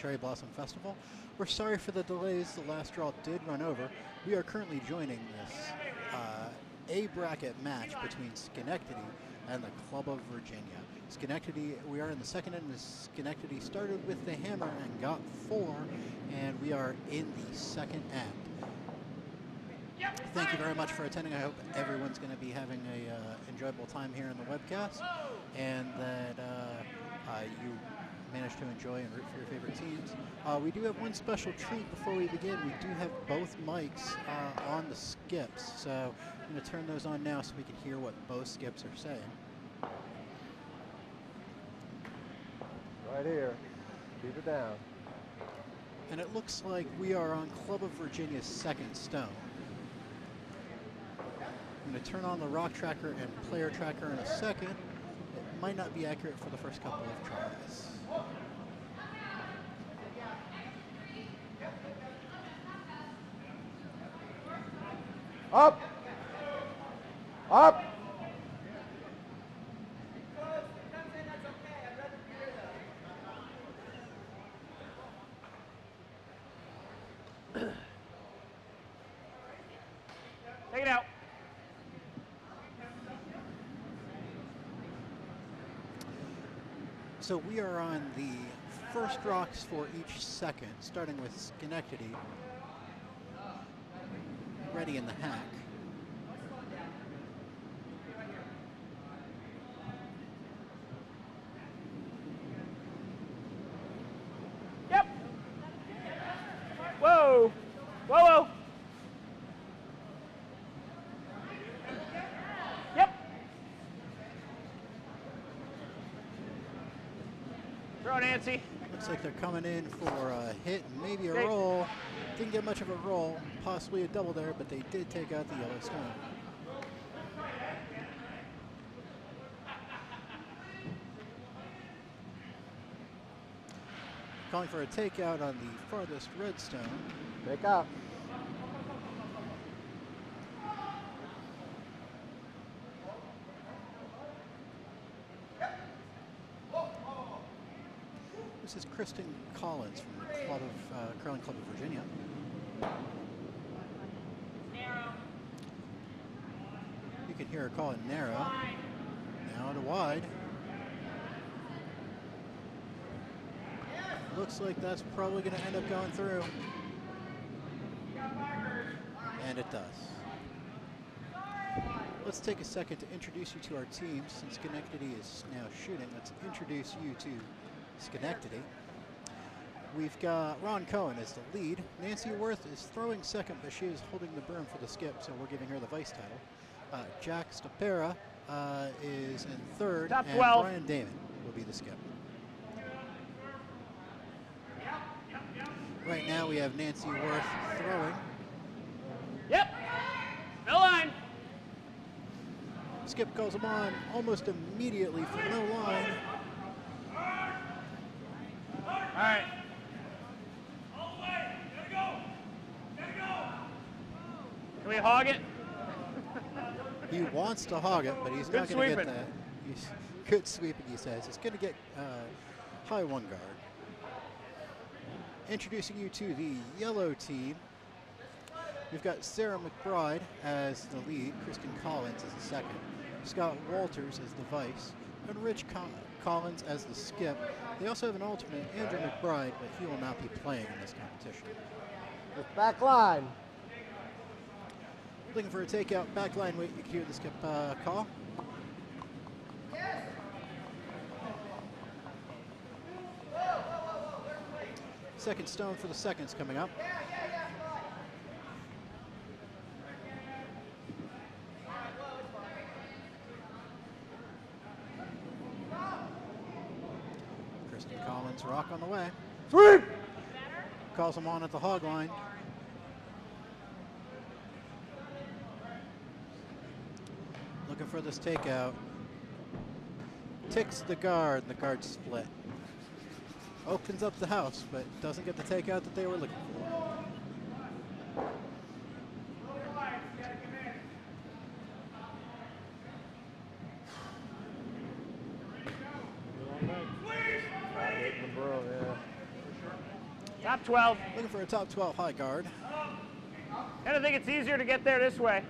Cherry Blossom Festival. We're sorry for the delays. The last draw did run over. We are currently joining this A bracket match between Schenectady and the Club of Virginia. Schenectady, we are in the second end. Schenectady started with the hammer and got 4, and we are in the second end. Thank you very much for attending. I hope everyone's going to be having a enjoyable time here in the webcast, and that you managed to enjoy and root for your favorite teams. We do have one special treat before we begin. We do have both mics on the skips, so I'm going to turn those on now so we can hear what both skips are saying. Right here. Keep it down. And it looks like we are on Club of Virginia's second stone. I'm going to turn on the rock tracker and player tracker in a second. It might not be accurate for the first couple of tries. Up! Up! Take it out. So we are on the first rocks for each second, starting with Schenectady, ready in the hack. Yep. Whoa. Whoa, whoa. Yep. Throw, Nancy. Looks like they're coming in for a hit and maybe a roll. Didn't get much of a roll, possibly a double there, but they did take out the yellow stone. Calling for a takeout on the farthest red stone. Take out. This is Kristen Collins from the Curling Club of Virginia. Narrow. You can hear her call it narrow. Now to wide. Looks like that's probably going to end up going through. And it does. Let's take a second to introduce you to our team. Since Schenectady is now shooting, let's introduce you to Schenectady. We've got Ron Cohen as the lead. Nancy Worth is throwing second, but she is holding the broom for the skip, so we're giving her the vice title. Jack Stapera is in third, Top and 12. Brian Damon will be the skip. Right now we have Nancy Worth throwing. Yep. No line. Skip calls him on almost immediately for no line. All right. Can we hog it? He wants to hog it, but he's Good not going to get sweeping. that. He's good sweeping, he says. He's going to get high one guard. Introducing you to the yellow team. We've got Sarah McBride as the lead, Kristen Collins as the second, Scott Walters as the vice, and Rich Collins as the skip. They also have an alternate, Andrew McBride, but he will not be playing in this competition. With back line. Looking for a takeout, back line wait, you can hear the skip call. Second stone for the seconds coming up. Kristen Collins, rock on the way. Sweep! Calls him on at the hog line. Looking for this takeout. Ticks the guard split. Opens up the house, but doesn't get the takeout that they were looking for. Hitting the bro, yeah. Top 12. Looking for a top 12 high guard. Kind of think it's easier to get there this way.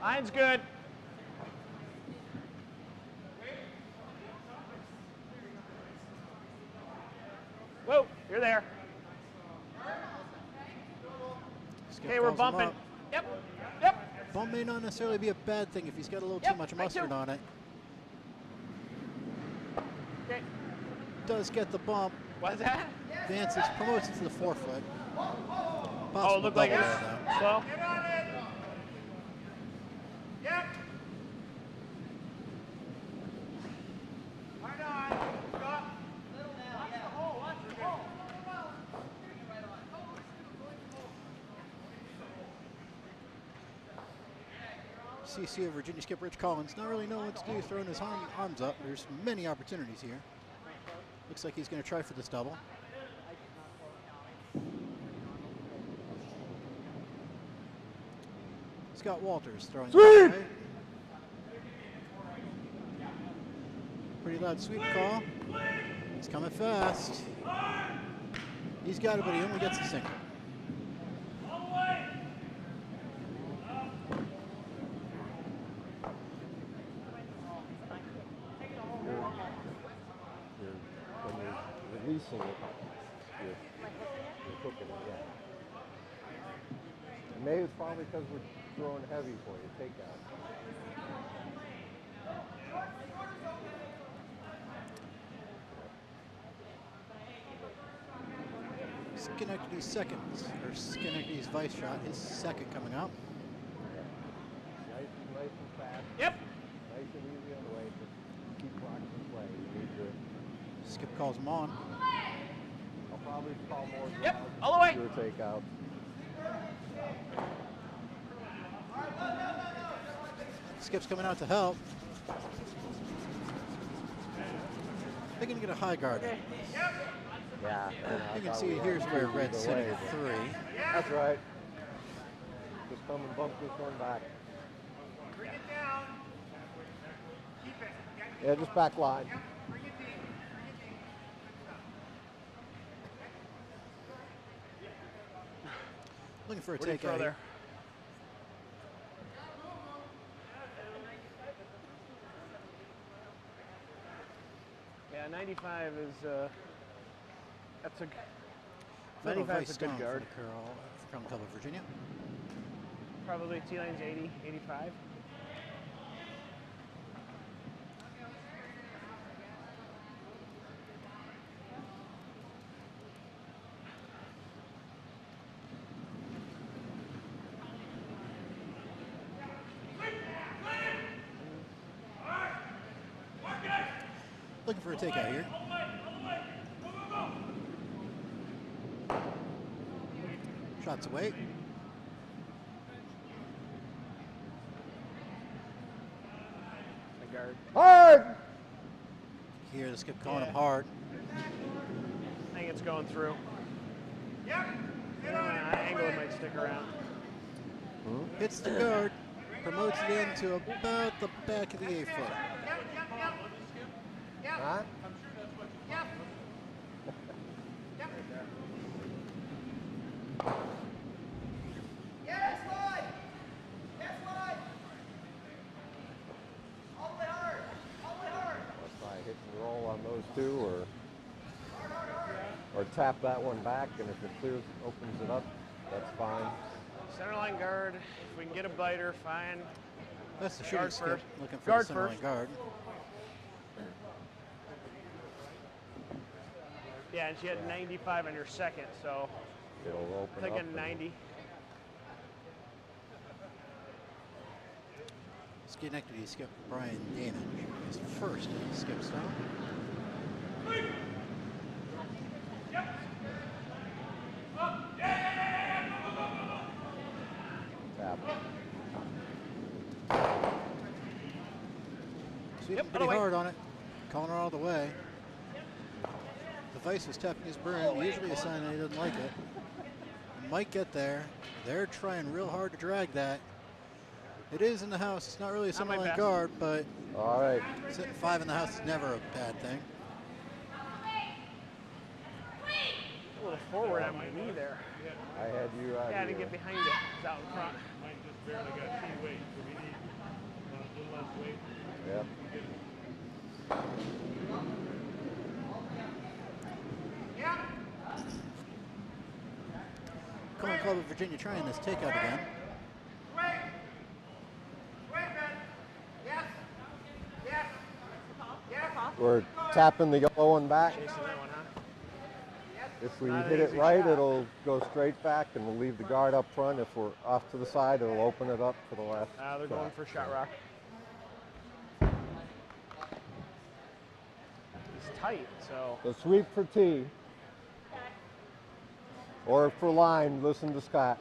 Line's good. Whoa, you're there. Skip Okay, we're calls him bumping. up. Yep, yep. Bump may not necessarily be a bad thing if he's got a little Yep, too much I mustard do. on it. Okay. Does get the bump. What's that? Advances, promotes it to the forefoot. Oh, Possible it looked like double it's there, though. slow. Yep. Right on. Stop. Watch the hole. Watch the hole. CC of Virginia skip Rich Collins not really knowing what to do, throwing his arms up. There's many opportunities here. Looks like he's going to try for this double. Scott Walters throwing Sweep! it away. Pretty loud sweep call. He's coming fast. He's got it, but he only gets the single. When you're releasing it, you're hooking it again. And maybe it's probably because we're throwing heavy for you, takeout. Schenectady's seconds, or Schenectady's vice shot, his second coming up. Nice and fast. Yep. Nice and easy on the way. Just keep rocking the play. You need to. Skip calls him on. I'll probably call more. Yep, all the way. Your takeout. Skip's coming out to help. They're going to get a high guard. Yeah. You can see here's where Red's sitting at 3. That's right. Just come and bump this one back. Bring it down. Keep it. Yeah, just back line. Bring it deep. Bring it deep. Looking for a What do you throw takeout there? here. Yeah, 95 is, that's a, Final 95 is vice a good down guard. for Crown Club of Virginia. Probably T-lane's 80, 85. Looking for a takeout here. Shots away. A guard. Hard! Here, the skip calling him Yeah. hard. I think it's going through. Yep. Get on it. Angle might stick around. Hits the guard. Promotes it into about the back of the A-foot. Yep. Yep. Yep. Yep. Huh? Yep. Yep. Yes, slide. Yes, slide. All the way hard. All the way hard. Let's try hit and roll on those two, or tap that one back, and if it clears, opens it up, that's fine. Centerline guard. If we can get a biter, fine. That's the shooting Guard skip. first. Looking for Guard the centerline first. guard. Yeah, and she had 95 on your second, so It'll open up. thinking and- 90. Schenectady skip Brian Damage. His first skip stop. Tap. Sweeping Yep, pretty other way. hard on it. Calling her all the way. The vice was tapping his broom. Usually a sign that he doesn't like it. Might get there. They're trying real hard to drag that. It is in the house. It's not really a Not my similar best. guard, but All right. sitting 5 in the house is never a bad thing. A little forward on my knee there. I had you out Yeah, to here. get behind it. It's out in front. Mine just barely got T weight, so we need a little less weight. Yep. Colin Club of Virginia trying this takeout again. We're tapping the yellow one back. Chasing that one, huh? If we Not an hit it easy right, shot. it'll go straight back, and we'll leave the guard up front. If we're off to the side, it'll open it up for the last They're going for shot rock. He's tight, so The sweep for T. Or for line, listen to Scott.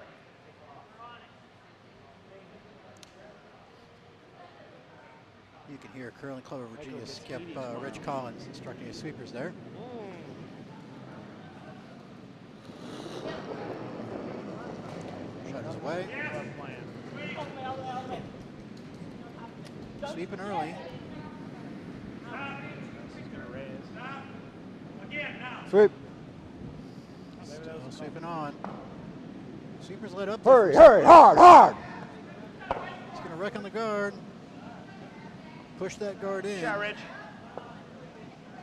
You can hear Curling Club of Virginia skip Rich Collins instructing his sweepers there. Shot is away. love playing. Sweeping early. He's gonna raise. Sweep. Still sweeping on. Sweepers let up. Hurry, hurry, hard, hard. He's going to wreck on the guard. Push that guard in. Shot, Rich.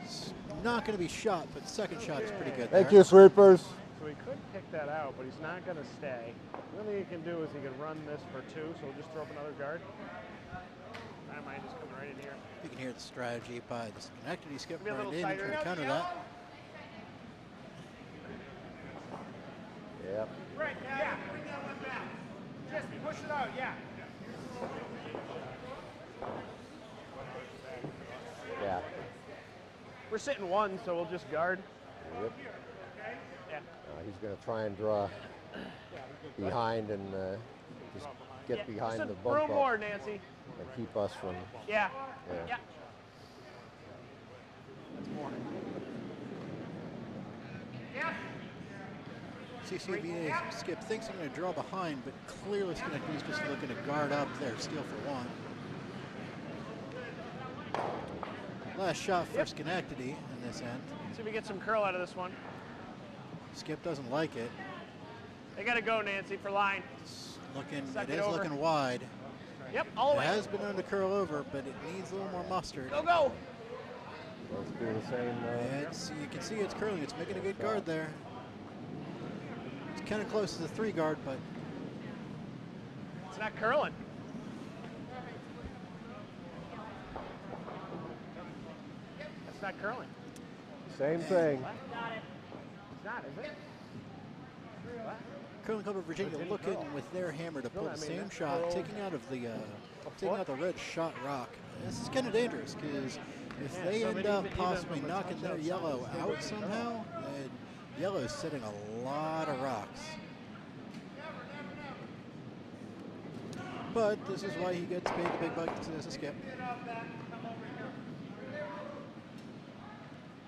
It's not going to be shot, but second shot is pretty good Thank there. you, sweepers. So he could pick that out, but he's not going to stay. The only thing he can do is he can run this for 2, so we'll just throw up another guard. I might just come right in here. You can hear the strategy by the Schenectady skip Be a right little in and try tighter. to counter that. Yep. Right, yeah. Bring that one back. Just push it out, yeah. Yeah. We're sitting 1, so we'll just guard. Yep. Yeah. He's going to try and draw behind and just get behind Just the a bump room up more, Nancy. and keep us from. Yeah. Yeah. Yeah. That's more. CCVA skip thinks I'm going to draw behind, but clearly Schenectady's just looking to guard up there, steal for 1. Last shot for Schenectady in this end. See if we get some curl out of this one. Skip doesn't like it. They got to go, Nancy, for line. It's looking, Suck it it is over. looking wide. Yep, all the It way. has been known to curl over, but it needs a little more mustard. Go, go. Let's do the same. You can see it's curling. It's making a good guard there. It's kind of close to the 3 guard, but It's not curling. That's not curling. Same thing. It's not, is it? Curling Club of Virginia looking with their hammer to pull the same shot, taking out the red shot rock. This is kind of dangerous because if they so end they up need to even possibly them a knocking their touch yellow out somehow, then yellow's sitting a lot of rocks. But this is why he gets paid the big bucks as a skip.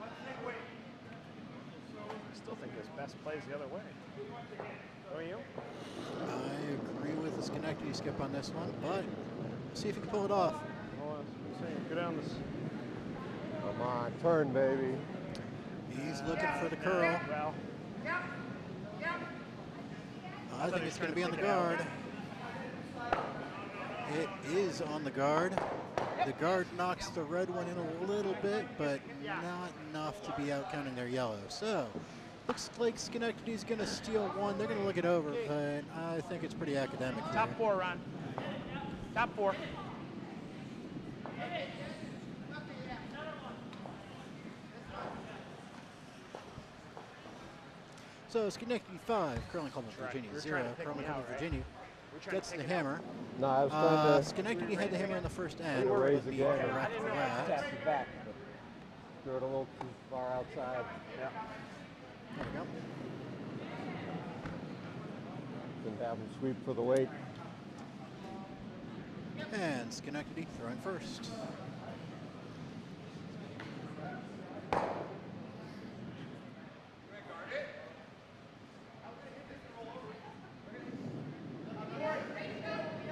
I still think his best plays the other way. Don't you? I agree with the Schenectady skip on this one, but see if he can pull it off. Hold on. I'm saying, go down this. Come on, turn, baby. He's looking for the curl. Well, I think it's going to be on the guard. It is on the guard. The guard knocks the red one in a little bit, but not enough to be out counting their yellow. So, looks like Schenectady's going to steal 1. They're going to look it over, but I think it's pretty academic here. top 4, Ron. Top 4. So, Schenectady 5, Curling Club of Virginia You're 0. trying to pick Curling me Club out, of right? Virginia We're trying to gets the pick it out. hammer. No, I was trying to Schenectady had the hammer in the first end. raise but again. correct for that. tap it back, but threw it a little too far outside. Yeah. There we go. Didn't have him sweep for the weight. And Schenectady throwing first.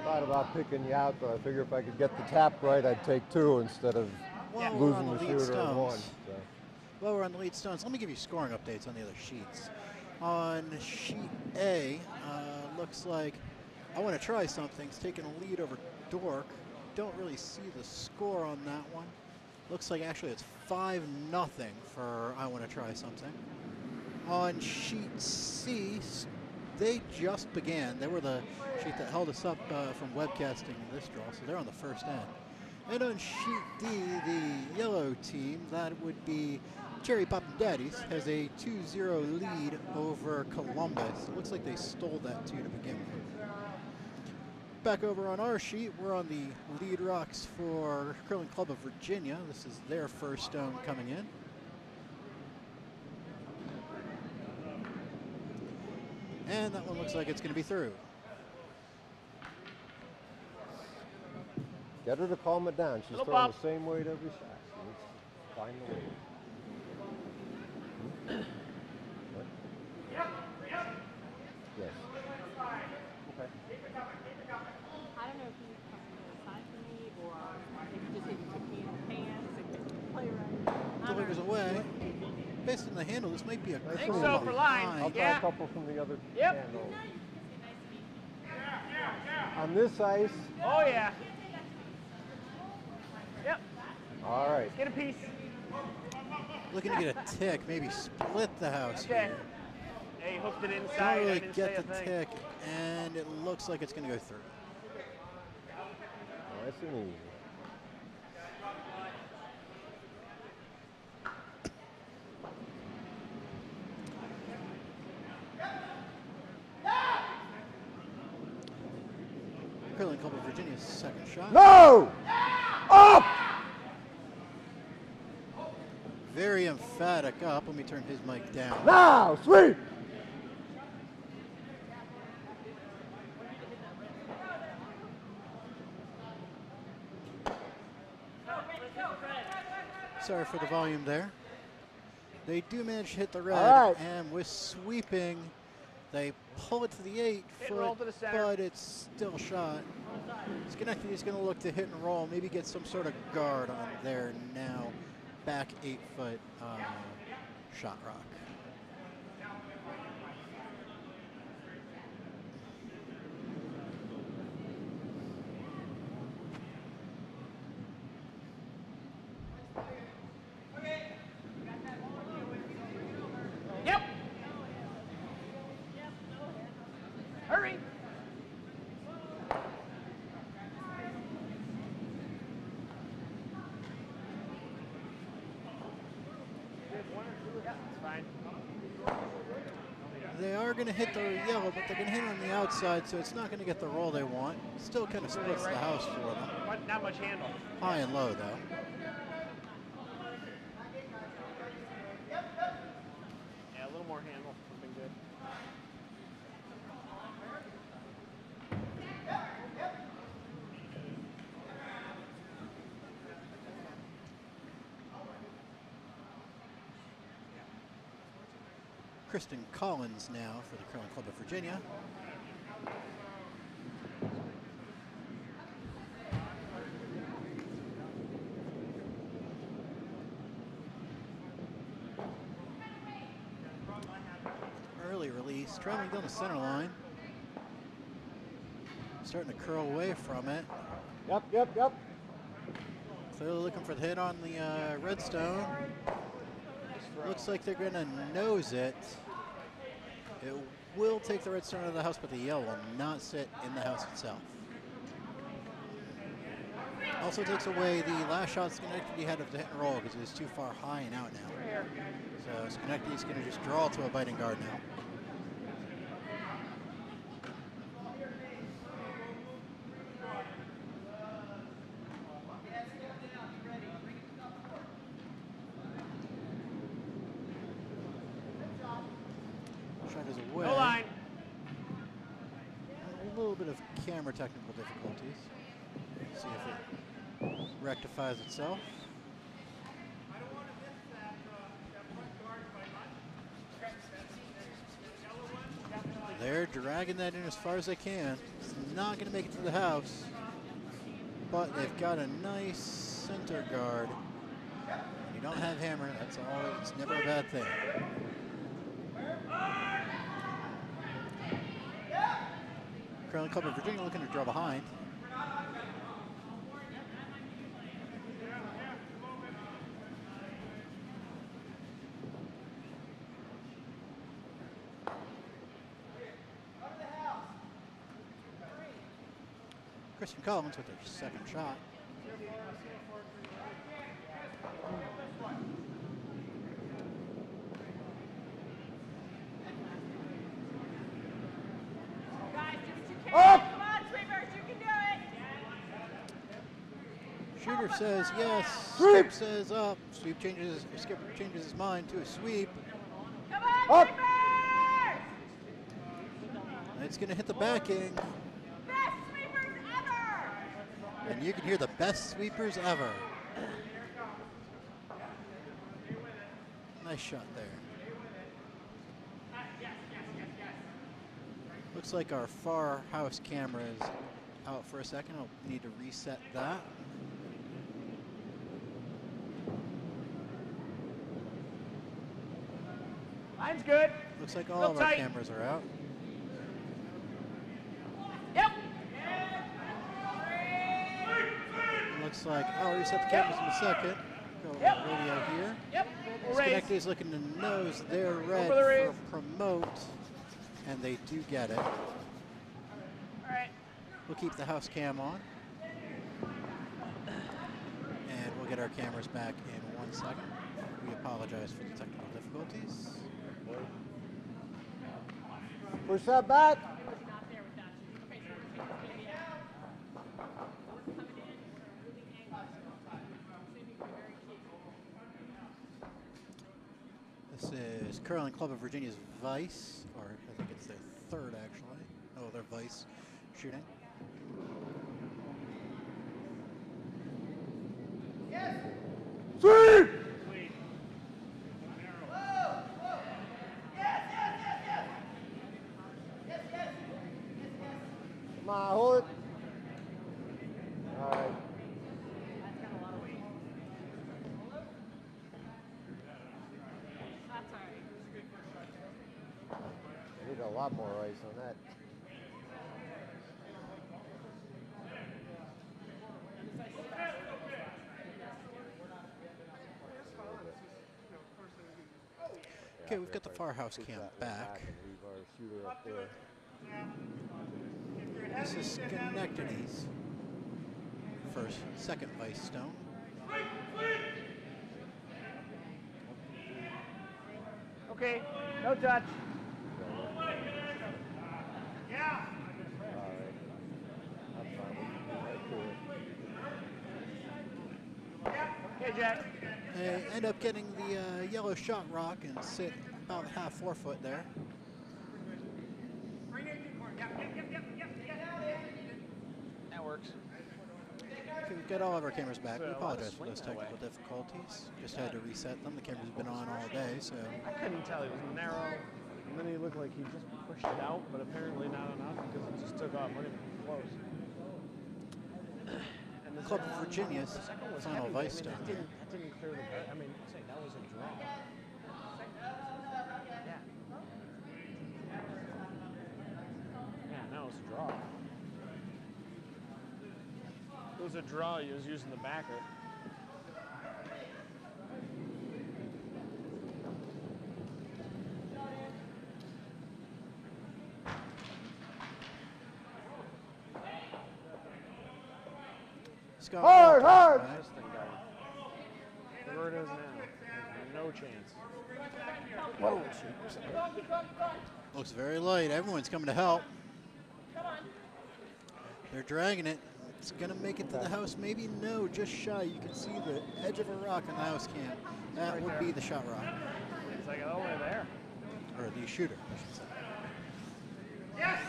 Thought about not picking you out, though. I figure if I could get the tap right, I'd take 2 instead of While we're losing on the the lead shooter at 1. stones, So. while we're on the lead stones, let me give you scoring updates on the other sheets. On sheet A, looks like I Want to Try Something's taking a lead over Dork. Don't really see the score on that one. Looks like actually it's 5-0 for I Want to Try Something. On sheet C, they just began. They were the sheet that held us up from webcasting this draw, so they're on the first end. And on sheet D, the yellow team, that would be Cherry Poppin' Daddies, has a 2-0 lead over Columbus. It looks like they stole that 2 to begin with. Back over on our sheet, we're on the lead rocks for Curling Club of Virginia. This is their first stone coming in. And that one looks like it's going to be through. Get her to calm it down. She's Little throwing pop. the same weight every shot. She needs to find the weight. What? Yes. Okay. I don't know if you come to sign for me or if you just hit your hands and play around. Delivers away. Based on the handle, this might be a Think curl so for line. behind. I'll try Yeah. a couple from the other Yep. handle. On this ice. Oh, yeah. Yep. All right. Get a piece. Looking to get a tick, maybe split the house Okay. here. Hey, hooked it Don't inside. I really didn't say get a the thing. tick, and it looks like it's going to go through. Nice and easy. Curling Club of Virginia's second shot. No! Up! Very emphatic up. Let me turn his mic down. Now, sweep! Sorry for the volume there. They do manage to hit the red, All right. and with sweeping, they pull it to the 8 Hit and roll foot, to the center. but it's still shot. Schenectady is going to look to hit and roll, maybe get some sort of guard on their now back 8 foot shot rock. Yep. Hurry. Yeah, it's fine. They are going to hit the yellow, but they're going to hit on the outside, so it's not going to get the roll they want. Still kind of splits the house for them. Not much handle. High and low, though. Yeah, a little more handle would have been good. Kristen Collins now for the Curling Club of Virginia. Early release, traveling down the center line. Starting to curl away from it. Yep. Clearly looking for the hit on the redstone. Looks like they're going to nose it. It will take the redstone out of the house, but the yellow will not sit in the house itself. Also takes away the last shot Schenectady had of the hit and roll because it was too far high and out now. So Schenectady's going to just draw to a biting guard now. Shot is away. No line. A little bit of camera technical difficulties. See if it rectifies itself. They're dragging that in as far as they can. It's not going to make it to the house. but they've got a nice center guard. You don't have hammer, that's all, it's never a bad thing. Curling Club of Virginia looking to draw behind. Christian Collins with their second shot. Guys, do what you can. Come on, sweepers, you can do it. Shooter says yes. Skip says up. Skip changes his mind to a sweep. Come on, Up. sweepers! It's going to hit the backing, Best sweepers ever! and you can hear the best sweepers ever. Nice shot there. Looks like our far house camera is out for a second. I'll need to reset that. Line's good. Looks like all Real of our tight. cameras are out. Yep. Looks like I'll reset the cameras in a second. Go over the radio here. Yep. We'll raise. Schenectady's looking to nose their red Over the raise. for promote, and they do get it. All right. We'll keep the house cam on, and we'll get our cameras back in 1 second. We apologize for the technical difficulties. Push that back. Not there without you. Okay, so we're taking this baby out. Coming in, moving angles. Sweeping will be very key. This is Curling Club of Virginia's Vice, or I think it's their third actually. Oh, their Vice shooting. Sweep! Come on, hold it. All right. That's got a lot of weight. That's all right. I need a lot more ice on that. Okay, we've got the far house cam back. And leave our shooter up there. This is Schenectady's second Vice Stone. Okay. No touch. Yeah. All right. That's fine. We'll keep right to it. Okay, Jack. They end up getting the yellow shot rock and sit about half 4 foot there. That works. Okay, we've got all of our cameras back. We So, apologize for swing those that way. technical difficulties. Just had to reset them. The camera's been on all day, so I couldn't tell. He was narrow, and then he looked like he just pushed it out, but apparently not enough because it just took off. Not even close. And the Club second of one- Virginia's the second was final heavy, but I Vice mean, Stone that here. didn't clear the guard. I mean, I'm saying that was a draw. Yeah. Yeah, no, it was a draw. It was a draw. He was using the backer. Scott Hard, Walker, hard! right? Nice thing going. Where it is now. No chance. Whoa. Looks very light. Everyone's coming to help. They're dragging it. It's going to make it to the house. Maybe no, just shy. You can see the edge of a rock in the house cam. That Right would there. be the shot rock, It's like all the way there. or the shooter, I should say. Yes.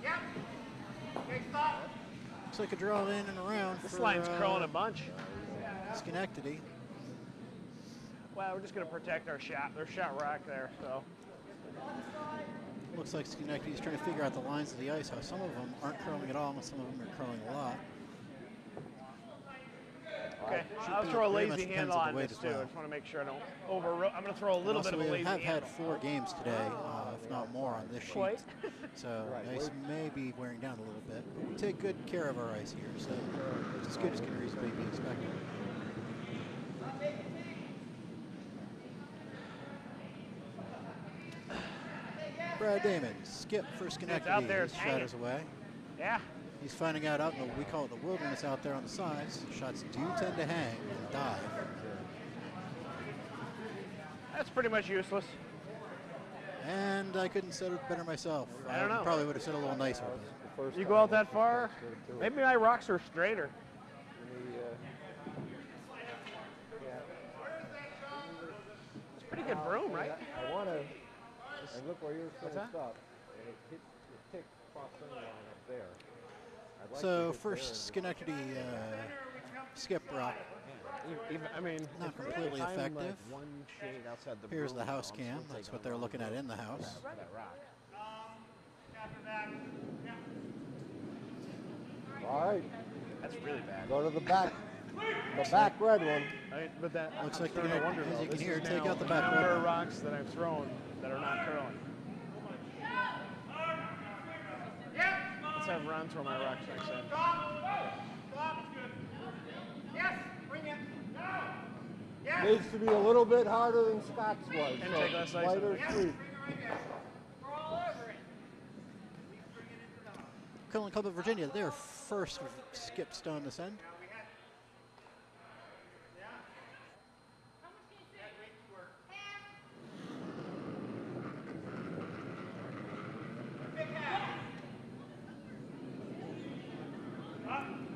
Yep. Okay, stop. Looks like a draw in and around This for line's curling a bunch. Schenectady. Well, we're just going to protect our shot. Their shot rock there, so. Looks like Schenectady's trying to figure out the lines of the ice, how some of them aren't curling at all and some of them are curling a lot. Okay, Should I'll be throw a very much lazy depends handle on the on weight this as too. well. I just want to make sure I don't I'm going to throw a And little also bit of a we lazy have handle. had 4 games today, if not more, on this sheet. Quite. So Right, ice may be wearing down a little bit, but we take good care of our ice here, so it's as good as can reasonably be expected. Brad Damon, skip for Schenectady. out there, His it's shot hanging. is away. Yeah. He's finding out in the, we call it the wilderness out there on the sides. Shots do tend to hang and dive. That's pretty much useless. And I couldn't set it better myself. I don't know. Probably would have said it a little nicer. But First You time go out I that far, do it. maybe my rocks are straighter. It's a pretty good broom, right? I want to, and look where you're What's finished that? up, and it hit the tick cross center line up there. I'd like to so get first there Schenectady skip rock. I mean, Not completely if I'm effective. like one shade outside the Here's broom, the house I'm cam. still That's taking what a they're lot looking of at in the house. for that rock. All right, That's really bad. go to the back red one. But that Looks I'm like they're starting to gonna, wonder, as though, you can this hear, is take now out the the back number red of one. rocks that I've thrown that are not curling. Let's have Ron throw my rocks next time. Yes, bring it. Yes. Needs to be a little bit harder than Scott's was. And so take less ice lighter on it. sweep. We're all over it. Curling Club of Virginia, their first skip stone this end.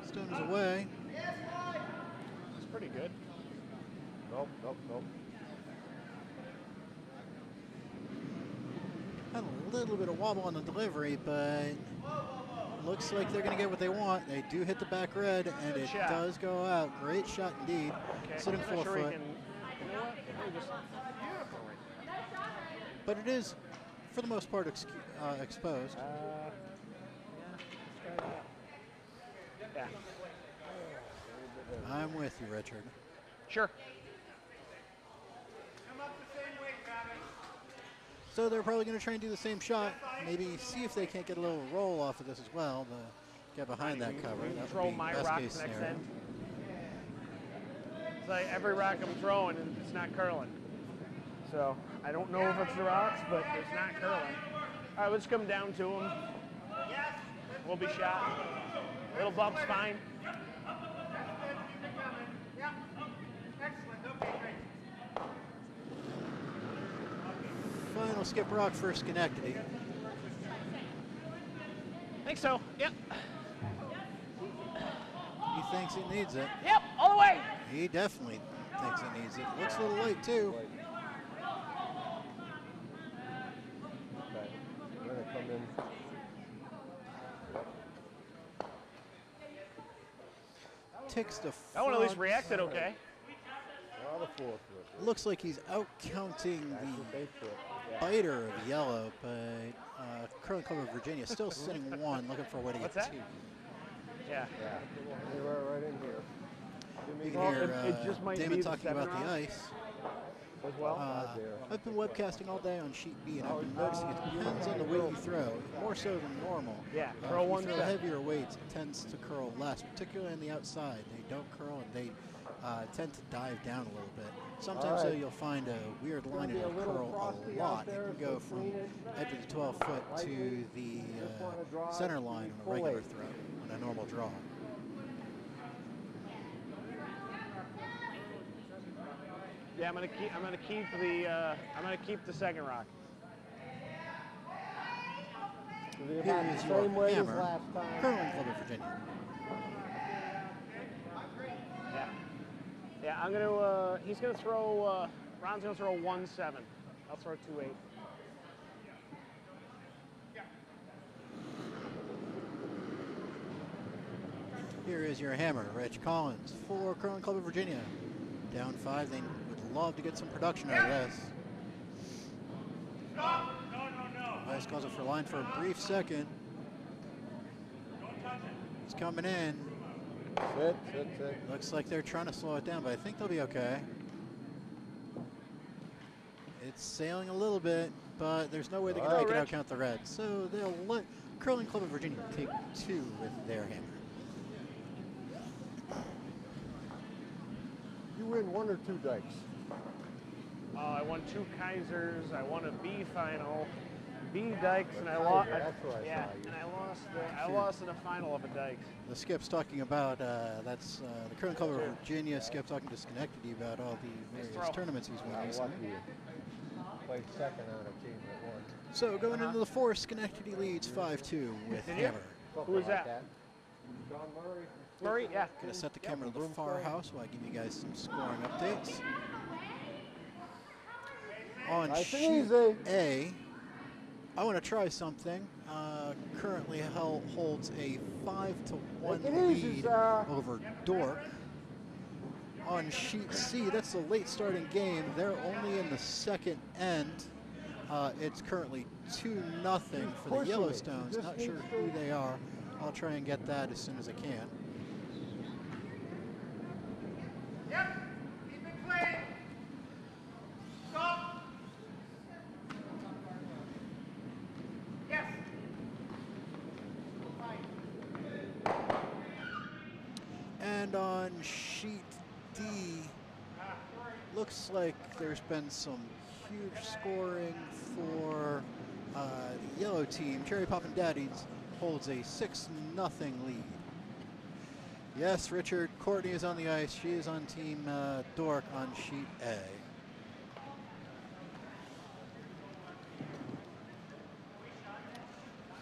Stone is away. It's pretty good. Nope. Had a little bit of wobble on the delivery, but looks like they're going to get what they want. They do hit the back red, and it shot. does go out. Great shot indeed. Okay. Sitting I'm not sure 4 he foot. can, you know what? Let me just, beautiful right But it is, for the most part, exposed. there. Yeah, let's try that. Yeah. I'm with you, Richard. Sure. Come up the same way, Travis. So they're probably going to try and do the same shot. Maybe see if they can't get a little roll off of this as well to get behind that cover. That would Throw be my best rocks case next scenario. end. It's like every rock I'm throwing, and it's not curling. So I don't know if it's the rocks, but it's not curling. All right, let's come down to them. Yes. We'll be shot. Little bump's fine. That's good. Keep it coming. Yeah. Excellent. Okay, great. Final skip rock for Schenectady. I think so. Yep. He thinks it needs it. Yep. All the way. He definitely thinks it needs it. Looks a little late too. Okay, we're gonna come in. Ticks the That one at least front. reacted okay. Now the 4 foot. Looks like he's out counting That's what the they foot. Yeah. biter of yellow, but Curling Club of Virginia still sitting 1, looking for a way to get What's that? 2. Yeah. Yeah. They were right in here. You can Well, hear it just might Damon be the talking about 7 the round. ice. As well. I've been webcasting all day on sheet B, and I've been noticing it depends on the weight you throw, more so than normal. Yeah, If curl you one throw set. heavier weights, it tends to curl less, particularly on the outside. They don't curl, and they tend to dive down a little bit. Sometimes, though, right. you'll find a weird line and be a it'll little curl frosty a out lot. It there, can go so from clean it. edge of the 12 foot to the Just wanna draw center it line on a full regular weight. throw, on a normal draw. Yeah, I'm gonna keep the second rock. It'll be Here about is the your same weight as hammer, last time. Curling Club of Virginia. Yeah. Yeah, I'm gonna. He's gonna throw. Ron's gonna throw 1-7. I'll throw 2-8. Here is your hammer, Rich Collins, for Curling Club of Virginia. Down 5, they would love to get some production out of this. Stop! No, no, no. Ice calls it for line for a brief second. It's coming in. Sit. Looks like they're trying to slow it down, but I think they'll be okay. It's sailing a little bit, but there's no way they can make it out count the Reds. So they'll let Curling Club of Virginia take 2 with their hammer. You win 1 or 2 dikes? I won 2 Kaisers. I won a B final, B dikes, and I lost. That's what I Yeah, saw. and I lost in a final of a dikes. The Skip's talking about, that's the Curling Club of Virginia. Skip talking to Schenectady about all the various tournaments he's won recently. Lucky you played second on a team that won. So going into the 4th, Schenectady leads 5-2 with hammer. Who was that? John Murray. Murray, yeah. Gonna set the camera to the far house while I give you guys some scoring updates. On Nice and sheet easy. A, I want to try something. Currently holds a 5-1 Take it easy, lead sir. over Dork. On sheet C, that's a late starting game. They're only in the second end. It's currently 2-0 for the pushing it. Yellowstones. Just Not needs sure to- who they are. I'll try and get that as soon as I can. Yep. Keep it clean. Stop. Yes. And on sheet D, looks like there's been some huge scoring for the yellow team. Cherry Poppin' Daddies holds a 6-0 lead. Yes, Richard, Courtney is on the ice. She is on team Dork on sheet A.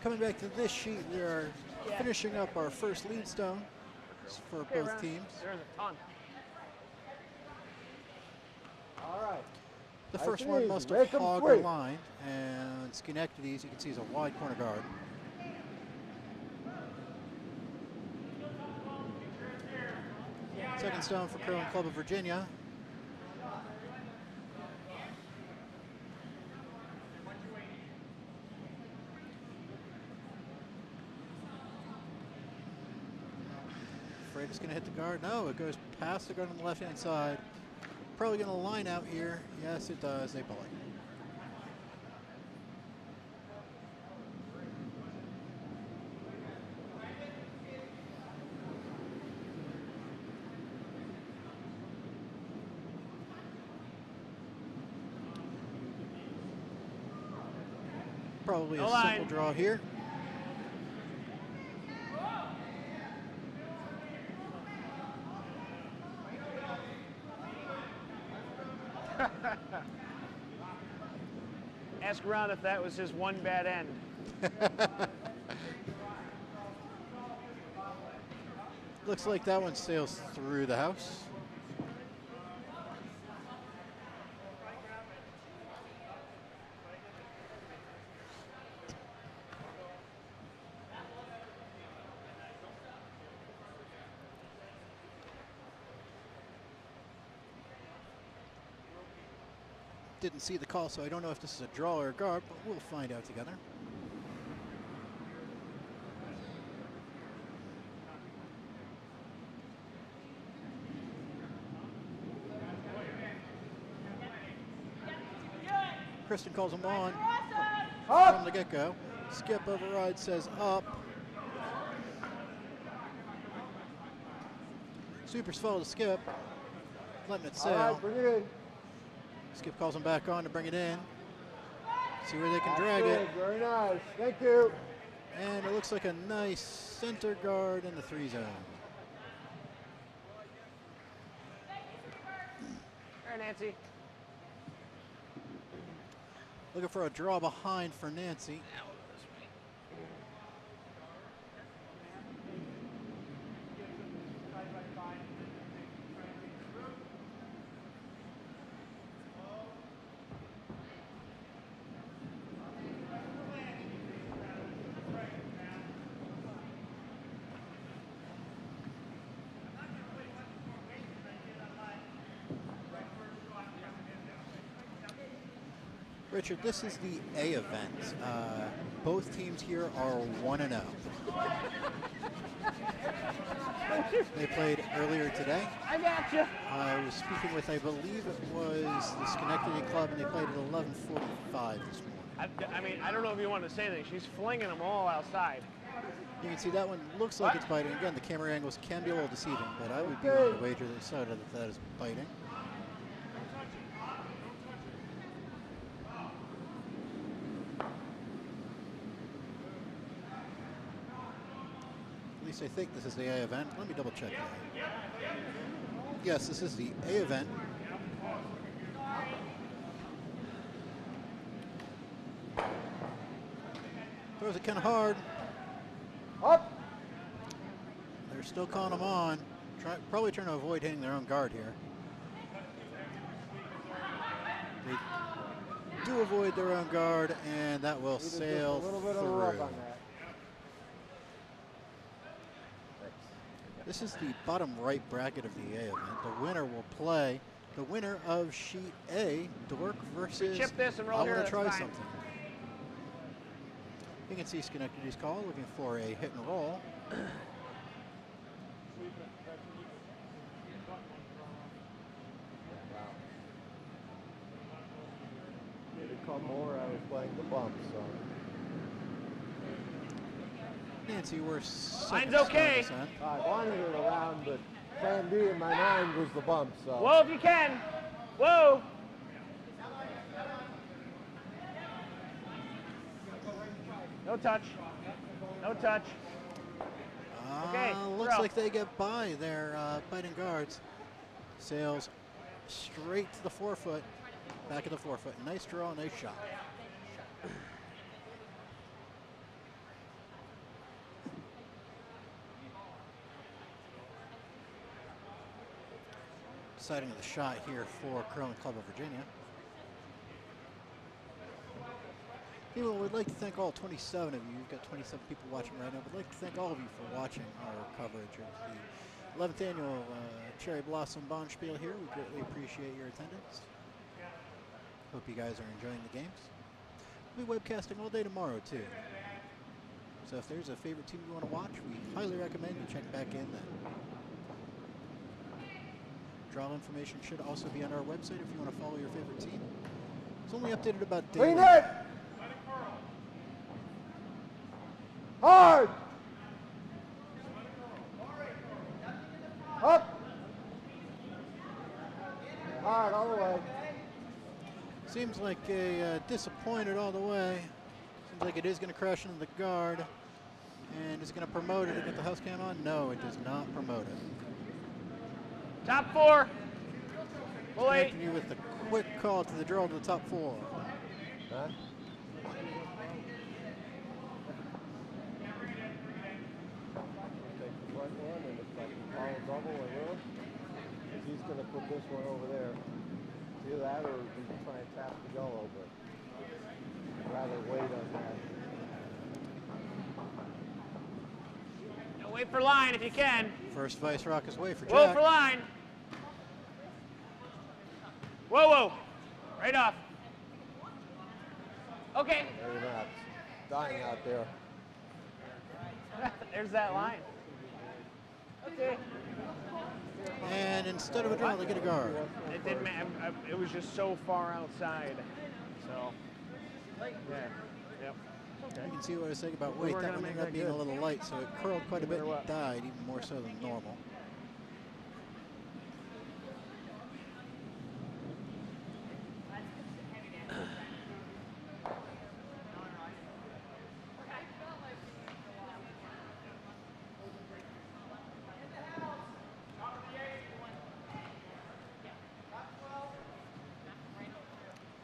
Coming back to this sheet, we are finishing up our first lead stone for both teams. There's a ton. All right. The Nice first and one easy. must Make have 'em hogged free. the line, and Schenectady, as you can see, is a wide corner guard. Second stone for Curling Club of Virginia. Afraid it's going to hit the guard. No, it goes past the guard on the left-hand side. Probably going to line out here. Yes, it does. They bully. Probably a simple draw here. Ask Ron if that was his one bad end. Looks like that one sails through the house. Didn't see the call, so I don't know if this is a draw or a guard, but we'll find out together. Kristen calls him on from the get-go. Skip override says up. Supers follow the Skip, letting it sail. All right, bring it in. Skip calls him back on to bring it in. See where they can That's drag it. good. Very nice. Thank you. And it looks like a nice center guard in the 3 zone. There, Nancy. Looking for a draw behind for Nancy. Richard, this is the A event. Both teams here are 1-0. They played earlier today. I got you. I was speaking with, I believe it was the Schenectady club, and they played at 11:45 this morning. I mean, I don't know if you want to say anything. She's flinging them all outside. You can see that one looks like it's biting. Again, the camera angles can be a little deceiving, but I would be willing to wager the side that is biting. At least I think this is the A event. Let me double check that. Yes, this is the A event. Throws it kind of hard. Up. They're still calling them on. Probably trying to avoid hitting their own guard here. They do avoid their own guard, and that will sail a little bit through. of rub on that. This is the bottom right bracket of the A event. The winner will play the winner of sheet A, Dork versus Chip this and roll I here, Want to that's Try fine. Something. You can see Schenectady's call, looking for a hit and roll. They come more, I was playing the bump, so. Nancy, we're second Line's start okay. this end. I wanted it around, but plan B in my mind was the bump, so. Whoa, if you can. Whoa. No touch. No touch. Okay, Looks throw. like they get by their biting guards. Sails straight to the forefoot, back of the forefoot. Nice draw, nice shot. Deciding of the shot here for Curling Club of Virginia. People, would like to thank all 27 of you. You've got 27 people watching right now. We'd like to thank all of you for watching our coverage of the 11th annual Cherry Blossom Bonspiel here. We greatly appreciate your attendance. Hope you guys are enjoying the games. We'll be webcasting all day tomorrow too. So if there's a favorite team you want to watch, we highly recommend you check back in then. Draw information should also be on our website if you want to follow your favorite team. It's only updated about daily. Clean it! Hard! Up! Hard all the way. Seems like a disappointed all the way. Seems like it is going to crash into the guard. And is it going to promote it and get the house cam on? No, it does not promote it. Top four. Wait. Connecting you with the quick call to the draw to the top four. Huh? Take the front one, and if I can call a double, I will. Because he's going to put this one over there. Either that or we can try and tap the yellow, but I'd rather wait on that. No, wait for line if you can. First vice rock is way for Whoa Jack. for line. Whoa, whoa. Right off. Okay. There you're not. Dying out there. There's that line. Okay. And instead of a draw, they get a guard. It didn't matter. It was just so far outside. So, yeah. Yep. You can see what I was saying about We weight. weren't That gonna one make ended up that being a good. little light, so it curled quite a bit Matter and what. died, even more so than normal.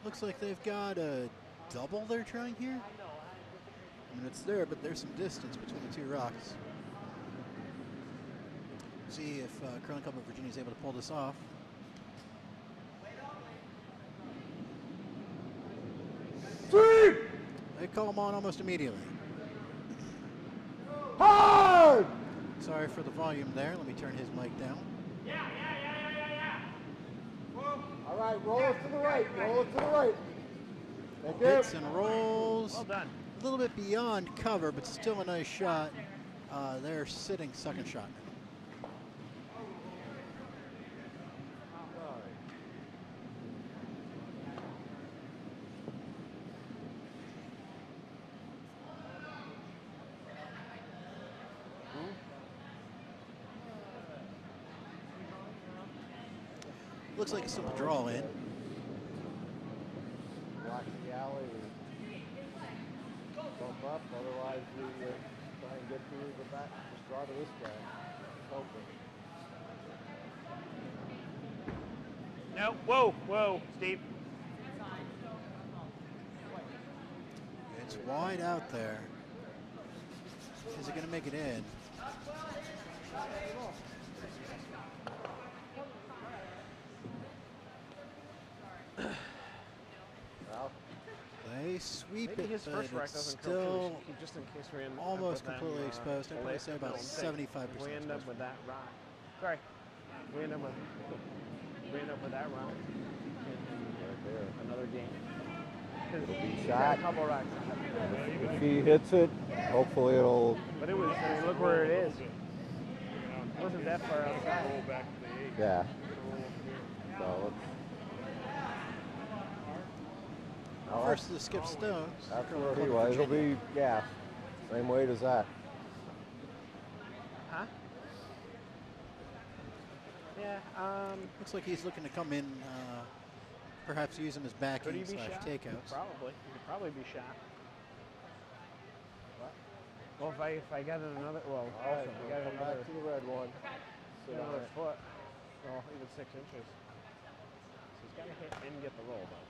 Looks like they've got a double they're trying here. I mean, it's there, but there's some distance between the two rocks. See if Curling Club of Virginia is able to pull this off. Sweep! They call them on almost immediately. Hard! Sorry for the volume there. Let me turn his mic down. All right, roll it to the right, roll it to the right. Thank you. Hits and rolls. Well done. A little bit beyond cover, but still a nice shot. They're sitting second shot. Looks like a simple draw in. Block the alley and bump up. Otherwise, we try and get through the back. Just draw to this guy. Hoping. No, whoa, Steve. It's wide out there. Is it going to make it in? Well, They sweep Maybe it, his but first rack it's doesn't come still through, just in case we end up almost with them, completely exposed. I'd probably say about 75% If we end up exposed. with that rock. Sorry. We end up with that rock. right there. Another game. It'll be He's got shot. a couple rocks. If he hits it, hopefully it'll. But it was, I mean, look where it is. It wasn't that far outside. Roll back to the 8. Yeah. So First to the skip stones. that's Curling where he Club was. It'll Virginia. be, yeah, same weight as that. Huh? Yeah, Looks like he's looking to come in, perhaps use him as could he backing be slash shot? takeouts. Probably. He could probably be shot. Well, if I got another, well, All right, also, if I we'll got come another, back to the red one. Sit on another it. foot, well, even 6 inches. So he's got to hit and get the roll, though.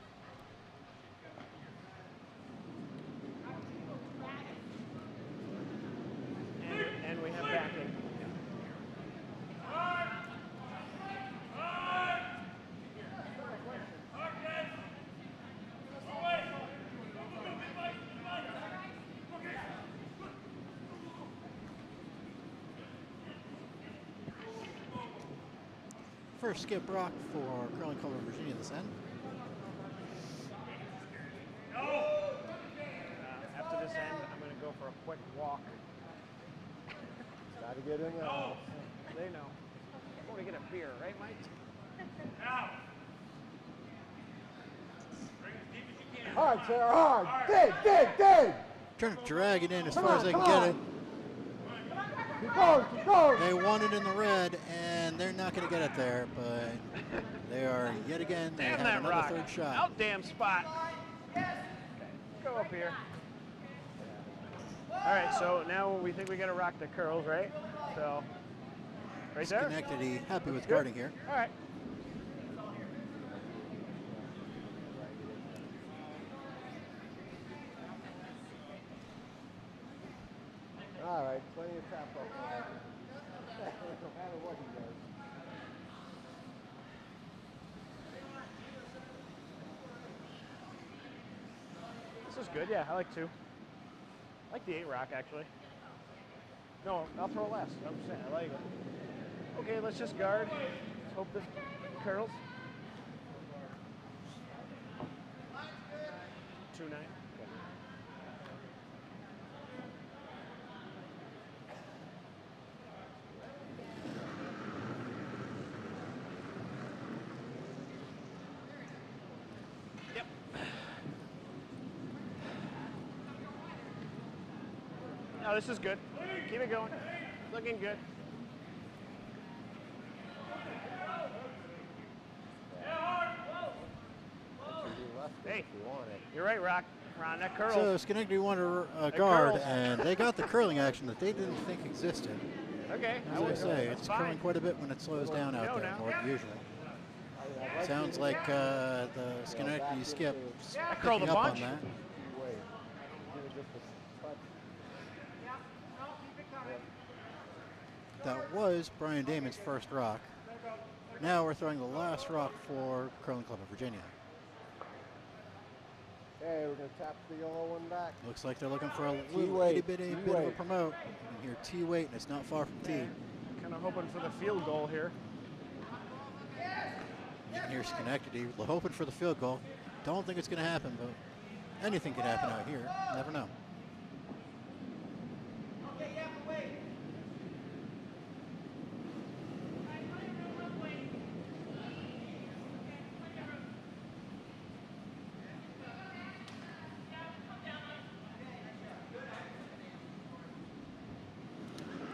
And we have backing. First skip rock for Curling Club of Virginia this end. After this end, I'm going to go for a quick walk. Got to get in there. They know. I'm going to get a beer, right, Mike? Hard, Sarah, hard. Dig. Trying to drag it in as far as they can get it. Keep going. They want it in the red, and they're not going to get it there, but they are yet again, they Damn have that another rock. third shot. Out damn spot. Go up here. All right, so now we think we got to rock the curls, right? So, right there. Schenectady happy with Good. guarding here. All right. All right, plenty of tap up. No matter what he does. This is good. Yeah, I like 2. I like the 8 rock, actually. No, I'll throw less. I'm just saying, I like it. Okay, let's just guard. Let's hope this curls. 2-9. Okay. Yep. No, this is good. Keep it going. Looking good. Hey, If you want it. you're right, Rock. Ron, that curls. So Schenectady wanted a It guard, curls. and they got the curling action that they didn't think existed. Okay. As I say, that's it's fine. curling quite a bit when it slows down out know there, now. more than usual. Sounds like the Schenectady skip I curled a picking up on bunch. that. Wait. Give it just a touch. That was Brian Damon's first rock. Now we're throwing the last rock for Curling Club of Virginia. Okay, we're going to tap the yellow one back. Looks like they're looking for a little T-weight, itty bitty bit of a T-weight. promote. You can hear T-weight, and it's not far from T. Kind of hoping for the field goal here. You can hear Schenectady hoping for the field goal. Don't think it's going to happen, but Anything could happen out here. Never know.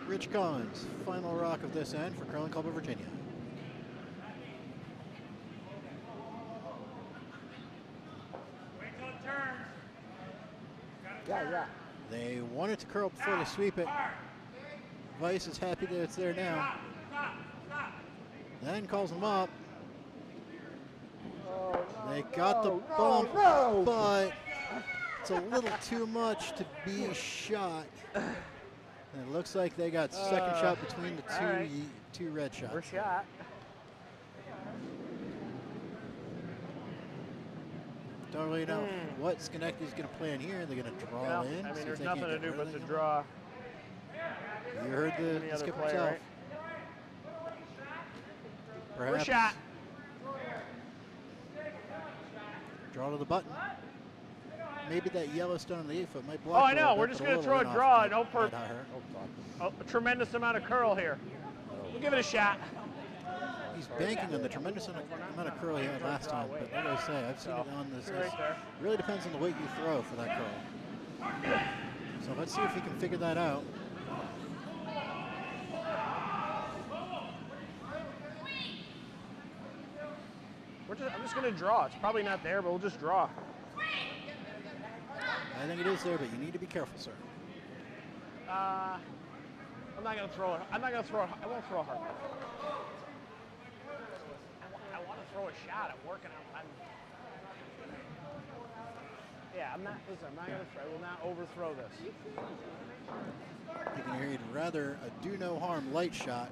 Rich Collins, final rock of this end for Curling Club of Virginia. Yeah. They wanted to curl before they sweep it. Vice is happy that it's there now. Then calls them up. Oh, no, They got the bump, but it's a little too much to be shot. And it looks like they got second shot between the two red shots. First shot. Don't really know what Schenectady's going to plan here. They're going to draw Well, in. I mean, see if there's they nothing can't to get do but early to on. draw. You heard the Any other skipper play, himself. right? Perhaps First shot. draw to the button. Maybe that Yellowstone on the 8-foot might block. Oh, I a know. little We're bit, just but going to little throw a runoff draw might- and hope for might not hurt. a tremendous amount of curl here. We'll give it a shot. He's banking on the tremendous amount of curl he had last time. But like I say, I've seen it on this. Right there. Really depends on the weight you throw for that curl. So let's see if we can figure that out. I'm just going to draw. It's probably not there, but we'll just draw. I think it is there, but you need to be careful, sir. I'm not going to throw it. I'm not going to throw it. I won't throw hard. I want to throw a shot. I'm working on. Yeah, I'm not. Listen, I'm not going to. I will not overthrow this. Thinking here he'd rather a do no harm light shot.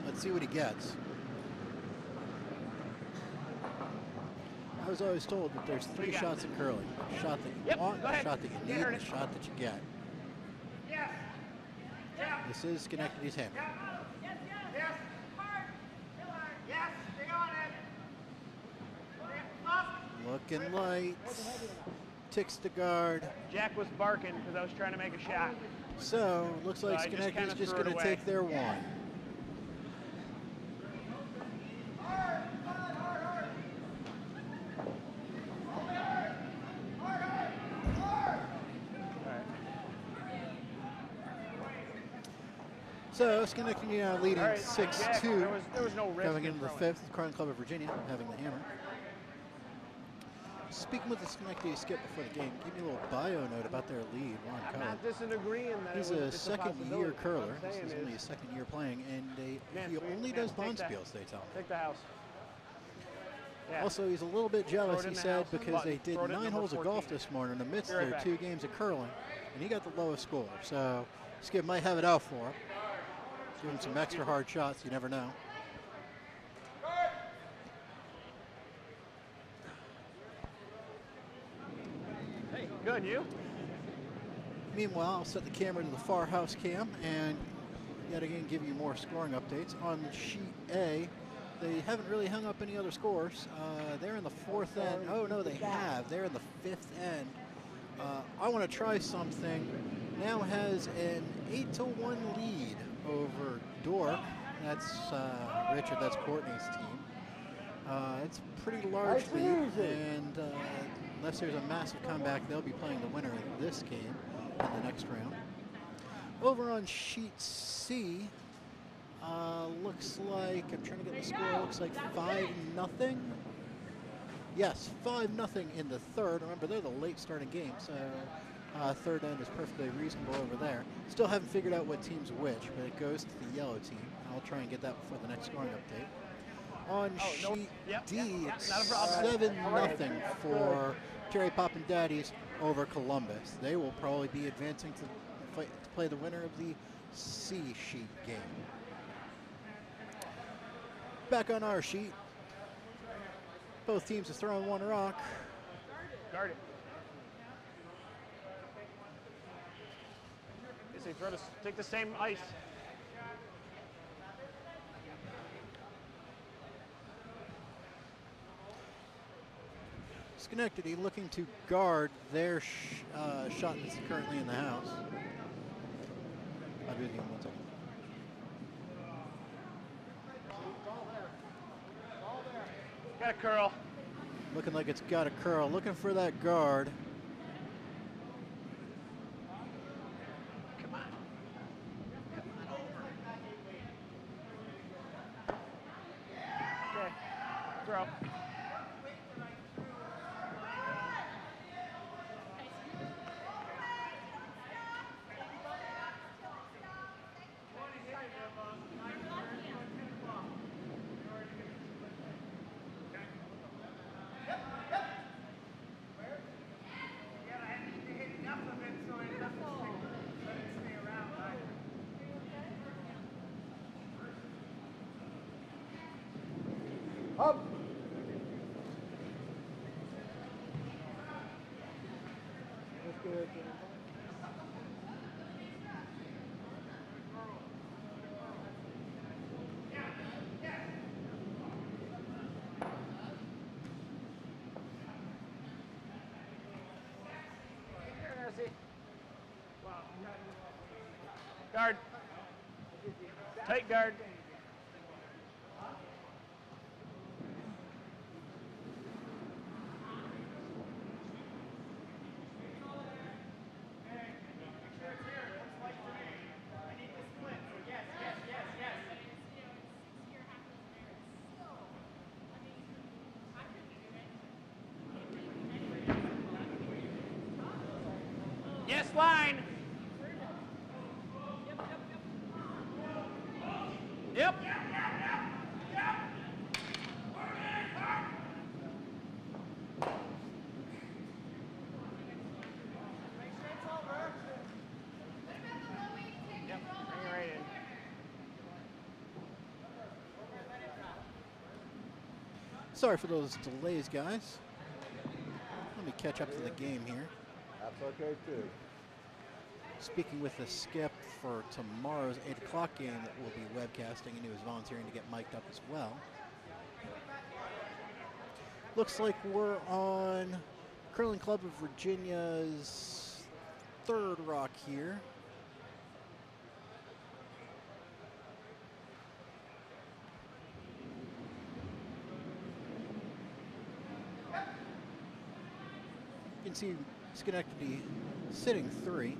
Let's see what he gets. I was always told that there's three shots in curling. A shot that you want, go a ahead. shot that you Yeah, need, earn and a it. shot that you get. This is Schenectady's hammer. Yes, stay on it. Looking light. Ticks to guard. Jack was barking because I was trying to make a shot. So, looks like I just Schenectady's kinda just threw it going to away. take their one. So, Schenectady now leading All right, 6-2. there was no risk Coming in into the throwing. fifth, Curling Club of Virginia having the hammer. Speaking with the Schenectady skip before the game, give me a little bio note about their lead, Ron I'm Cohen. not disagreeing that He's it was, a it's second-year possibility. curler. What I'm This saying is only is, his second year playing, and Man, he sweet. only Man, does take that. Bonspiels, they tell me. take the house. Yeah. Also, he's a little bit jealous, Throw it in he the said, house, because button. they did Throw it at 9 number holes of golf 14. this morning amidst Be right their back. 2 games of curling, and he got the lowest score. So, Skip might have it out for him. Give him some extra hard shots, you never know. Hey, good, you? Meanwhile, I'll set the camera to the far house cam and yet again give you more scoring updates. On sheet A, they haven't really hung up any other scores. They're in the 4th end. Oh, no, they have. They're in the 5th end. I want to try something. Now has an 8-1 lead over Dork. That's Richard, that's Courtney's team. It's a pretty large Nice lead, and easy. and unless there's a massive comeback, they'll be playing the winner in this game in the next round. Over on sheet C, looks like, I'm trying to get the score, looks like 5-0. Yes, 5-0 in the third. Remember, they're the late starting game, so third end is perfectly reasonable over there. Still haven't figured out what team's which, but it goes to the yellow team. I'll try and get that before the next scoring update. On sheet D, it's not a problem. 7-0 for Terry Daddies over Columbus. They will probably be advancing to play the winner of the C sheet game. Back on our sheet, both teams have thrown one rock. Guard it. They say take the same ice. Schenectady looking to guard their shot that's currently in the house. I'll be with you in 1 second. Got a curl. Looking like it's got a curl. Looking for that guard. Come on. Come on over. Okay. Throw. Up. That's good. Guard. Tight guard. Yes, line. Yep. Yep, bring it right in. Sorry for those delays, guys. Let me catch up to the game here. That's okay too. Speaking with the skip for tomorrow's 8 o'clock game that we'll be webcasting, and he was volunteering to get mic'd up as well. Looks like we're on Curling Club of Virginia's third rock here. You can see Schenectady sitting 3.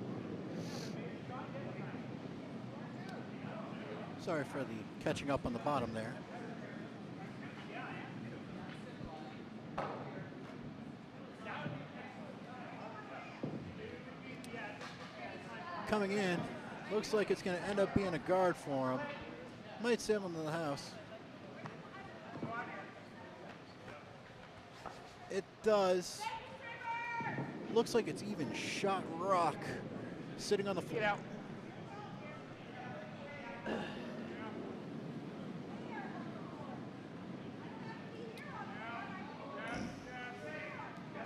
Sorry for the catching up on the bottom there. Coming in, looks like it's going to end up being a guard for him. Might send him to the house. It does. Looks like it's even shot rock sitting on the floor. Get out.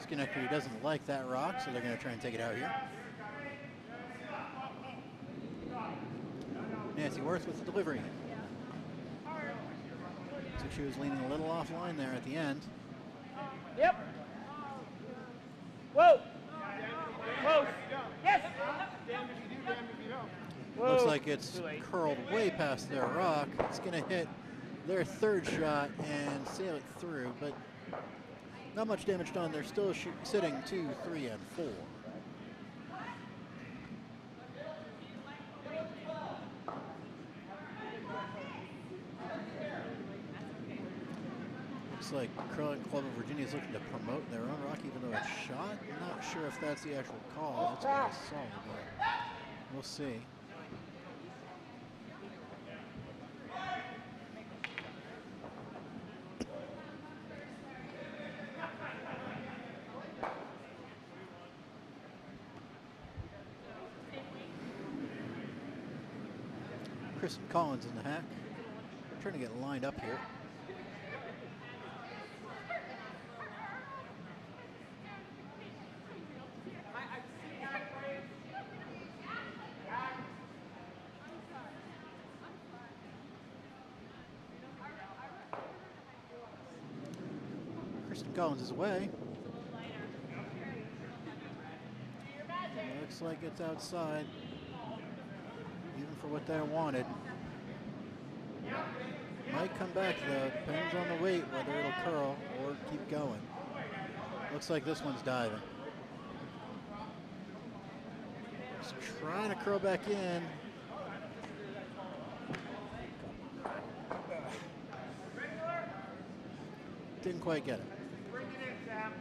Schenectady doesn't like that rock, so they're going to try and take it out here. Nancy Worth with the delivery. So she was leaning a little offline there at the end. Yep. Whoa. Whoa. Yes. Whoa. Looks like it's Too late. curled way past their rock. It's going to hit their third shot and sail it through, but not much damage done. They're still sitting 2, 3, and 4. Looks like Curling Club of Virginia is looking to promote their own rock, even though it's shot. I'm not sure if that's the actual call. That's what I saw, but we'll see. Kristen Collins in the hack. Trying to get lined up here. Kristen Collins is away. looks like it's outside, even for what they wanted. Might come back though, depends on the weight, whether it'll curl or keep going. Looks like this one's diving. Just trying to curl back in. Didn't quite get it. Bring it in, Sam.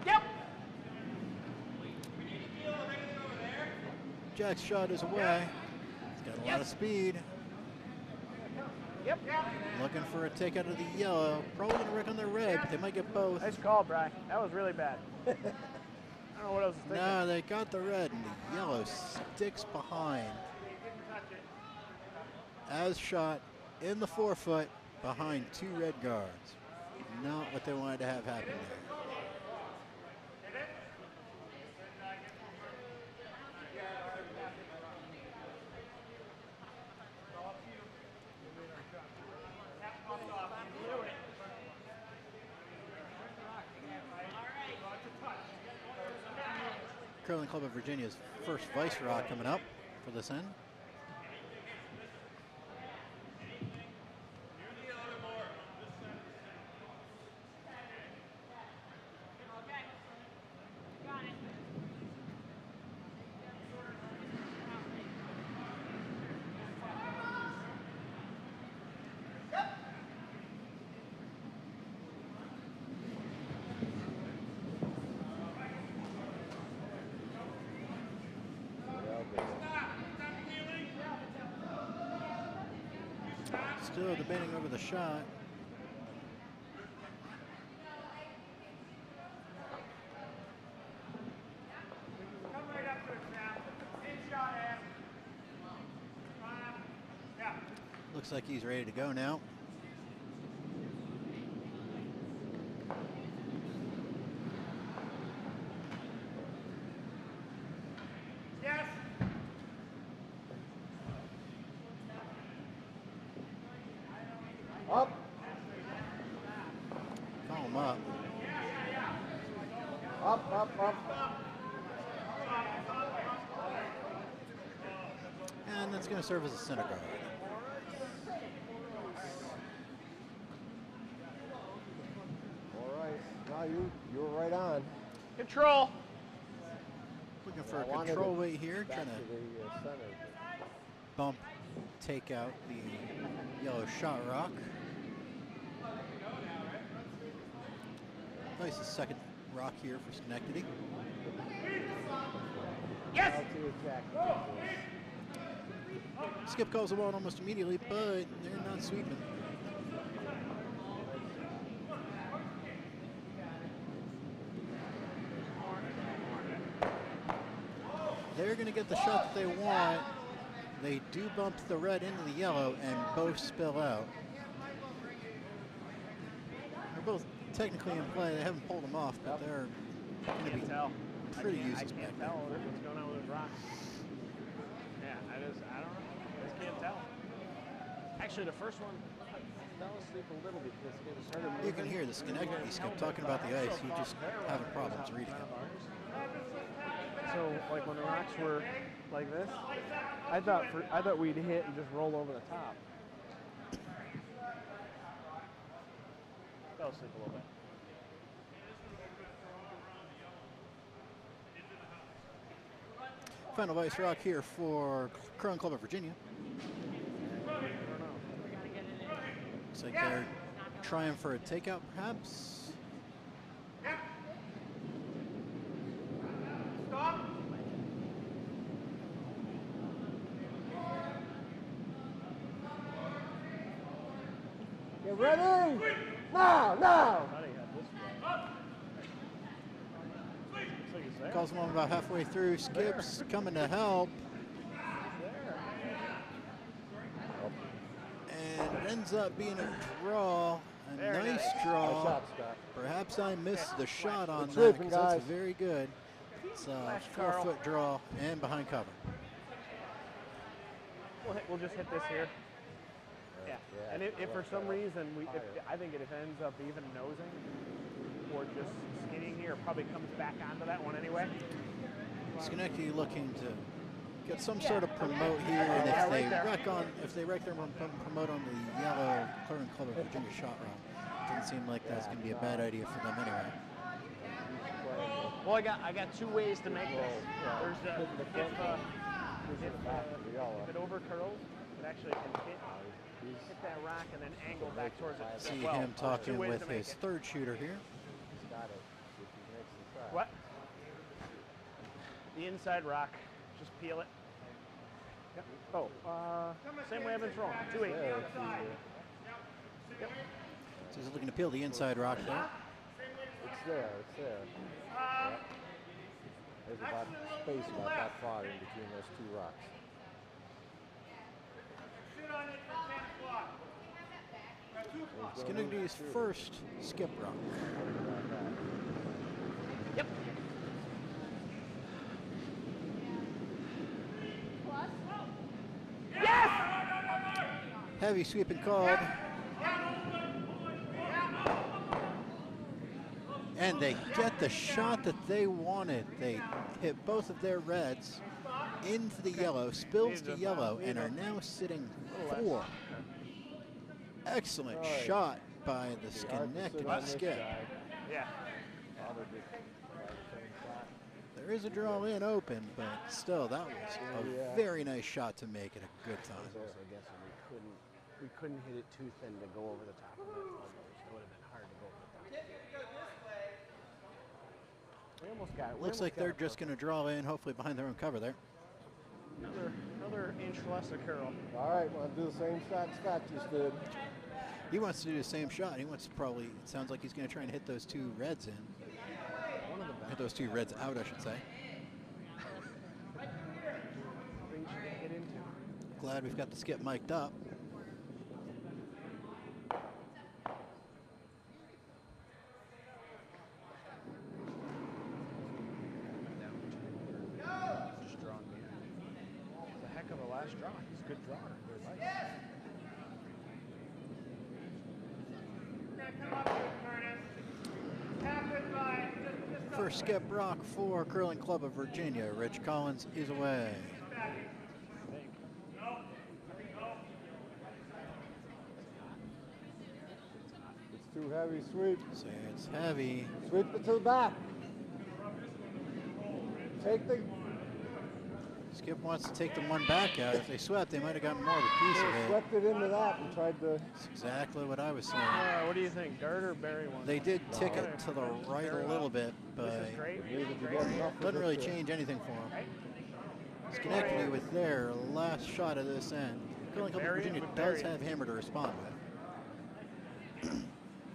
Yep. Jack's shot is away. He's got a lot of speed. Yep. Looking for a take out of the yellow. Probably going to wreck on their red, but they might get both. Nice call, Bry. That was really bad. I don't know what I was thinking. No, they got the red, and the yellow sticks behind. As shot in the forefoot behind two red guards. Not what they wanted to have happen there. Curling Club of Virginia's first Vice Rock coming up for this end. Still debating over the shot. Come right up to it, Sam. In shot, Am. Yeah. Looks like he's ready to go now. Yes. Up. Call him up. Up. And that's going to serve as a center guard. All right. Now you were right on. Control. Looking for I a wanted control it weight here, back trying to the center. bump, take out the yellow shot rock. Nice, the second rock here for Schenectady. Yes. Out to attack. Skip calls the ball almost immediately, but they're not sweeping. They're going to get the shot that they want. They do bump the red into the yellow and both spill out. They're both technically in play. They haven't pulled them off, but they're going to be pretty I useless can't back tell there. what's going on with those rocks. Yeah, I don't know. I just can't tell. Actually, the first one fell asleep a little bit because it started moving. You can hear the Schenectady skip talking about the ice. He just having problems reading it. So, like when the rocks were like this, I thought we'd hit and just roll over the top. Fell asleep a little bit. Final Vice Rock here for Curling Club of Virginia. Looks like they're trying for a takeout, perhaps. Stop. Get ready. Now. Thought he had this one. Looks like he's there. Calls him on about halfway through. Skips coming to help. And it ends up being a draw. A Very nice nice. draw. Nice shot, Scott. Perhaps I missed the shot on Good that sweeping, because that's guys. very good. It's a Flash, Carl. 4-foot draw and behind cover. We'll just hit this here. Yeah. Yeah, And if for left some that reason higher. I think if it ends up even nosing or just skinning here, probably comes back onto that one anyway. Schenectady looking to get some Yeah. sort of promote here, and Yeah, if they right there. wreck their promote on the yellow Clearing Club of Virginia shot route, doesn't seem like that's going to be a bad idea for them anyway. Well, I got two ways to make this. There's hitting the front one. Pushing the back of the yellow. if it overcurls, it actually can hit that rock and then angle back towards it. See as well. him There's talking two ways with to make his it. third shooter here. He's got it. If he makes the shot. What? The inside rock. Just peel it. Yep. Oh, same way I've been throwing. 2-8. There, Yep. So he's looking to peel the inside rock there. it's there. It's there. Yeah. There's about space about that far in between those two rocks. Shoot on it for 10 o'clock. Skenegady's first skip rock. Yep. Heavy sweeping called. And they get the shot that they wanted. They hit both of their reds into the yellow, spills to yellow, and are now sitting 4. Excellent shot by the Schenectady skip. Yeah. There is a draw in open, but still, that was a very nice shot to make it a good time. Also guessing we couldn't hit it too thin to go over the top of it. Almost. It would have been hard to go over the top. We almost got it. Looks like they're just going to draw in, hopefully behind their own cover there. Another inch less of curl. All right, want to do the same shot Scott just did. He wants to do the same shot. He wants to probably, it sounds like he's going to try and hit those 2 reds in. Hit those 2 reds out, I should say. Things you can get into. Glad we've got the skip mic'd up. Just drawing me. It's a heck of a last draw. He's a good drawer. Good life. Come up here, Curtis. Tap it by. Just First skip rock for Curling Club of Virginia. Rich Collins is away. It's too heavy, sweep. So it's heavy. Sweep it to the back. Take the. Skip wants to take the one back out. If they swept, they might have gotten more of a piece of it. Swept it into that and tried to. That's exactly what I was saying. What do you think, Gard or Barry one? They did tick it to the right a little bit, but This is great. Needed to get enough of doesn't it really to- change anything for them. Schenectady with their last shot of this end. Curling Club of Barry Virginia with does Barry. have hammer to respond with.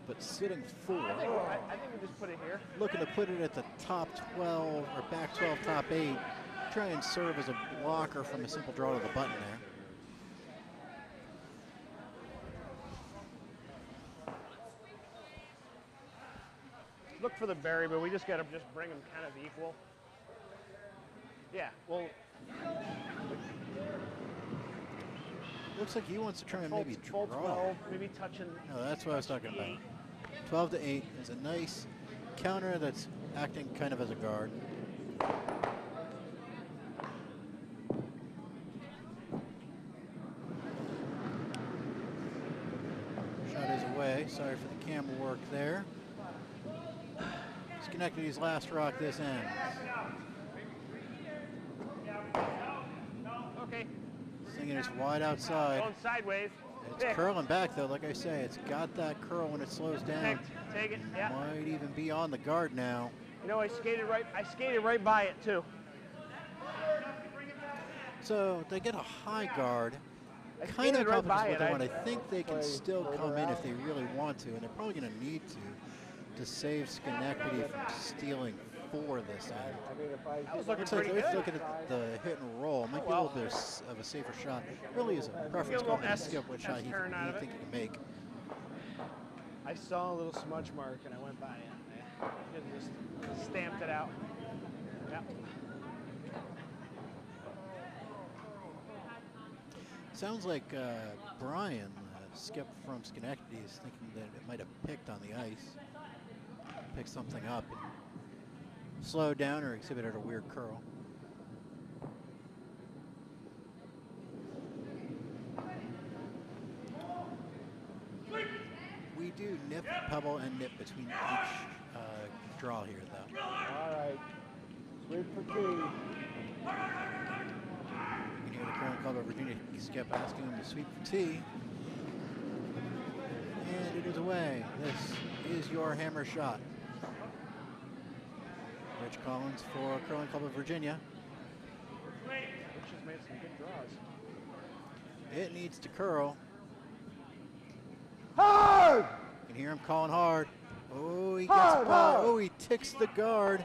But sitting 4, I think we just put it here. looking to put it at the top 12 or back 12, top 8. Try and serve as a blocker from a simple draw to the button there. Look for the Barry, but we just got to just bring them kind of equal. Yeah, well, Looks like he wants to try and maybe full draw. 12, maybe touching. No, that's what I was talking about. 12 to 8 is a nice counter that's acting kind of as a guard. Shot is away. Sorry for the camera work there. Schenectady's last rock this end. Okay, Thinking it's wide outside. going sideways. It's curling back though, like I say, it's got that curl when it slows down. Take it. Yeah. Might even be on the guard now. You know, I skated right by it too. So they get a high guard. I Kind of skated right by confidence with it. the one. I think they can still come in if they really want to, and they're probably going to need to save Schenectady from stealing 4 this end. I mean, if I. was looking Looks like pretty they're good. looking at the hit and roll. Might be a little bit of a safer shot. Really is a preference little going to S- skip what shot he turn out of it. think he can make. I saw a little smudge mark and I went by it. And just stamped it out. Yep. Sounds like Brian, Skip from Schenectady is thinking that it might have picked on the ice. Picked something up and slowed down or exhibited a weird curl. We do nip, pebble, and nip between each draw here, though. All right. Sweep for T. You can hear the curling club of Virginia Skip asking him to sweep for T. And it is away. This is your hammer shot. Rich Collins for Curling Club of Virginia. Rich has made some good draws. It needs to curl. Hard! You can hear him calling hard. Oh, he gets Hard, by. hard. Oh, he ticks the guard.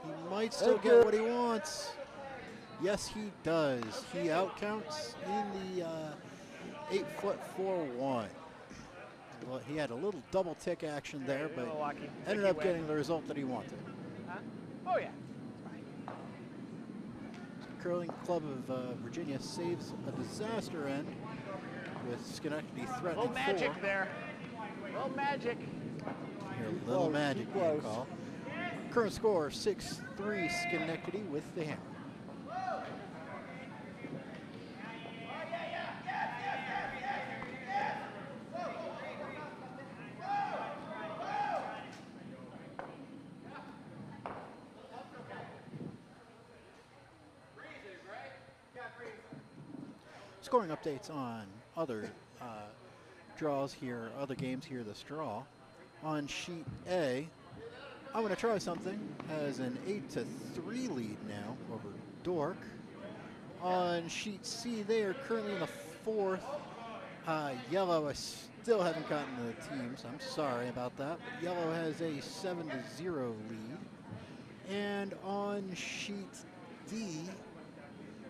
He might still Thank get you. what he wants. Yes, he does. He outcounts in the 8'4" Well, he had a little double tick action there, but ended up getting the result that he wanted. Huh? Oh, yeah. Curling Club of Virginia saves a disaster end with Schenectady threatening Little magic 4. there. Little magic. Here, little Close, magic too being close. called. Current score 6-3 Schenectady with the hammer. Scoring updates on other draws here, other games here this draw. On sheet A, I'm going to try something as an 8-3 lead now over Dork. On sheet C, they are currently in the 4th. Yellow, I still haven't gotten the teams. I'm sorry about that. But Yellow has a 7-0 lead. And on sheet D,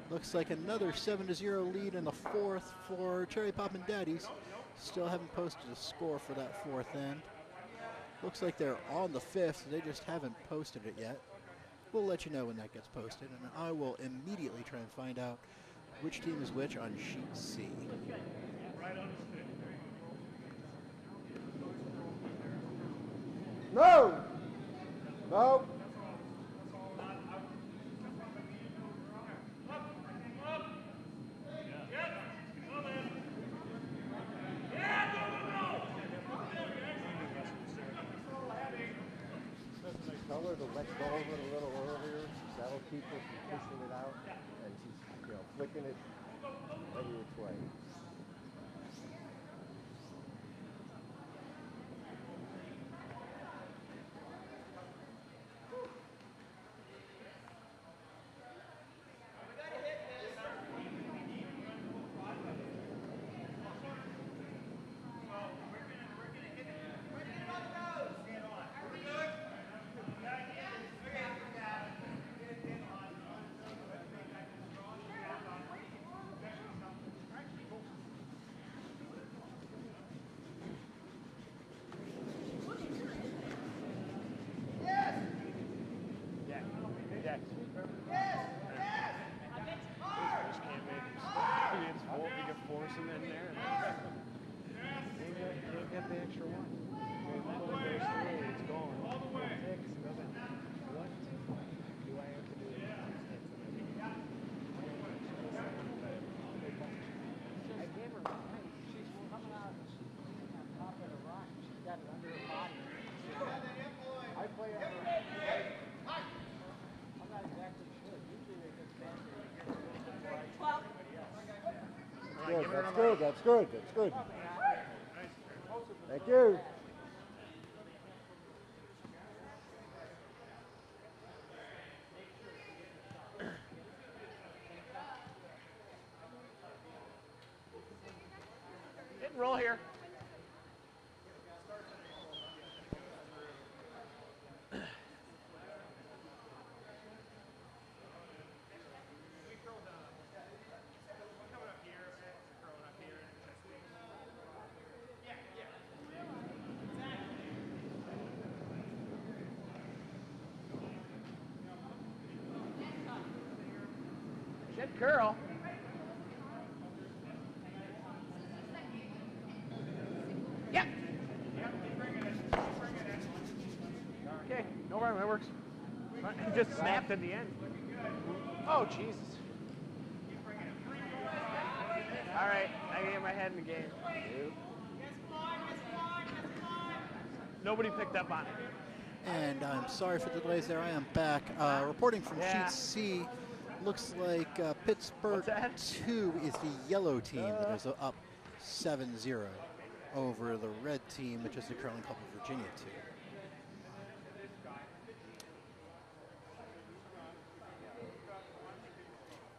looks like another 7-0 lead in the 4th for Cherry Poppin' Daddies. Still haven't posted a score for that 4th end. Looks like they're on the 5th. They just haven't posted it yet. We'll let you know when that gets posted, and I will immediately try and find out which team is which on sheet C. No! No! Tell her to let go of it a little earlier. That'll keep her from pushing it out. And she's, flicking it every which way. Good, that's good, that's good, that's good. Thank you. Hit and roll here. Should curl. works. It just snapped at the end. Oh, Jesus. All right, I can get my head in the game. Nobody picked up on it. And I'm sorry for the delays there. I am back. Reporting from Yeah. Sheet C, looks like Pittsburgh What's that? 2 is the yellow team that is up 7-0 over the red team, which is the Curling Club of Virginia 2.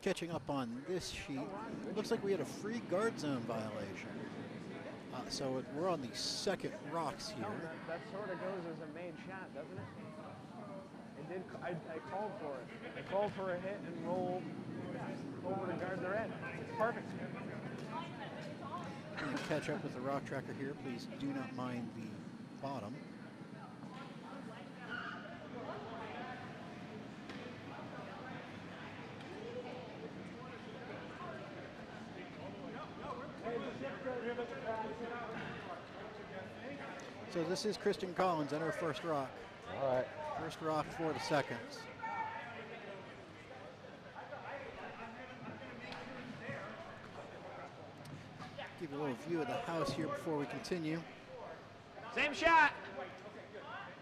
Catching up on this sheet, looks like we had a free guard zone violation. So we're on the second rocks here. That sort of goes as a made shot, doesn't it? It did. I called for it. I called for a hit and roll over to guard the red. It's perfect. I'm going to catch up with the rock tracker here. Please do not mind the bottom. So this is Kristen Collins and her first rock. All right. First rock for the seconds. Give you a little view of the house here before we continue. Same shot.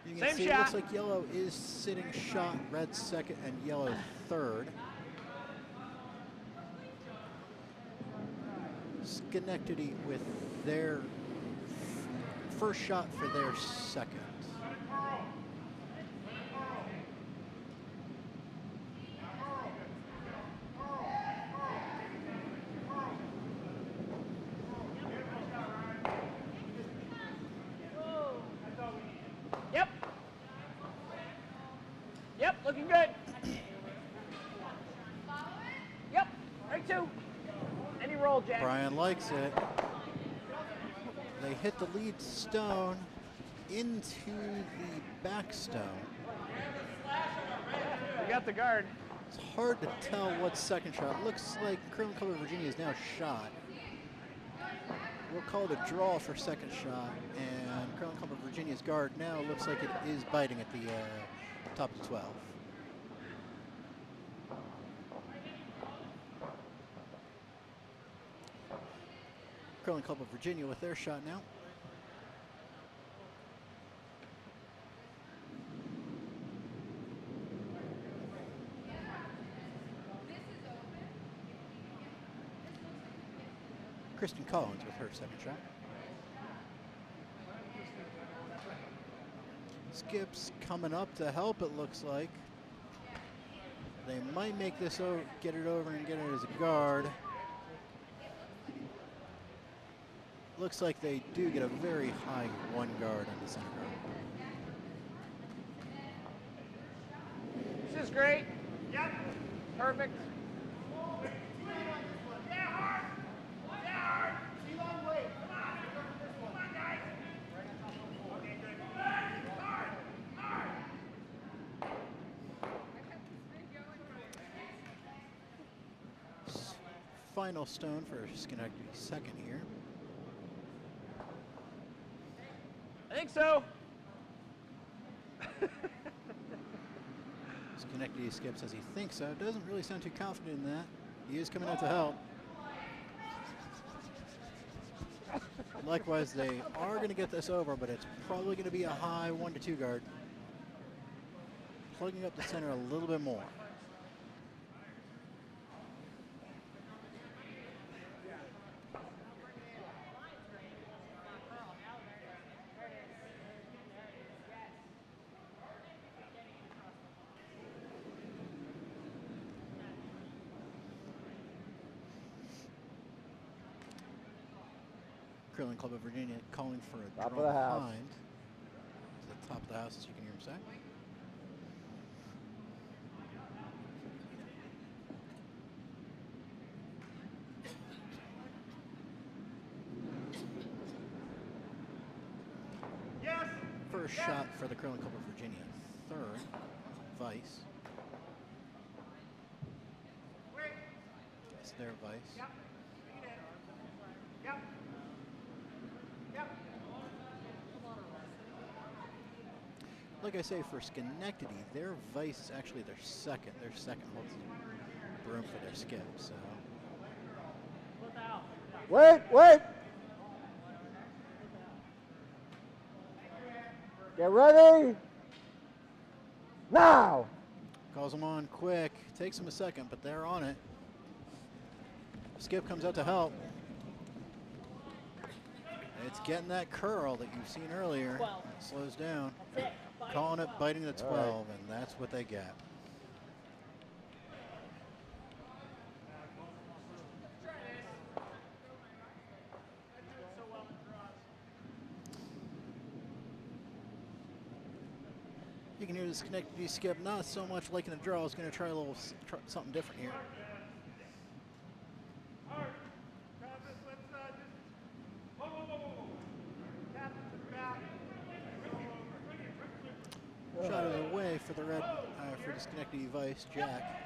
You can Same see shot. it looks like yellow is sitting shot, red second and yellow third. Schenectady with their first shot for their second. Yep. Yep, looking good. Yep, right two. Any roll, Jack. Brian likes it. They hit the lead stone into the back stone. We got the guard. It's hard to tell what's second shot. Looks like Curling Club of Virginia is now shot. We'll call it a draw for second shot, and Curling Club of Virginia's guard now looks like it is biting at the top of 12. Curling Club of Virginia with their shot now. Kristen Collins with her second shot. Skips coming up to help, it looks like. They might make this get it over and get it as a guard. Looks like they do get a very high one guard on the center guard. This is great. Yep. Perfect. Final stone for Schenectady second here. I think so. Schenectady skips as he thinks so. Doesn't really sound too confident in that. He is coming out to help. Likewise, they are going to get this over, but it's probably going to be a high 1 to 2 guard. Plugging up the center a little bit more. Curling Club of Virginia calling for a Top of draw the house. behind. To the top of the house, as you can hear him say. Yes. First shot for the Curling Club of Virginia. Third, Vice. Wait. It's their Vice. Yep. Yep. Yep. like I say, for Schenectady, their vice is actually their second. Their second holds the broom for their skip. So Wait, wait. Get ready. Now. calls them on quick. Takes them a second, but they're on it. Skip comes out to help. It's getting that curl that you've seen earlier. It slows down. Calling it biting the 12, and that's what they get. You can hear the Schenectady skip not so much liking the draw. It's going to try a little something different here. Shot it away for the red, for the Schenectady vice, Jack.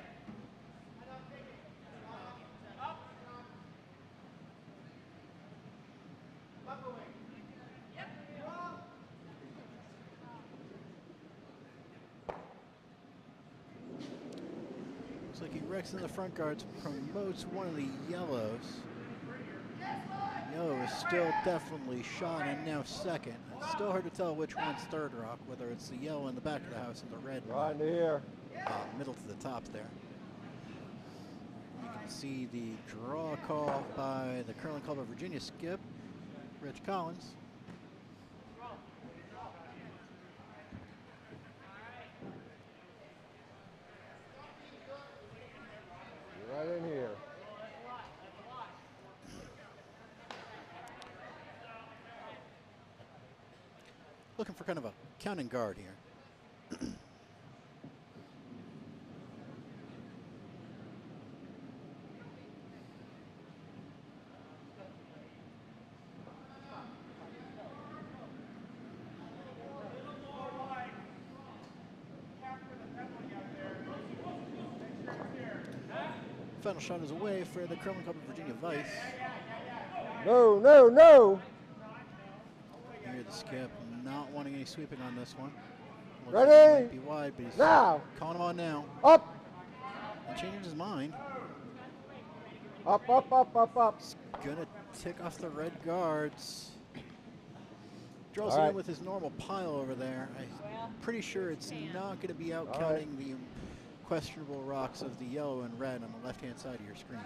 Looks like he wrecks in the front guards, promotes one of the yellows. Yellow is still definitely shot and now second. It's still hard to tell which one's third rock, whether it's the yellow in the back of the house and the red Right into here. Middle to the top there. You can see the draw call by the Curling Club of Virginia skip, Rich Collins. Right in here. Looking for kind of a counting guard here. Final shot is away for the Curling Club of Virginia vice. No, no, no. Here the skip not wanting any sweeping on this one. Looks Ready? like it might be wide, but he's now. Calling him on now. Up. And changing his mind. Up, up, up, up, up. He's gonna tick off the red guards. Draws All it right. in with his normal pile over there. I'm pretty sure it's not gonna be out All counting the questionable rocks of the yellow and red on the left-hand side of your screen.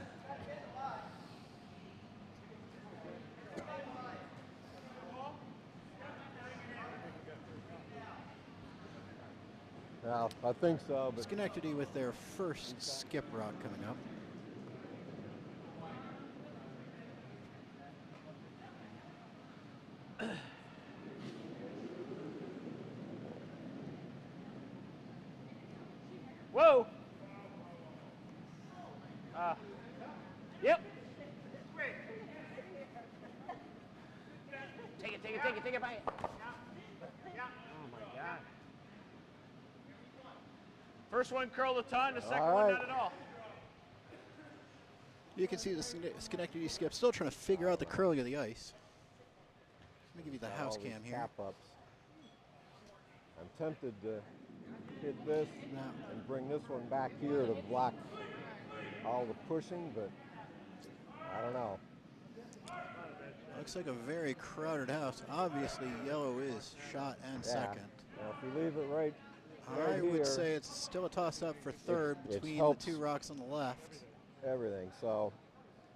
Well, I think so, but Schenectady with their first skip rock coming up. Whoa. Yep. Take it by it. Oh my God. First one curled a ton, the second All one right. not at all. You can see the Schenectady skip still trying to figure out the curling of the ice. Let me give you the house all these cam here. cap ups. I'm tempted to hit this No. and bring this one back here to block all the pushing, but I don't know. Looks like a very crowded house. Obviously, yellow is shot and Yeah. second. Now, if you leave it right I would here, say it's still a toss-up for third it between the helps. two rocks on the left. everything. So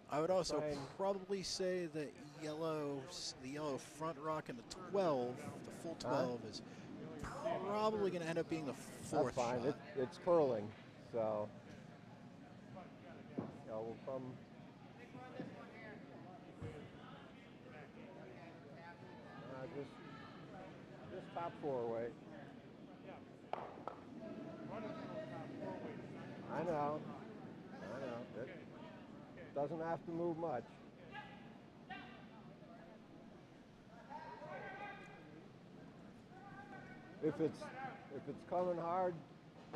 I would also Fine. probably say that the yellow front rock and the 12, the full 12, is probably going to end up being the fourth that's fine. shot. It's curling, so we'll come. Just top four away. I know. It doesn't have to move much. If it's coming hard,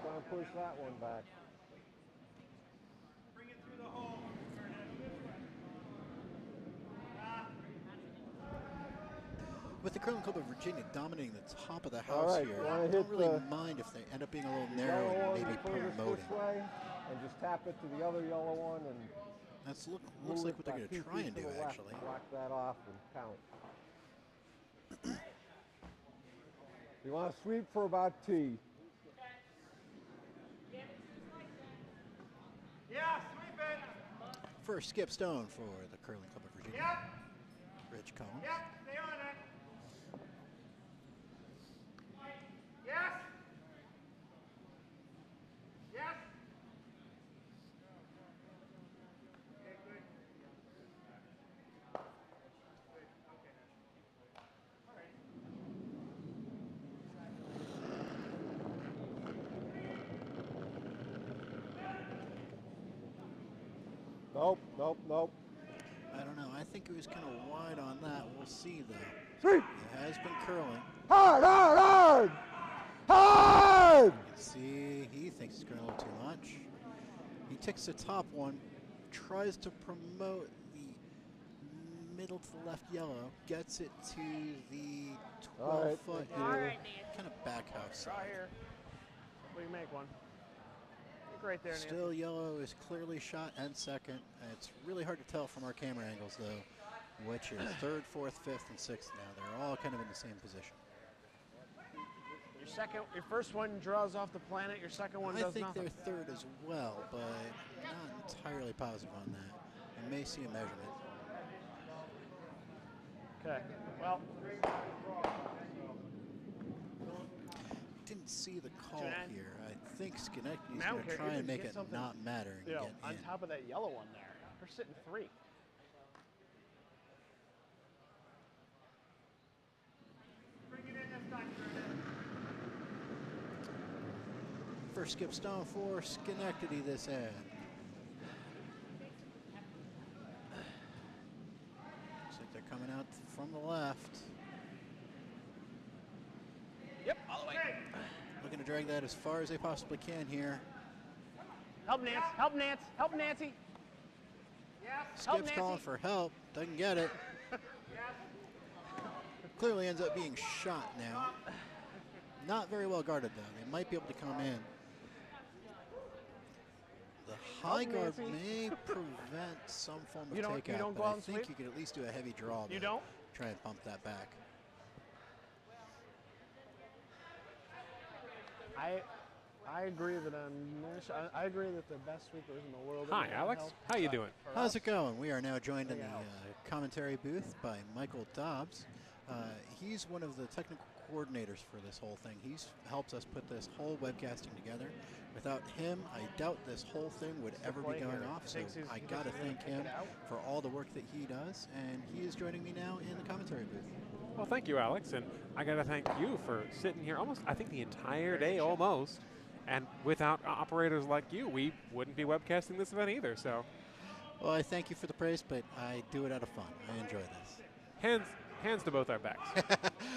try and push that one back. Bring it through the hole. With the Curling Club of Virginia dominating the top of the All house right, here, wanna I hit don't really the- mind if they end up being a little The narrow yellow and one maybe the furthest promoting. this way, and just tap it to the other yellow one and That's looks move like it what they're about going to 2 try feet and to do, the left, actually. block that off and count. You want to sweep for about T. Yeah, sweep it. First skip stone for the Curling Club of Virginia. Yep. Rich Collins. Yep, stay on it. Yes. Yes. Okay, good. Good, okay. All right. Nope, nope, nope. I don't know. I think it was kind of wide on that. We'll see, though. Sweep! It has been curling. Hard, hard, hard! Hard! You can see he thinks it's going a little too much. He takes the top one, tries to promote the middle to the left yellow, gets it to the All right, 12-foot thank you. All right, Nancy. kind of back house Draw side. here. We can make one. Look right there, Nancy. Still yellow is clearly shot and second. It's really hard to tell from our camera angles, though, which is third, fourth, fifth, and sixth now. They're all kind of in the same position. Your first one draws off the planet. Your second one I does think nothing. they're third as well, but not entirely positive on that. I may see a measurement. Okay. Well, Didn't see the call Tune in. here. I think Schenectady's I don't going to care. try Even and make get it something, not matter and you know, get on in. top of that yellow one there, they're sitting 3. Bring it in this time, Jordan. First skip stone for Schenectady this end. Looks like they're coming out from the left. Yep, all the way. Okay. Looking to drag that as far as they possibly can here. Help Nance. Help Nance. Help Nancy. Yes. Help Skip's calling Nancy. for help. Doesn't get it. Yes. Clearly ends up being shot now. Not very well guarded, though. They might be able to come in. The high guard Nancy. may prevent some form of You don't takeout, go but out I and think sweep? you could at least do a heavy draw You to don't? try and pump that back. I agree that I agree that the best sweepers in the world. Hi, Alex. How you doing? How's it going? We are now joined in the commentary booth by Michael Dobbs. He's one of the technical coordinators for this whole thing. He's helped us put this whole webcasting together. Without him, I doubt this whole thing would ever be going off. So I got to thank him for all the work that he does, and he is joining me now in the commentary booth. Well, thank you, Alex, and I got to thank you for sitting here almost, I think, the entire day almost. And without operators like you, we wouldn't be webcasting this event either. So, Well, I thank you for the praise, but I do it out of fun. I enjoy this. hands to both our backs.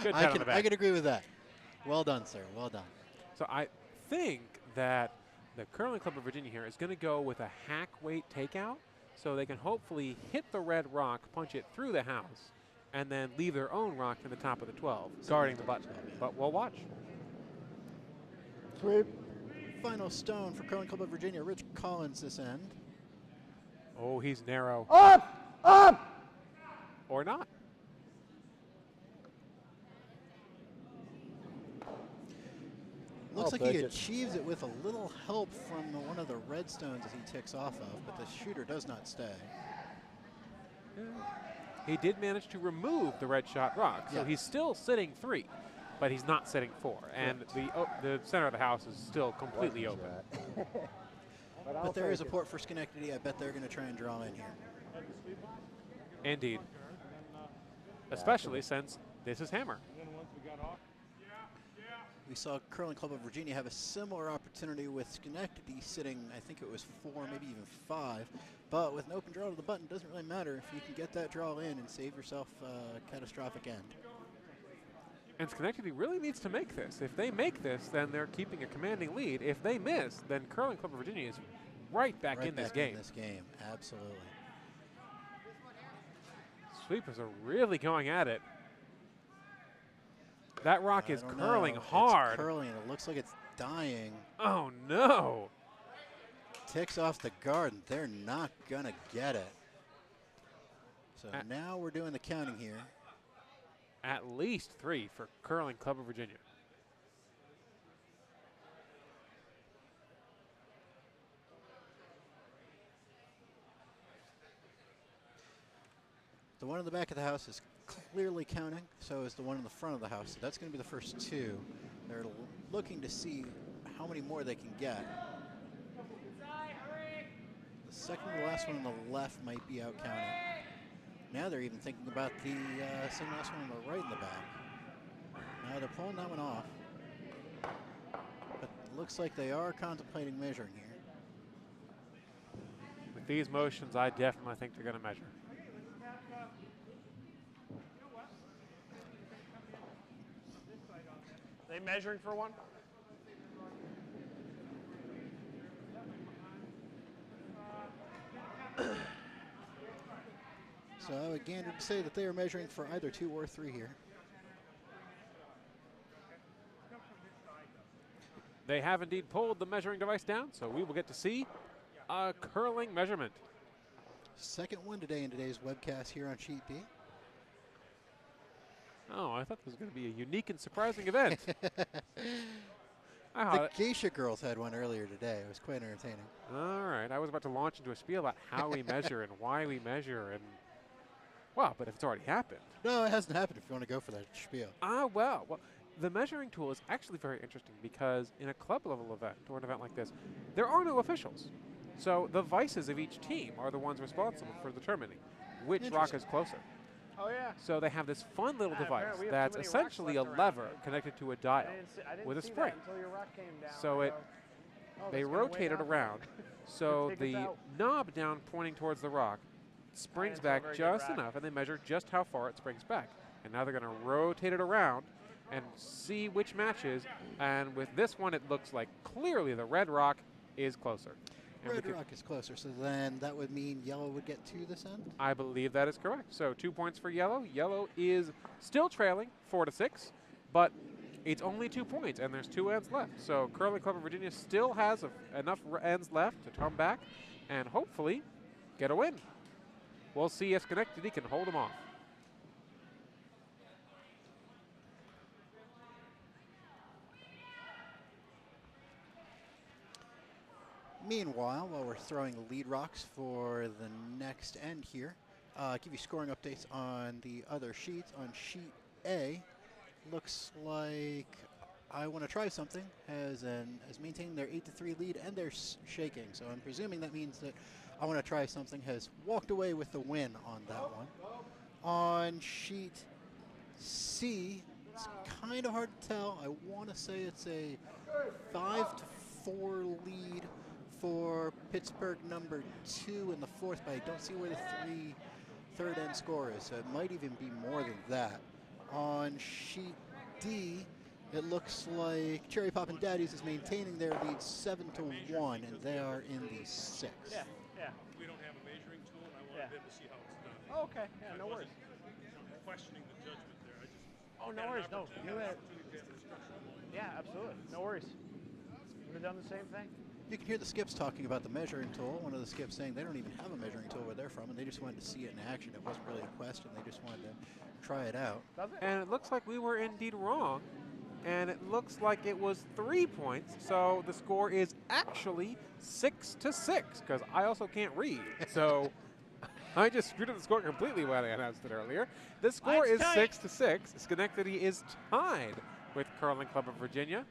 Good I pat on the back. can agree with that. Well done, sir. Well done. So I think that the Curling Club of Virginia here is going to go with a hack weight takeout, so they can hopefully hit the red rock, punch it through the house, and then leave their own rock in the top of the 12, guarding the button. But we'll watch. Sweep. Final stone for Curling Club of Virginia. Rich Collins this end. Oh, he's narrow. Up! Up! Or not. Looks I'll like he take it. achieves it with a little help from one of the red stones that he ticks off of, but the shooter does not stay. He did manage to remove the red shot rock, so Yeah. he's still sitting 3, but he's not sitting 4. And the center of the house is still completely open. But But there is a port for Schenectady. I bet they're going to try and draw in here. Indeed. Especially since this is Hammer. We saw Curling Club of Virginia have a similar opportunity with Schenectady sitting, I think it was 4, maybe even 5. But with an open draw to the button, doesn't really matter if you can get that draw in and save yourself a catastrophic end. And Schenectady really needs to make this. If they make this, then they're keeping a commanding lead. If they miss, then Curling Club of Virginia is right back in this game. In this game, absolutely. Sweepers are really going at it. That rock I is don't curling know. hard. It's curling. It looks like it's dying. Oh, no. Ticks off the guard, and they're not going to get it. So now we're doing the counting here. At least 3 for Curling Club of Virginia. The one in the back of the house is clearly counting, so is the one in the front of the house. So that's going to be the first 2. They're looking to see how many more they can get. The second to the last one on the left might be out counting. Now they're even thinking about the same last one on the right in the back. Now they're pulling that one off. But it looks like they are contemplating measuring here. With these motions, I definitely think they're going to measure. They measuring for one? So I would gander to say that they are measuring for either 2 or 3 here. They have indeed pulled the measuring device down, so we will get to see a curling measurement. Second one today in today's webcast here on Sheet B. Oh, I thought this was going to be a unique and surprising event. The Geisha girls had one earlier today. It was quite entertaining. All right, I was about to launch into a spiel about how we measure and why we measure, and well, but if it's already happened. No, it hasn't happened if you want to go for that spiel. Well, the measuring tool is actually very interesting because in a club level event or an event like this, there are no officials. So the vices of each team are the ones responsible for determining which rock is closer. Oh, yeah. So they have this fun little device apparently we have that's too many essentially a rocks left lever around. connected to a dial I didn't with a see spring. that until your rock came down. So I it go, oh, they that's gonna rotate weigh it down. around. So Take us the out. knob down pointing towards the rock springs it's not a back very good just rack. enough, and they measure just how far it springs back. And now they're going to rotate it around and see which matches. And with this one, it looks like clearly the red rock is closer. And we Red could- rock is closer, so then that would mean yellow would get to this end? I believe that is correct. So 2 points for yellow. Yellow is still trailing 4-6, but it's only 2 points, and there's 2 ends left. So Curling Club of Virginia still has enough ends left to come back and hopefully get a win. We'll see if Schenectady can hold them off. Meanwhile, while we're throwing lead rocks for the next end here, give you scoring updates on the other sheets. On sheet A, looks like I Want to Try Something has maintained their 8-3 lead, and they're shaking. So I'm presuming that means that I Want to Try Something has walked away with the win on that one. On sheet C, it's kind of hard to tell. I want to say it's a 5-4 lead for Pittsburgh number 2 in the fourth, but I don't see where the third end score is, so it might even be more than that. On sheet D, it looks like Cherry Poppin' Daddies is maintaining their lead 7-1, and they are in the 6th. Yeah, yeah. We don't have a measuring tool, and I wanted Yeah. them to see how it's done. Oh, okay. Yeah, no I worries. wasn't questioning the judgment there. I just Oh, no had an worries. No, opportunity- you had an had. opportunity to have an instructional moment. Yeah, absolutely. No worries. Would have done the same thing. You can hear the skips talking about the measuring tool. One of the skips saying they don't even have a measuring tool where they're from, and they just wanted to see it in action. It wasn't really a question. They just wanted to try it out. Does it? And it looks like we were indeed wrong. And it looks like it was 3 points. So the score is actually 6-6, because I also can't read. So I just screwed up the score completely when I announced it earlier. The score is Mine's tight. 6-6. Schenectady is tied with Curling Club of Virginia,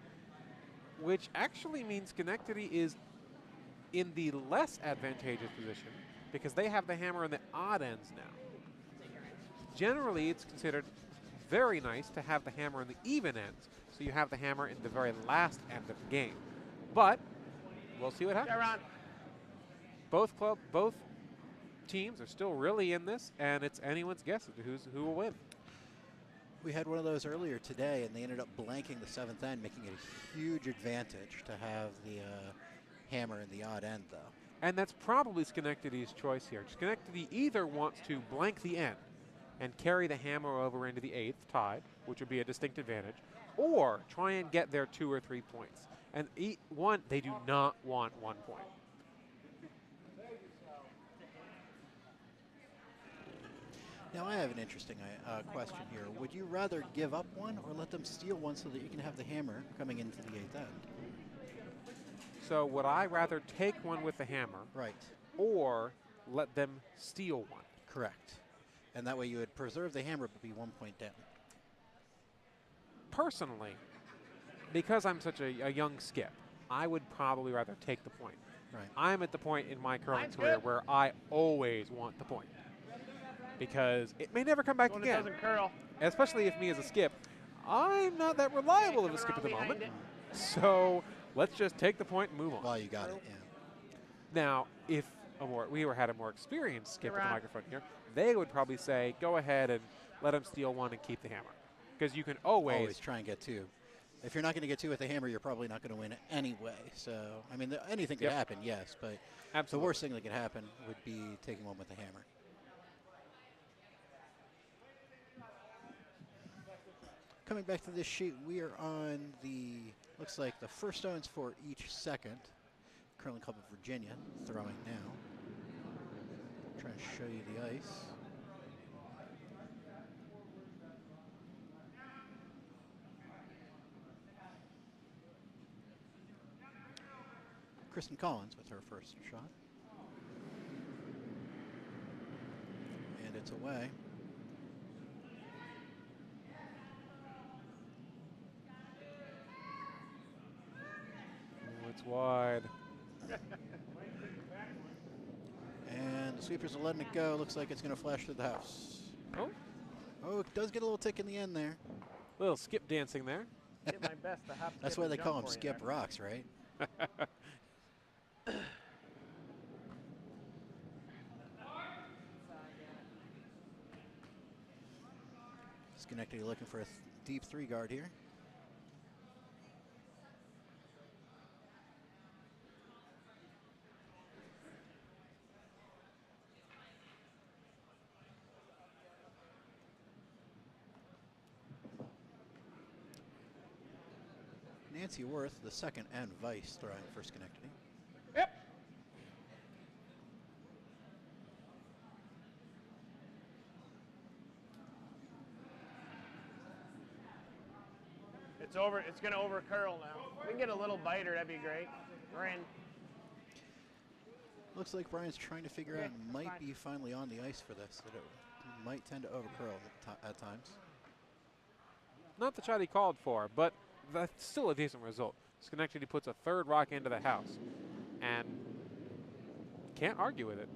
which actually means Schenectady is in the less advantageous position because they have the hammer in the odd ends now. Generally, it's considered very nice to have the hammer in the even ends, so you have the hammer in the very last end of the game. But we'll see what happens. Yeah, Ron. Both teams are still really in this, and it's anyone's guess as to who will win. We had one of those earlier today, and they ended up blanking the 7th end, making it a huge advantage to have the hammer in the odd end, though. And that's probably Schenectady's choice here. Schenectady either wants to blank the end and carry the hammer over into the 8th, tied, which would be a distinct advantage, or try and get their 2 or 3 points. And they do not want 1 point. Now I have an interesting question here. Would you rather give up 1 or let them steal 1 so that you can have the hammer coming into the 8th end? So would I rather take 1 with the hammer, Right. or let them steal 1? Correct. And that way you would preserve the hammer but be 1 point down. Personally, because I'm such a young skip, I would probably rather take the point. Right. I'm at the point in my curling Mine's career good. where I always want the point, because it may never come back When it again. doesn't curl. Especially if me as a skip, I'm not that reliable of a skip at the Around moment. behind So let's just take the point and move on. Well, you got it, yeah. Now, if we had a more experienced skip Hey, at the Ron. microphone here, they would probably say, go ahead and let them steal 1 and keep the hammer. Because you can Always try and get 2. If you're not going to get 2 with the hammer, you're probably not going to win anyway. So, I mean, anything could Yep. happen, yes, but Absolutely. the worst thing that could happen would be taking 1 with the hammer. Coming back to this sheet, we are on looks like the first stones for each second. Curling Club of Virginia throwing now. Trying to show you the ice. Kristen Collins with her first shot. And it's away. Oh, it's wide. And the sweepers are letting it go. Looks like it's going to flash through the house. Oh, Oh, it does get a little tick in the end there. little skip dancing there. Did my best to hop, That's skip, why and they jump call them for you skip there. rocks, right? Schenectady looking for a deep 3 guard here. Nancy Worth, the second, and Vice throwing for Schenectady. Yep. It's over. It's going to over curl now. We can get a little biter. That'd be great. We're in. Looks like Brian's trying to figure Okay, out, might fine. be finally on the ice for this. That it might tend to overcurl at times. Not the shot he called for, but that's still a decent result. Schenectady puts a 3rd rock into the house, and can't argue with it.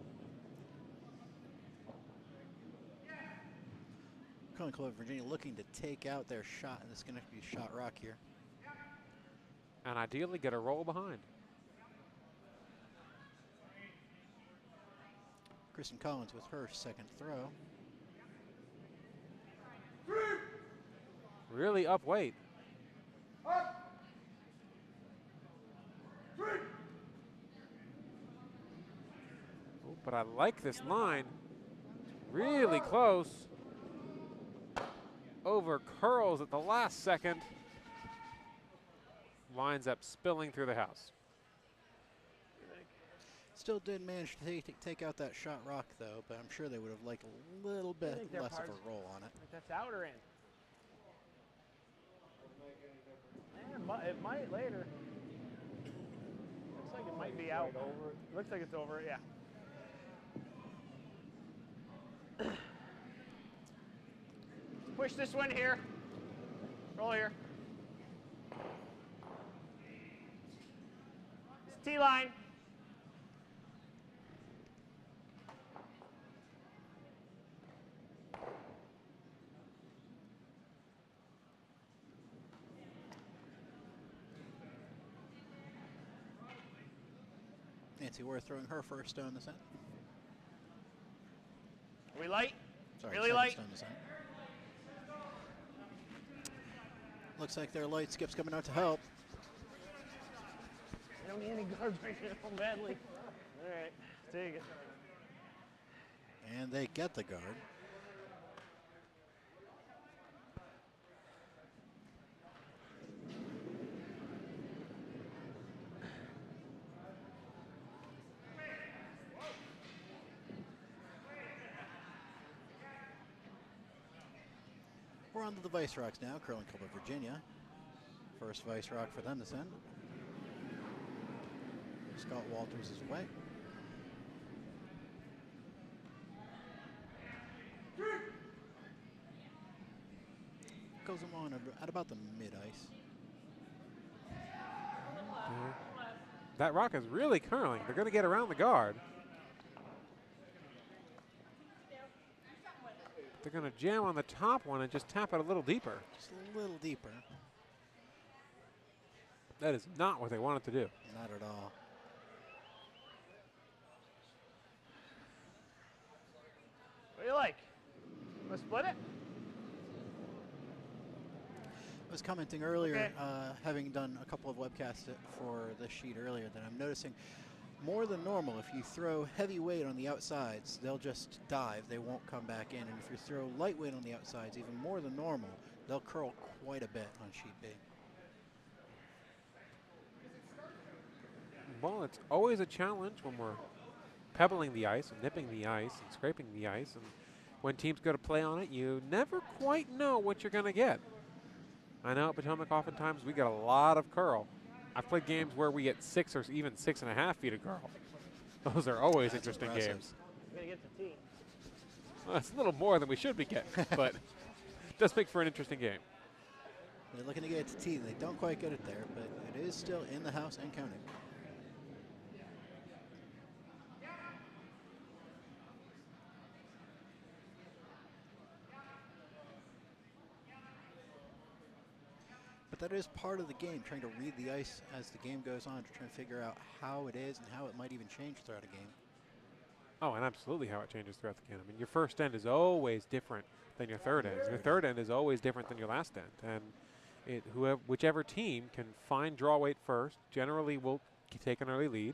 Curling Club of Virginia looking to take out their shot, and it's going to be shot rock here. And ideally get a roll behind. Kristen Collins with her second throw. Really up weight. Oh, but I like this line. Really close. Over curls at the last second. Winds up spilling through the house. Still did manage to take out that shot rock, though, but I'm sure they would have liked a little bit think their less of parts- a roll on it. If that's out or in. It might later. Looks like it might be out. Looks like it's over. Yeah. Push this one here. Roll here. It's T-line. Nancy Worth throwing her first stone this end. Are we light? Sorry, Really second light? stone this end. Looks like their light skip's coming out to help. I don't need any guards right now badly. All right, take it. And they get the guard. We're on to the Vice Rocks now, Curling Club of Virginia. First Vice Rock for them to send. Scott Walters is away. Goes him on at about the mid-ice. That rock is really curling. They're going to get around the guard. They're going to jam on the top one and just tap it a little deeper. Just a little deeper. That is not what they wanted to do. Not at all. What do you like? Want to split it? I was commenting earlier, Okay. having done a couple of webcasts for this sheet earlier, that I'm noticing more than normal, if you throw heavy weight on the outsides, they'll just dive. They won't come back in. And if you throw lightweight on the outsides, even more than normal, they'll curl quite a bit on sheet B. Well, it's always a challenge when we're pebbling the ice and nipping the ice and scraping the ice. And when teams go to play on it, you never quite know what you're going to get. I know at Potomac oftentimes we get a lot of curl. I've played games where we get 6 or even 6.5 feet of curl. Those are always That's interesting impressive. games. We're going to get the tee. Well, it's a little more than we should be getting, but it does make for an interesting game. They're looking to get it to T. They don't quite get it there, but it is still in the house and counting. But that is part of the game, trying to read the ice as the game goes on, to try and figure out how it is and how it might even change throughout a game. Oh, and absolutely how it changes throughout the game. I mean, your first end is always different than your third end. Your third end is always different than your last end. And whichever team can find draw weight first, generally will take an early lead.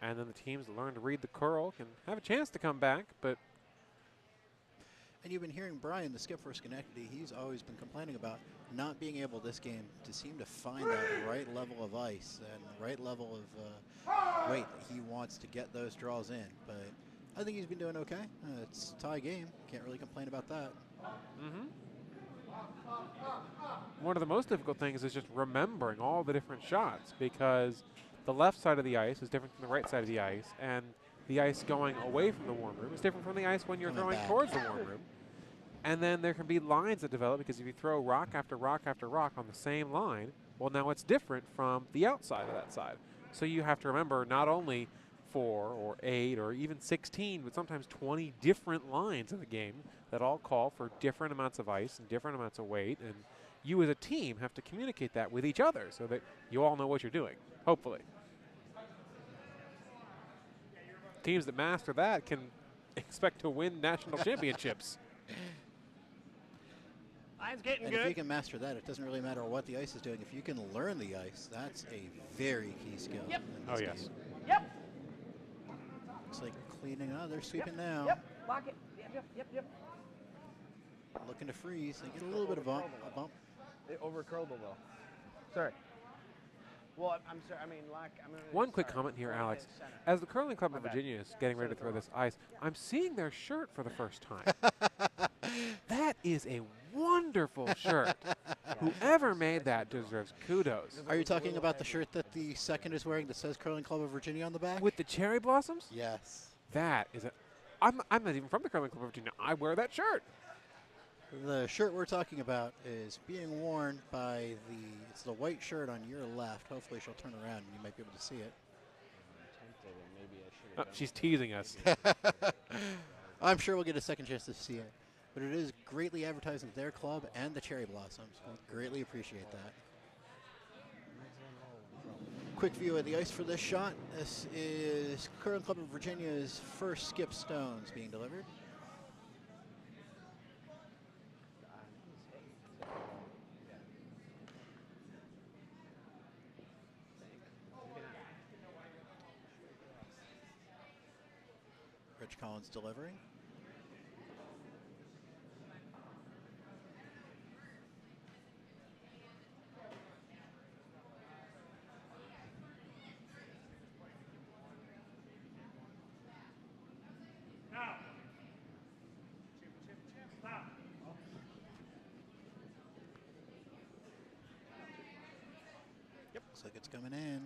And then the teams that learn to read the curl can have a chance to come back. But And you've been hearing Brian, the skip for Schenectady, he's always been complaining about not being able this game to seem to find that right level of ice and the right level of weight that he wants to get those draws in. But I think he's been doing okay. It's a tie game. Can't really complain about that. one of the most difficult things is just remembering all the different shots, because the left side of the ice is different from the right side of the ice, and the ice going away from the warm room is different from the ice when you're Coming throwing back. towards the warm room. And then there can be lines that develop, because if you throw rock after rock after rock on the same line, well, now it's different from the outside of that side. So you have to remember not only 4 or 8 or even 16, but sometimes 20 different lines in the game that all call for different amounts of ice and different amounts of weight. And you as a team have to communicate that with each other so that you all know what you're doing, hopefully. Teams that master that can expect to win national championships. Line's getting And if you good. can master that, it doesn't really matter what the ice is doing. If you can learn the ice, that's a very key skill. Yep. in Oh, this yes. game. Yep. Looks like cleaning. Oh, they're sweeping now. Yep. Lock it. Yep. Looking to freeze. They get a little bit of a bump. They overcurled them though. Sorry. Well, I'm sorry. I mean, lock. One quick comment here, Alex. As the Curling Club of bad. Virginia is getting ready to throw this ice, I'm seeing their shirt for the first time. That is a wonderful shirt. Whoever made that deserves kudos. Are you talking about the shirt that the second is wearing that says Curling Club of Virginia on the back? With the cherry blossoms? Yes. That is a... I'm not even from the Curling Club of Virginia. I wear that shirt. The shirt we're talking about is being worn by it's the white shirt on your left. Hopefully she'll turn around and you might be able to see it. Oh, she's teasing us. I'm sure we'll get a second chance to see it. But it is greatly advertising their club and the cherry blossoms. We greatly appreciate that. Quick view of the ice for this shot. This is Curling Club of Virginia's first skip stones being delivered. Rich Collins delivering. Now. Chip, stop. Looks like it's coming in.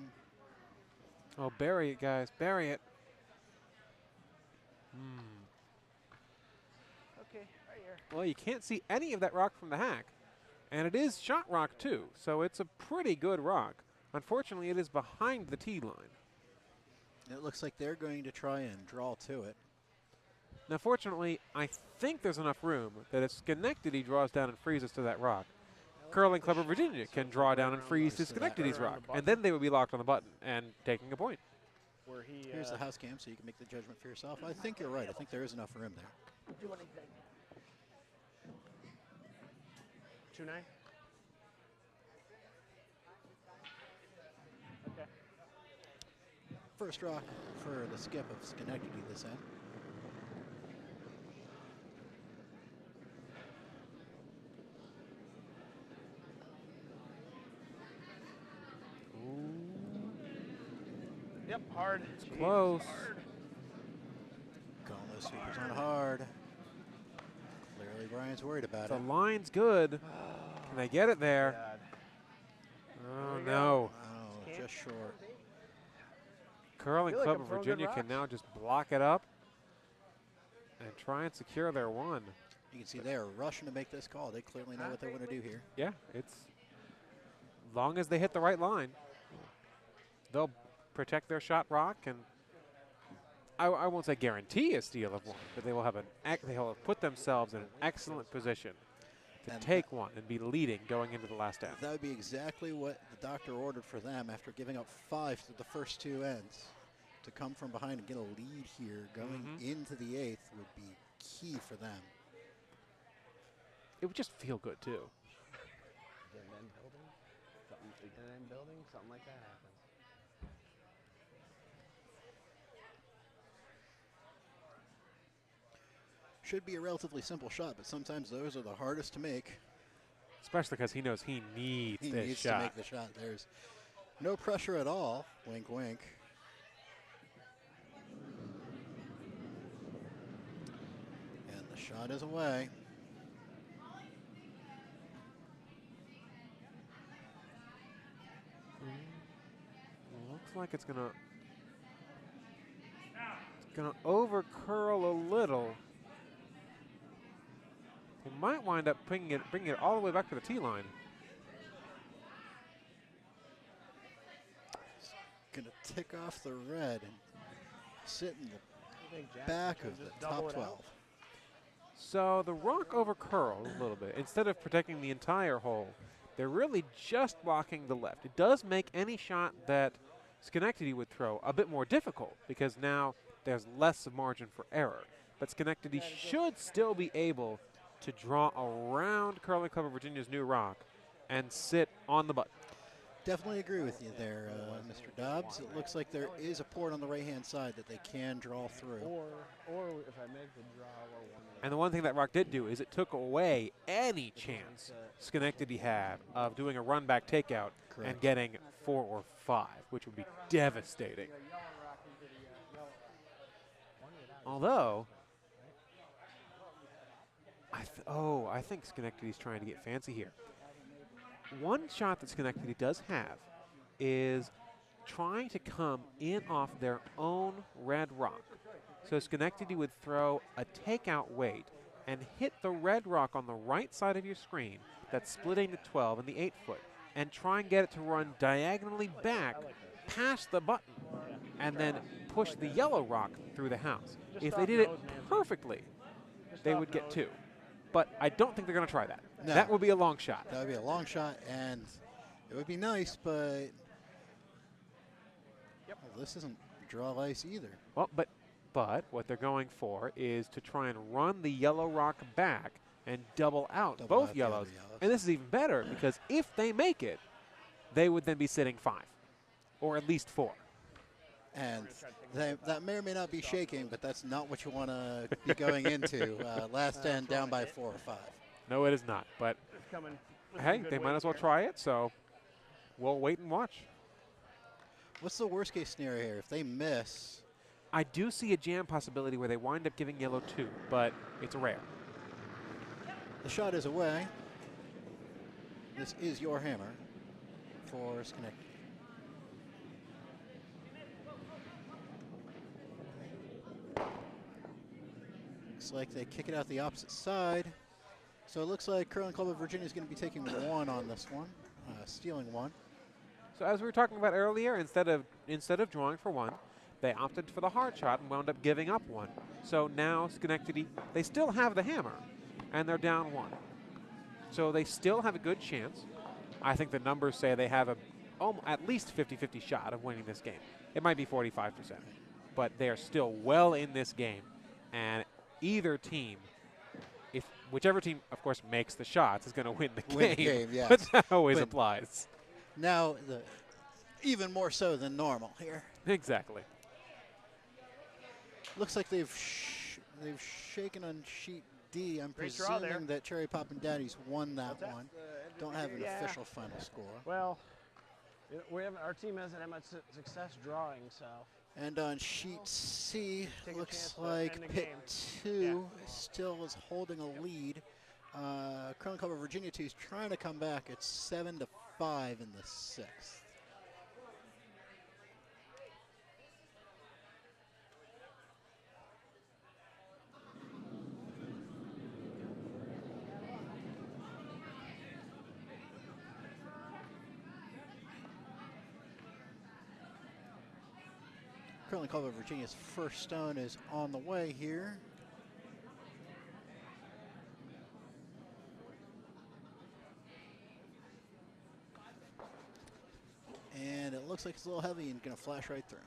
Oh, bury it, guys. Bury it. Okay, right here. Well, you can't see any of that rock from the hack. And it is shot rock, too. So it's a pretty good rock. Unfortunately, it is behind the tee line. It looks like they're going to try and draw to it. Now, fortunately, I think there's enough room that if Schenectady draws down and freezes to that rock, Curling Club of Virginia can draw down and freeze to Schenectady's rock. And then they would be locked on the button and taking a point. Where he, Here's the house cam so you can make the judgment for yourself. I think you're right. I think there is enough room there. do anything. 2-9. Okay. First rock for the skip of Schenectady this end. Yep, hard. It's close. Hard. Calling those sweepers on hard. Clearly Brian's worried about The it. line's good. Can they get it there? God. Oh, There we no. Oh, just short. Curling feel like Club I'm of throwing Virginia good can rocks. now just block it up and try and secure their one. You can see they're rushing to make this call. They clearly know what they want to do here. Yeah, it's long as they hit the right line, they'll protect their shot rock, and I won't say guarantee a steal of one, but they will have they will have put themselves in an excellent position to And take one and be leading going into the last end. That would be exactly what the doctor ordered for them after giving up 5 to the first 2 ends. To come from behind and get a lead here going into the 8th would be key for them. It would just feel good too. Something like that happens. Should be a relatively simple shot, but sometimes those are the hardest to make. Especially because he knows he needs He this needs shot. to make the shot. There's no pressure at all. Wink, wink. And the shot is away. Looks like it's gonna over curl a little. He might wind up bringing it all the way back to the tee line. Gonna tick off the red and sit in the I think Jackson back should of the just double top it 12. out. So the rock over curled a little bit. Instead of protecting the entire hole, they're really just blocking the left. It does make any shot that Schenectady would throw a bit more difficult because now there's less margin for error. But Schenectady should still be able to draw around Curling Club of Virginia's new rock and sit on the button. Definitely agree with you there, Mr. Dobbs. It looks like there is a port on the right-hand side that they can draw through. Or if I make the draw or one. And the one thing that rock did do is it took away any chance Schenectady had of doing a run-back takeout and Correct. getting 4 or 5, which would be devastating. Although, I think Schenectady's trying to get fancy here. One shot that Schenectady does have is trying to come in off their own red rock. So Schenectady would throw a takeout weight and hit the red rock on the right side of your screen that's splitting the 12 and the 8-foot and try and get it to run diagonally back past the button and then push the yellow rock through the house. Just If they off did it nose, Nancy. perfectly, Just they off would get nose. 2. But I don't think they're going to try that. No. That would be a long shot. That would be a long shot, and it would be nice, but well, this isn't draw ice either. Well, but what they're going for is to try and run the yellow rock back and double out Double both out the other yellows. yellows. And this is even better because if they make it, they would then be sitting 5, or at least 4. And that may or may not be shaking, but that's not what you want to be going into. Last end down by 4 or 5. No, it is not. But It's coming. with hey, some good they might weight as well here. try it. So we'll wait and watch. What's the worst case scenario here? If they miss, I do see a jam possibility where they wind up giving yellow 2, but it's rare. the shot is away. This is your hammer for Schenectady. Looks like they kick it out the opposite side. So it looks like Curling Club of Virginia is going to be taking one on this one, stealing one. So as we were talking about earlier, instead of drawing for one, they opted for the hard shot and wound up giving up one. So now Schenectady, they still have the hammer, and they're down one. So they still have a good chance. I think the numbers say they have at least 50-50 shot of winning this game. It might be 45%, but they are still well in this game. And either team, whichever team, of course, makes the shots, is going to win the game. Yes. But that always applies. Now, even more so than normal here. Exactly. Looks like they've shaken on sheet D. I'm Great draw there. presuming that Cherry Pop and Daddy's won that one. Don't have an official final score. Well, our team hasn't had much success drawing, so. And on sheet C, Take a looks chance to like end the Pit game. 2 still is holding a lead. Curling Club of Virginia 2 is trying to come back. It's 7-5 in the 6th. Curling Club of Virginia's first stone is on the way here. And it looks like it's a little heavy and going to flash right through.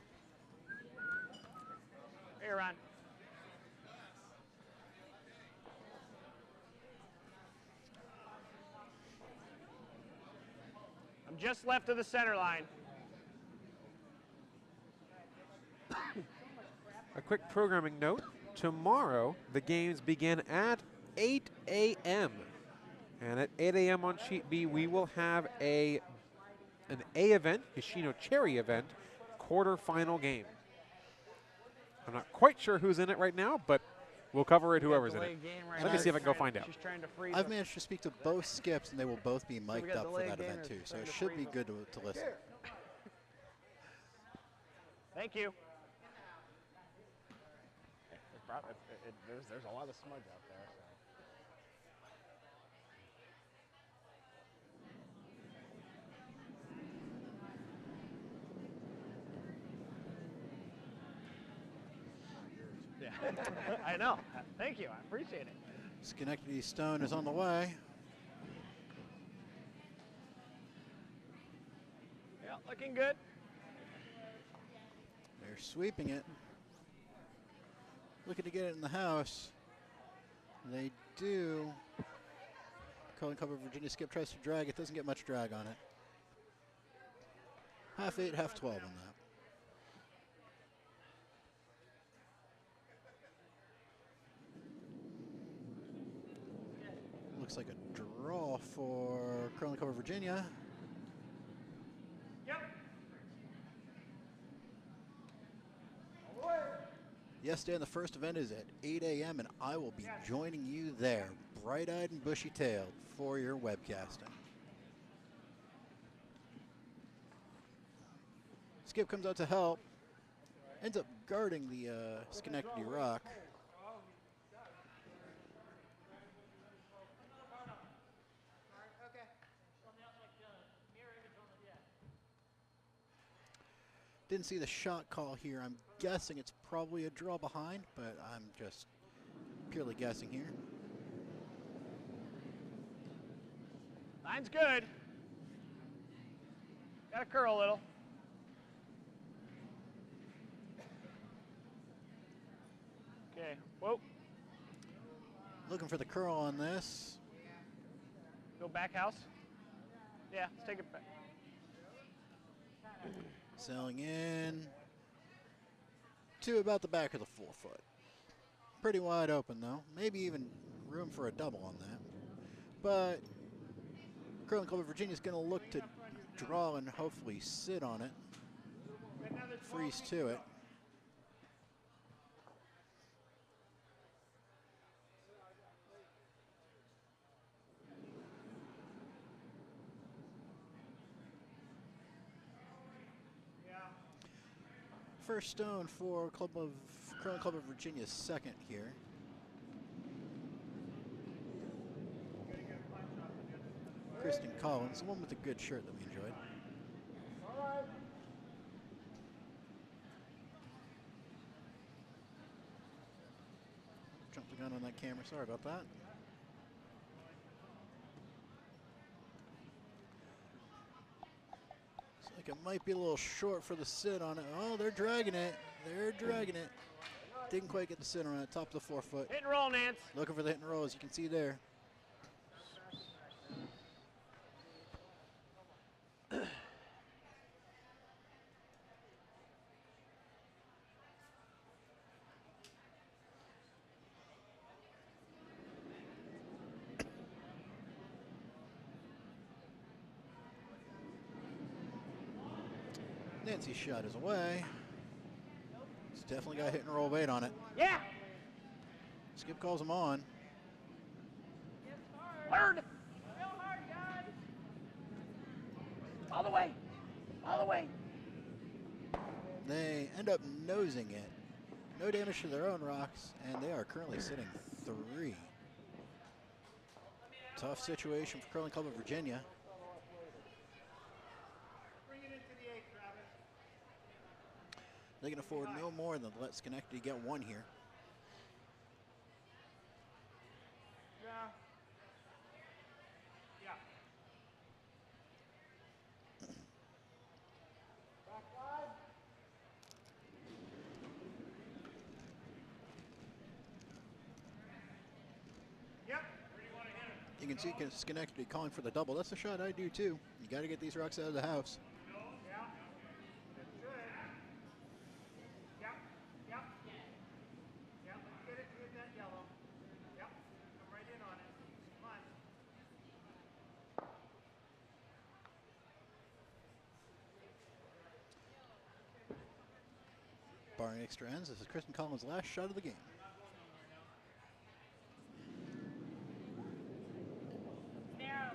Hey, Ron. I'm just left of the center line. A quick programming note. Tomorrow, the games begin at 8 a.m. And at 8 a.m. on sheet B, we will have an A event, Yoshino Cherry event, quarterfinal game. I'm not quite sure who's in it right now, but we'll cover it whoever's in it. Let me see if I can go find out. I've managed to speak to both skips, and they will both be mic'd up for that event too, so it should be good to listen. Thank you. There's a lot of smudge out there. So. Yeah, I know. Thank you. I appreciate it. Schenectady stone is on the way. Yeah, looking good. They're sweeping it. Looking to get it in the house. They do. Curling Club of Virginia skip tries to drag it. Doesn't get much drag on it. Half 8, half 12 on that. Looks like a draw for Curling Club of Virginia. Yes, Dan, the first event is at 8 a.m. and I will be joining you there, bright-eyed and bushy-tailed, for your webcasting. Skip comes out to help, ends up guarding the Schenectady rock. Didn't see the shot call here. I'm guessing it's probably a draw behind, but I'm just purely guessing here. Line's good. Got to curl a little. Okay, whoa. Looking for the curl on this. Go back house. Yeah, let's take it back. Sailing in to about the back of the 4-foot. Pretty wide open though. Maybe even room for a double on that. But Curling Club of Virginia is going to look to draw and hopefully sit on it. Freeze to it. First stone for Curling Club of Virginia's second here. Kristen Collins, the one with the good shirt that we enjoyed. Jumped the gun on that camera, sorry about that. Looks like it might be a little short for the sit on it. Oh, they're dragging it. They're dragging it. Didn't quite get the sit on it, top of the forefoot. Hit and roll, Nance. Looking for the hit and roll, as you can see there. Nancy's shot is away. It's definitely got hit and roll weight on it. Yeah. Skip calls him on. Hard. Real hard, guys. All the way. All the way. They end up nosing it. No damage to their own rocks, and they are currently sitting 3. Tough situation for Curling Club of Virginia. Bring it into the 8, Travis. They can afford no more than let Schenectady get 1 here. Yeah. Yeah. Yep. You can see Schenectady calling for the double. That's the shot I do too. You got to get these rocks out of the house. Yeah. That's good. Yep. Yep. Yep. Let's get it. Hit that yellow. Yep. Come right in on it. Come on. Barring extra ends, this is Kristen Collins' last shot of the game. Narrow.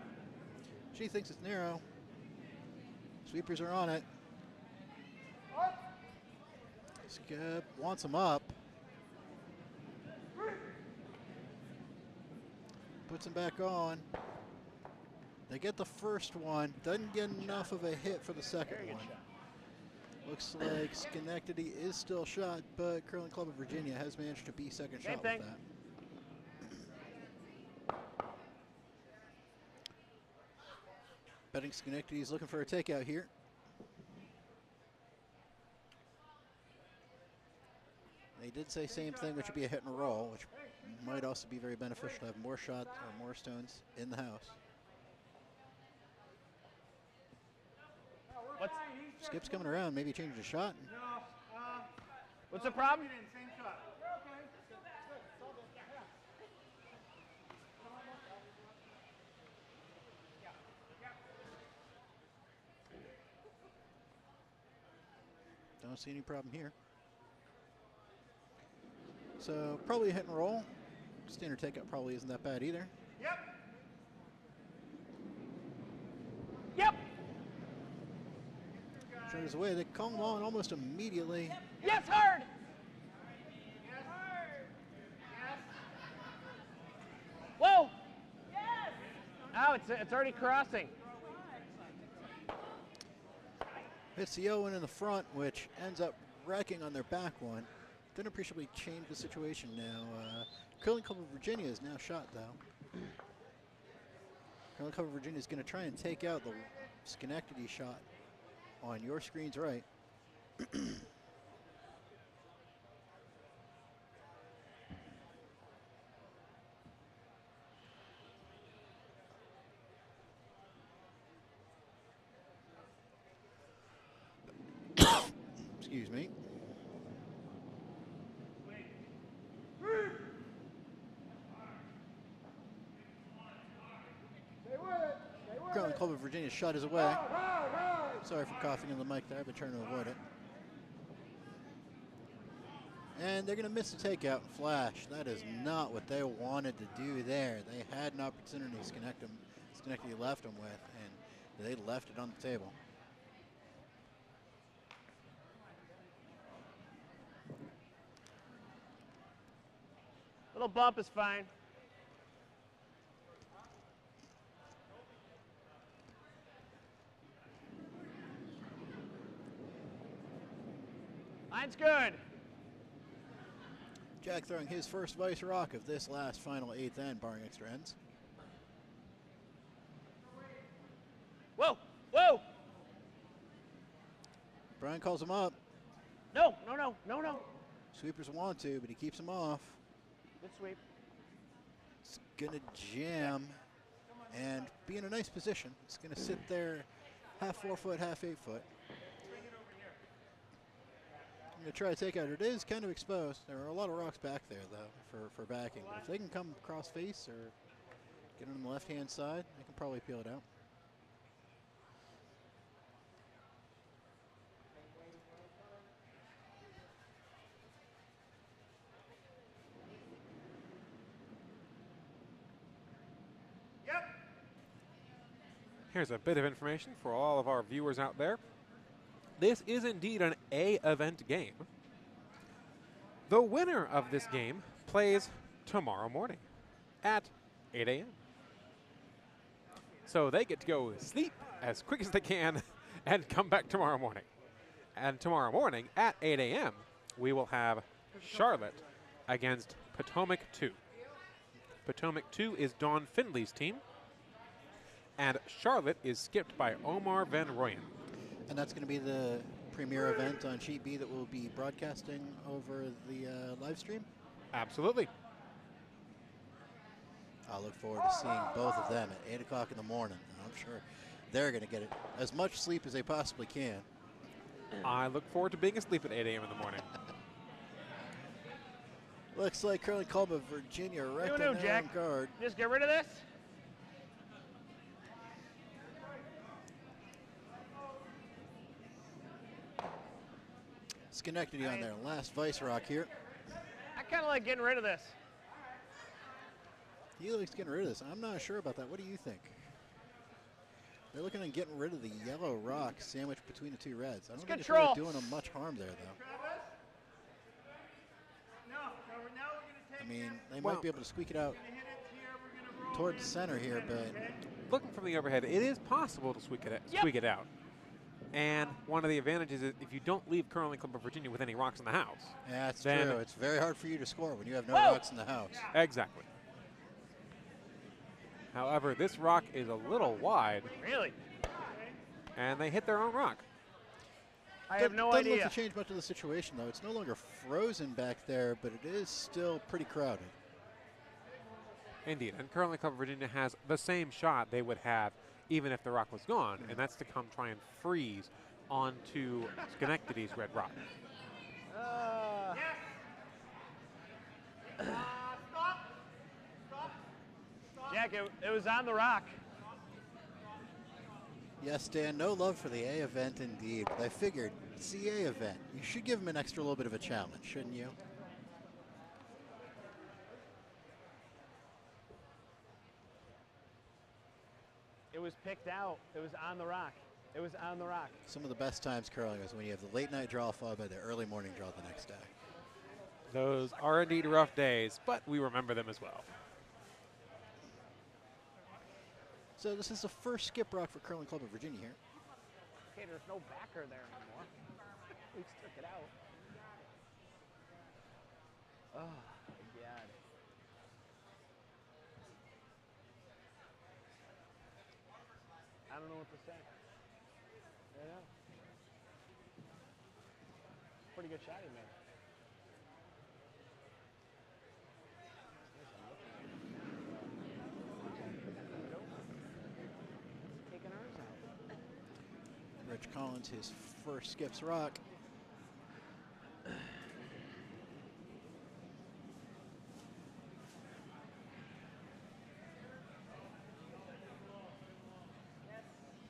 She thinks it's narrow. Sweepers are on it. Skip wants him up. Puts him back on. They get the first one. Doesn't get enough of a hit for the second Very good one. shot. Looks like Schenectady is still shot, but Curling Club of Virginia has managed to be second Same shot thing. with that. Betting Schenectady is looking for a takeout here. They did say same thing, which would be a hit and roll, which might also be very beneficial to have more shots or more stones in the house. What's Skip's coming around, maybe change the shot. No. what's the problem? Get in. Same shot. Don't see any problem here. So probably a hit and roll. Standard takeout probably isn't that bad either. Yep. Yep. Shot is away. They call him on almost immediately. Yes, hard. Yes. Yes. Whoa. Oh, it's already crossing. Hits the Owen in the front, which ends up wrecking on their back one. Didn't appreciably change the situation now. Curling Club of Virginia is now shot, though. Curling Club of Virginia is going to try and take out the Schenectady shot on your screen's right. Excuse me. Curling Club of Virginia shot is away. Sorry for coughing in the mic there. I've been trying to avoid it. And they're going to miss the takeout and flash. That is not what they wanted to do there. They had an opportunity Schenectady left them with, and they left it on the table. Little bump is fine. Line's good. Jack throwing his first vice rock of this last final eighth end, barring extra ends. Whoa, whoa. Brian calls him up. No, no, no, no, no. Sweepers want to, but he keeps him off. Good sweep. It's going to jam and be in a nice position. It's going to sit there half 4 foot, half 8 foot. I'm going to try to take out. It is kind of exposed. There are a lot of rocks back there, though, for backing. But if they can come cross face or get it on the left-hand side, they can probably peel it out. Here's a bit of information for all of our viewers out there. This is indeed an A event game. The winner of this game plays tomorrow morning at 8 a.m. So they get to go sleep as quick as they can and come back tomorrow morning. And tomorrow morning at 8 a.m., we will have Charlotte against Potomac 2. Potomac 2 is Dawn Findley's team. And Charlotte is skipped by Omar Van Royen. And that's going to be the premier event on Sheet B that we'll be broadcasting over the live stream? Absolutely. I look forward to seeing both of them at 8 o'clock in the morning. I'm sure they're going to get as much sleep as they possibly can. I look forward to being asleep at 8 a.m. in the morning. Looks like Curling Club of Virginia right No, on Jack. guard. Just get rid of this. Schenectady on their last vice rock here. I kind of like getting rid of this. He likes getting rid of this. I'm not sure about that. What do you think? They're looking at getting rid of the yellow rock sandwiched between the two reds. I don't think it's really doing them much harm there, though. I mean, they might be able to squeak it out towards the center here, but looking from the overhead, it is possible to squeak it out. And one of the advantages is if you don't leave Curling Club of Virginia with any rocks in the house. Yeah, that's true. It's very hard for you to score when you have no Whoa. rocks in the house. Exactly. However, this rock is a little wide. Really? And they hit their own rock. I have no Doesn't idea. look to change much of the situation, though. It's no longer frozen back there, but it is still pretty crowded. Indeed. And Curling Club of Virginia has the same shot they would have even if the rock was gone, and that's to come try and freeze onto Schenectady's red rock. Jack, it was on the rock. Yes, Dan, no love for the A event indeed. But I figured it's the A event. You should give them an extra little bit of a challenge, shouldn't you? It was picked out. It was on the rock. It was on the rock. Some of the best times curling is when you have the late night draw followed by the early morning draw the next day. Those are indeed rough days, but we remember them as well. So this is the first skip rock for Curling Club of Virginia here. Okay, there's no backer there anymore. We just took it out. Oh, my God. I don't know what to say. Yeah. Pretty good shot he made. Taking ours out. Rich Collins, his first skips rock.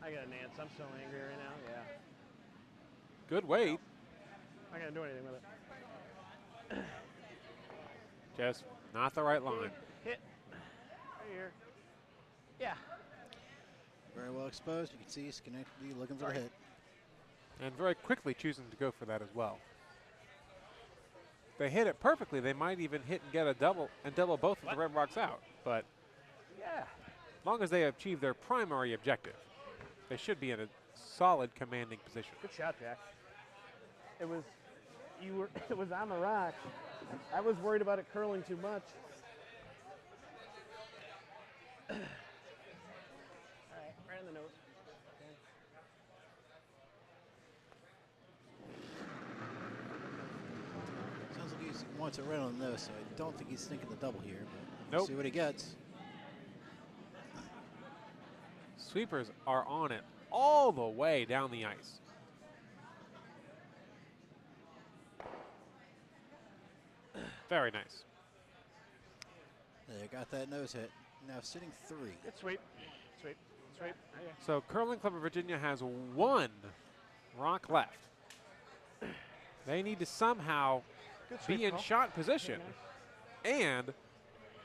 I got an ants. I'm so angry right now. Yeah. Good weight. I'm not going to do anything with it. Just not the right line. Hit. Right here. Yeah. Very well exposed. You can see Schenectady looking for a hit. And very quickly choosing to go for that as well. If they hit it perfectly, they might even hit and get a double and double both of the red rocks out. But Yeah. as long as they achieve their primary objective, they should be in a solid commanding position. Good shot, Jack. It was you were it was on the rock. I was worried about it curling too much. All right, right on the nose. Sounds like he wants it right on the nose, so I don't think he's thinking the double here. But Nope. we'll see what he gets. Sweepers are on it all the way down the ice. Very nice. They got that nose hit. Now sitting 3. Good sweep. Sweep. Sweep. Okay. So Curling Club of Virginia has 1 rock left. They need to somehow Good be sweep in call. shot position and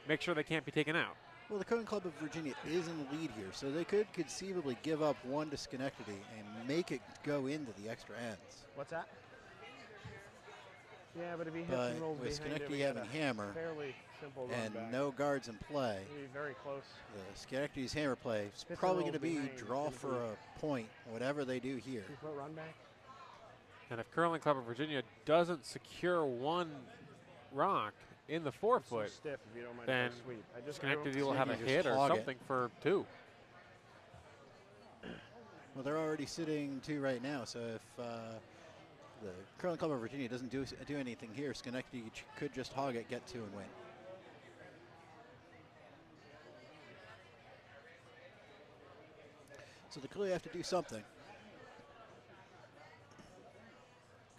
make sure they can't be taken out. Well, the Curling Club of Virginia is in the lead here, so they could conceivably give up 1 to Schenectady and make it go into the extra ends. What's that? Yeah, but if he hits But and rolls with behind it, Schenectady we got having a hammer fairly simple run and back. no guards in play, It'll be very close. the Schenectady's hammer play is and probably roll going to be behind is draw gonna for be- a point, whatever they do here. 3-foot run back. And if Curling Club of Virginia doesn't secure 1 rock in the It's 4-foot, so stiff if you don't mind then if I sweep. I just Schenectady will have a you just hit or hog it. something for 2. Well, they're already sitting 2 right now, so if the Curling Club of Virginia doesn't do anything here, Schenectady could just hog it, get 2, and win. So they clearly have to do something.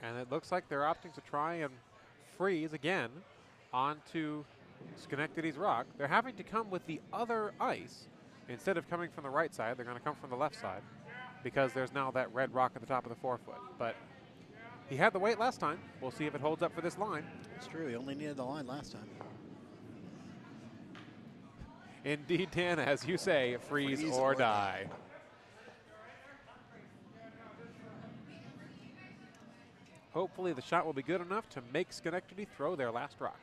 And it looks like they're opting to try and freeze again onto Schenectady's rock. They're having to come with the other ice. Instead of coming from the right side, they're going to come from the left side because there's now that red rock at the top of the 4-foot. But he had the weight last time. We'll see if it holds up for this line. It's true, he only needed the line last time. Indeed, Dan, as you say, freeze, Freeze or or die. Hopefully the shot will be good enough to make Schenectady throw their last rock.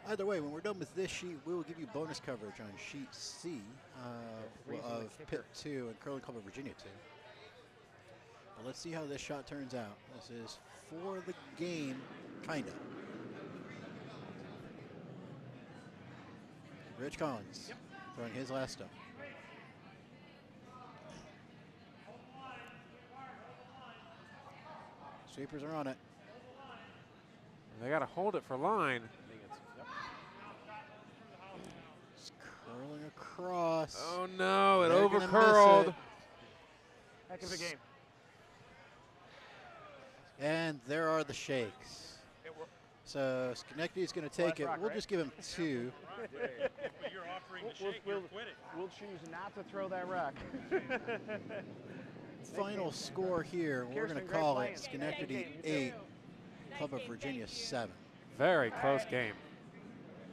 Either way, when we're done with this sheet, we will give you bonus coverage on sheet C Freezing the of kicker. Pitt 2 and Curling Club of Virginia 2. But let's see how this shot turns out. This is for the game, kind of. Rich Collins throwing his last stone. Sweepers are on it. They got to hold it for line. It's curling across. Oh no, it They're gonna miss overcurled. it. Heck of a game. And there are the shakes. So Schenectady is going to take Last it. rock, We'll right? just give him 2. But you're offering the shake, you're quitting. We'll choose not to throw that rock. Final score here, we're Kirsten, going to great call playing. it Schenectady 8, Club of Virginia 7. Very close game.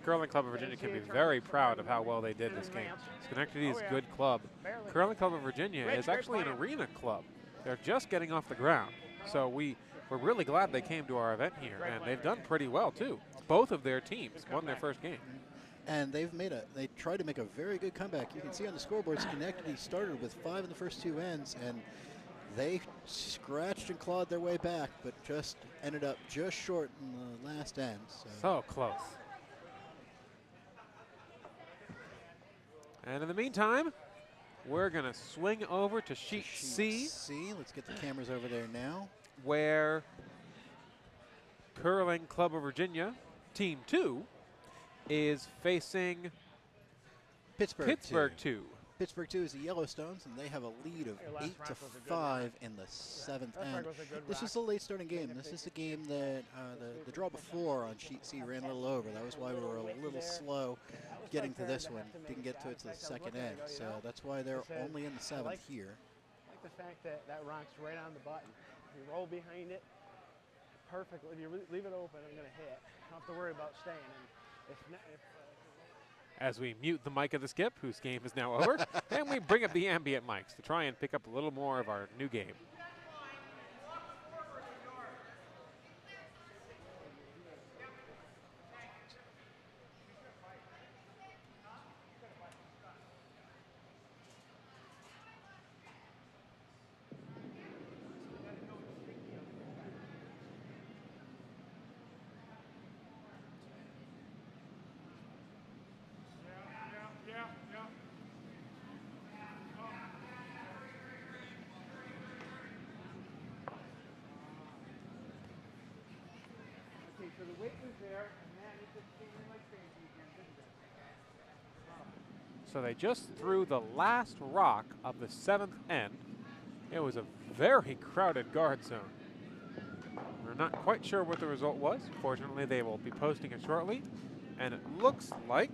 Curling Club of Virginia can be very proud of how well they did this game. Schenectady is a good club. Barely. Curling Club of Virginia Rich, is great actually an playing. arena club. They're just getting off the ground. So we're really glad they came to our event here, and they've done pretty well too. Both of their teams won their first game. And they tried to make a very good comeback. You can see on the scoreboard, Schenectady started with 5 in the first 2 ends, and they scratched and clawed their way back, but just ended up just short in the last end. So close. And in the meantime, we're going to swing over to sheet C, Let's get the cameras over there now. where Curling Club of Virginia, Team 2, is facing Pittsburgh 2. Pittsburgh 2 is the Yellowstones, and they have a lead of Your last 8 to rock was a good 5 in the 7th Last end. rock was a good This rock. is a late starting game. This is the game that the draw before on sheet C ran a little over. That was why we were a little slow getting to this one. Didn't get to it to the second end. So that's why they're only in the 7th here. I like the fact that that rock's right on the button. If you roll behind it, perfectly. If you leave it open, I'm going to hit. I don't have to worry about staying. And if As we mute the mic of the skip, whose game is now over, and we bring up the ambient mics to try and pick up a little more of our new game. So the weight was there, and then it just came in like crazy again, didn't it? So they just threw the last rock of the 7th end. It was a very crowded guard zone. We're not quite sure what the result was. Fortunately, they will be posting it shortly. And it looks like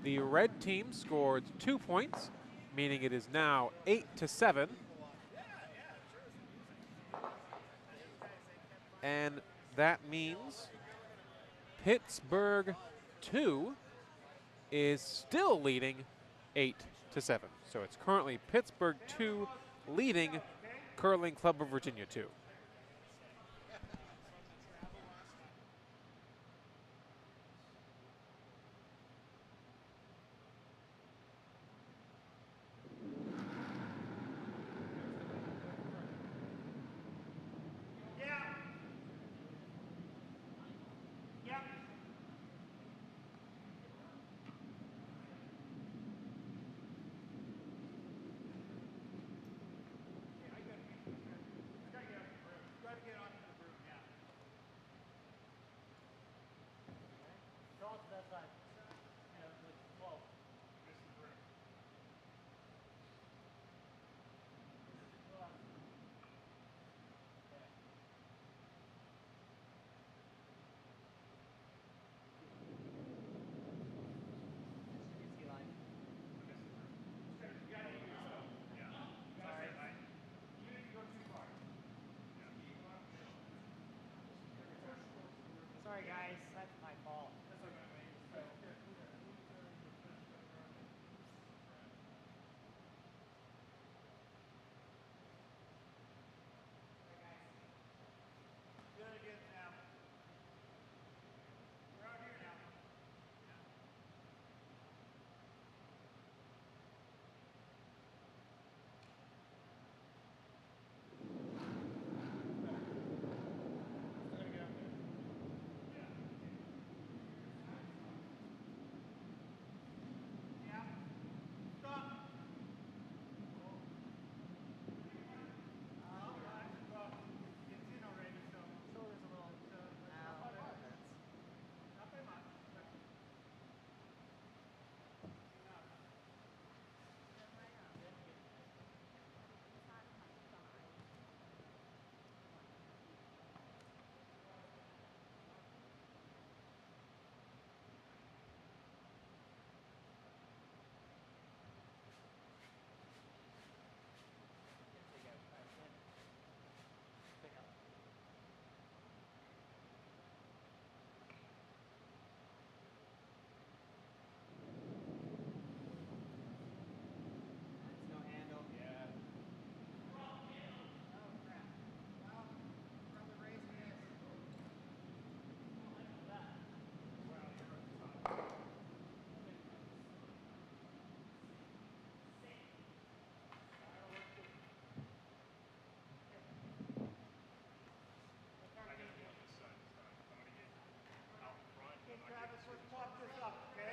the red team scored 2 points, meaning it is now 8-7. And that means Pittsburgh 2 is still leading 8-7. So it's currently Pittsburgh 2 leading Curling Club of Virginia 2. Yeah. Yep. Gotta get onto the broom, yeah. Go on to that side. Yeah, like 12. This is the broom. Sorry guys, that's my fault. Do it again now. We're out here now. Yeah. Stop. Well, it's in already, so. Shoulder's a little. Not by much. Travis, let's pop this up, okay?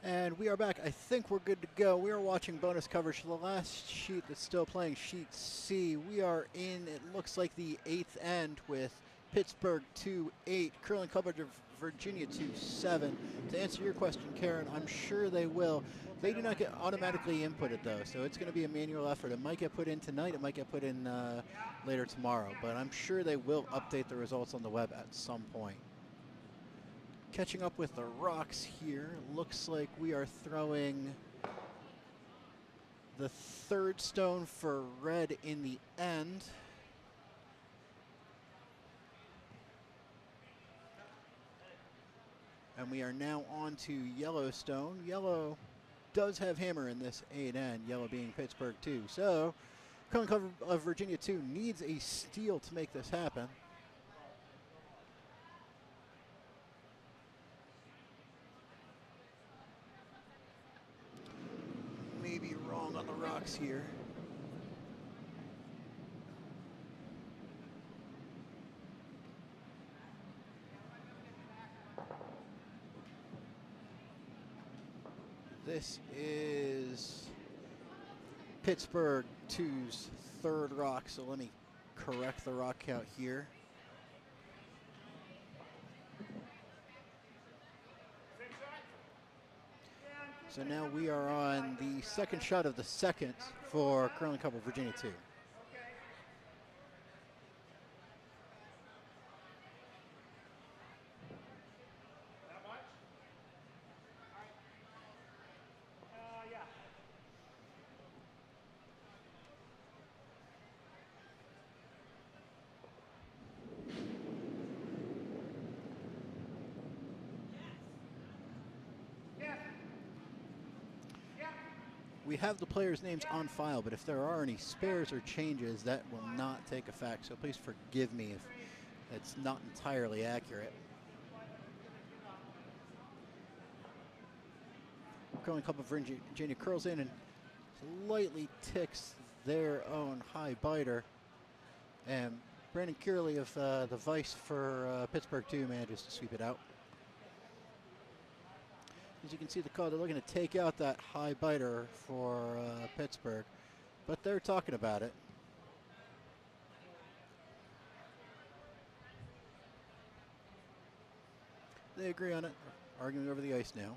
And we are back. I think we're good to go. We are watching bonus coverage. The last sheet that's still playing, sheet C. We are in, it looks like, the 8th end with Pittsburgh 2-8, Curling Club of Virginia 2-7. To answer your question, Karen, I'm sure they will. They do not get automatically inputted, though, so it's going to be a manual effort. It might get put in tonight. It might get put in later tomorrow, but I'm sure they will update the results on the web at some point. Catching up with the rocks here, looks like we are throwing the 3rd stone for red in the end. And we are now on to Yellowstone. Yellow does have hammer in this 8 end, yellow being Pittsburgh 2. So, Curling Club of Virginia 2 needs a steal to make this happen. Maybe wrong on the rocks here. This is Pittsburgh 2's third rock, so let me correct the rock count here. So now we are on the second shot of the second for Curling Cup of Virginia 2. Yeah. We have the players' names on file, but if there are any spares or changes, that will not take effect. So please forgive me if it's not entirely accurate. Curling Cup of Virginia curls in and slightly ticks their own high biter. And Brandon Kearley of the Vice for Pittsburgh 2 manages to sweep it out. As you can see the call, they're looking to take out that high biter for Pittsburgh, but they're talking about it. They agree on it, arguing over the ice now.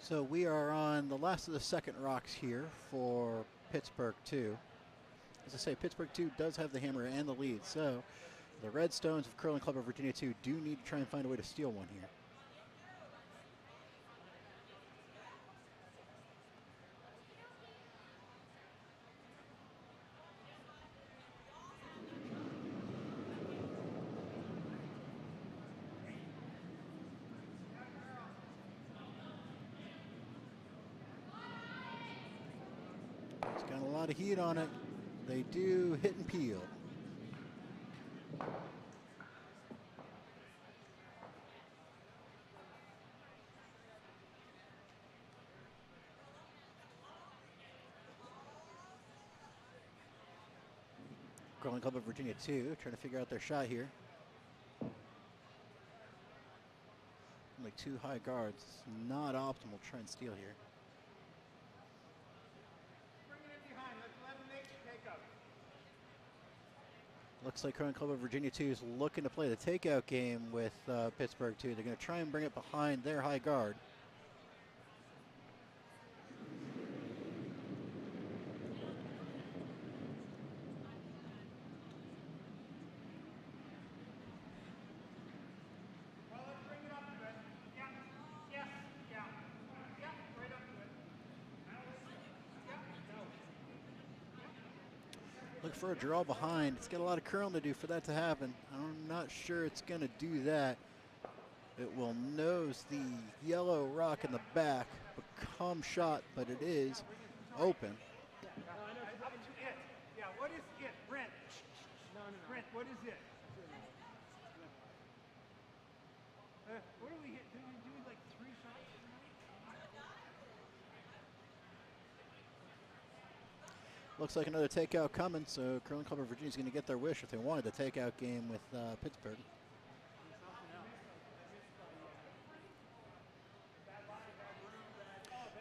So we are on the last of the second rocks here for Pittsburgh 2. As I say, Pittsburgh 2 does have the hammer and the lead, so the Redstones of Curling Club of Virginia 2 do need to try and find a way to steal one here. It's got a lot of heat on it. They do hit and peel. Curling Club of Virginia 2 trying to figure out their shot here. Only two high guards. Not optimal try and steal here. Looks like Curling Club of Virginia 2 is looking to play the takeout game with Pittsburgh 2. They're going to try and bring it behind their high guard. Look for a draw behind. It's got a lot of curling to do for that to happen. I'm not sure it's going to do that. It will nose the yellow rock in the back, become shot, but it is open. Up to it. Yeah, what is it? Brent. Brent, what is it? What are we hit? Did we do like 3 shots tonight? Looks like another takeout coming, so Curling Club of Virginia is going to get their wish if they wanted the takeout game with Pittsburgh.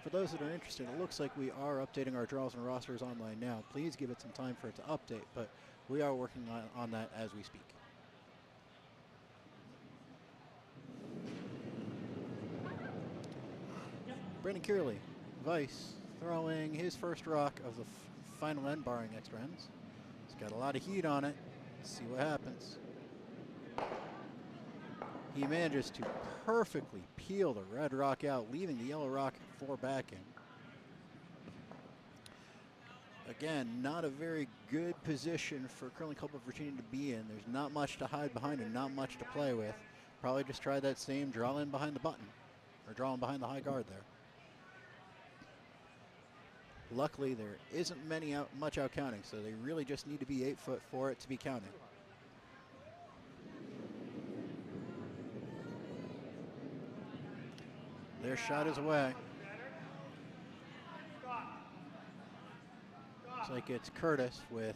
For those that are interested, it looks like we are updating our draws and rosters online now. Please give it some time for it to update, but we are working on that as we speak. Brandon Kearley, Vice, throwing his first rock of the final end, barring extra ends. It's got a lot of heat on it. Let's see what happens. He manages to perfectly peel the red rock out, leaving the yellow rock for backing. Again, not a very good position for Curling Club of Virginia to be in. There's not much to hide behind and not much to play with. Probably just try that same draw in behind the button, or draw in behind the high guard there. Luckily, there isn't much out counting, so they really just need to be 8 foot for it to be counted. Their shot is away. Looks like it's Curtis with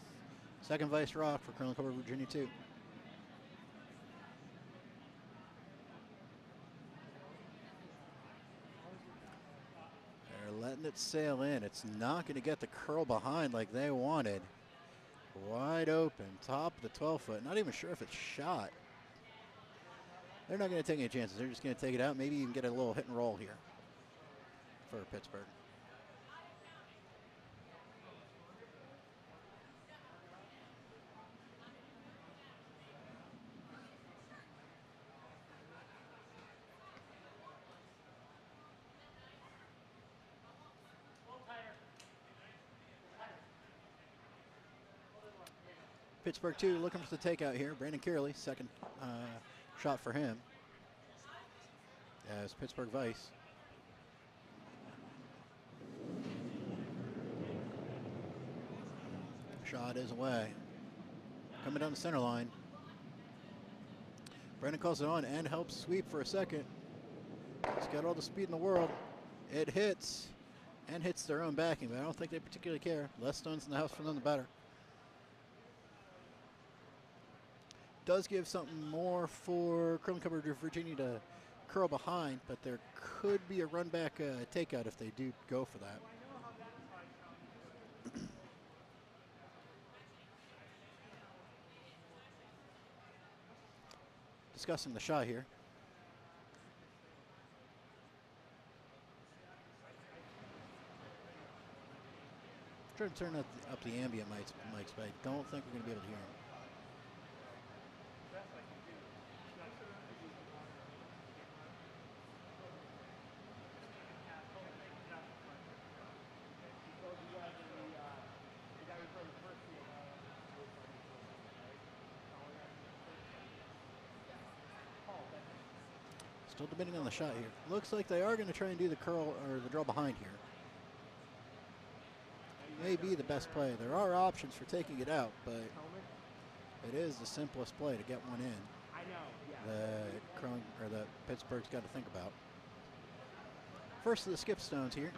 second vice rock for Colonel Cobra Virginia 2. They're letting it sail in. It's not going to get the curl behind like they wanted. Wide open, top of the 12-foot. Not even sure if it's shot. They're not going to take any chances. They're just going to take it out. Maybe even get a little hit and roll here for Pittsburgh. Pittsburgh 2 looking for the takeout here. Brandon Kearley, second shot for him. As Pittsburgh Vice. Shot is away. Coming down the center line. Brandon calls it on and helps sweep for a second. He's got all the speed in the world. It hits and hits their own backing, but I don't think they particularly care. Less stones in the house for them, the better. Does give something more for Curling Cover Virginia to curl behind, but there could be a run back takeout if they do go for that. Discussing the shot here. Trying to turn up the ambient mics, but I don't think we're going to be able to hear them. Still debating on the shot here. Looks like they are going to try and do the curl or the draw behind here. May be the best play. There are options for taking it out, but it is the simplest play to get one in. The Pittsburgh's got to think about. First of the skip stones here.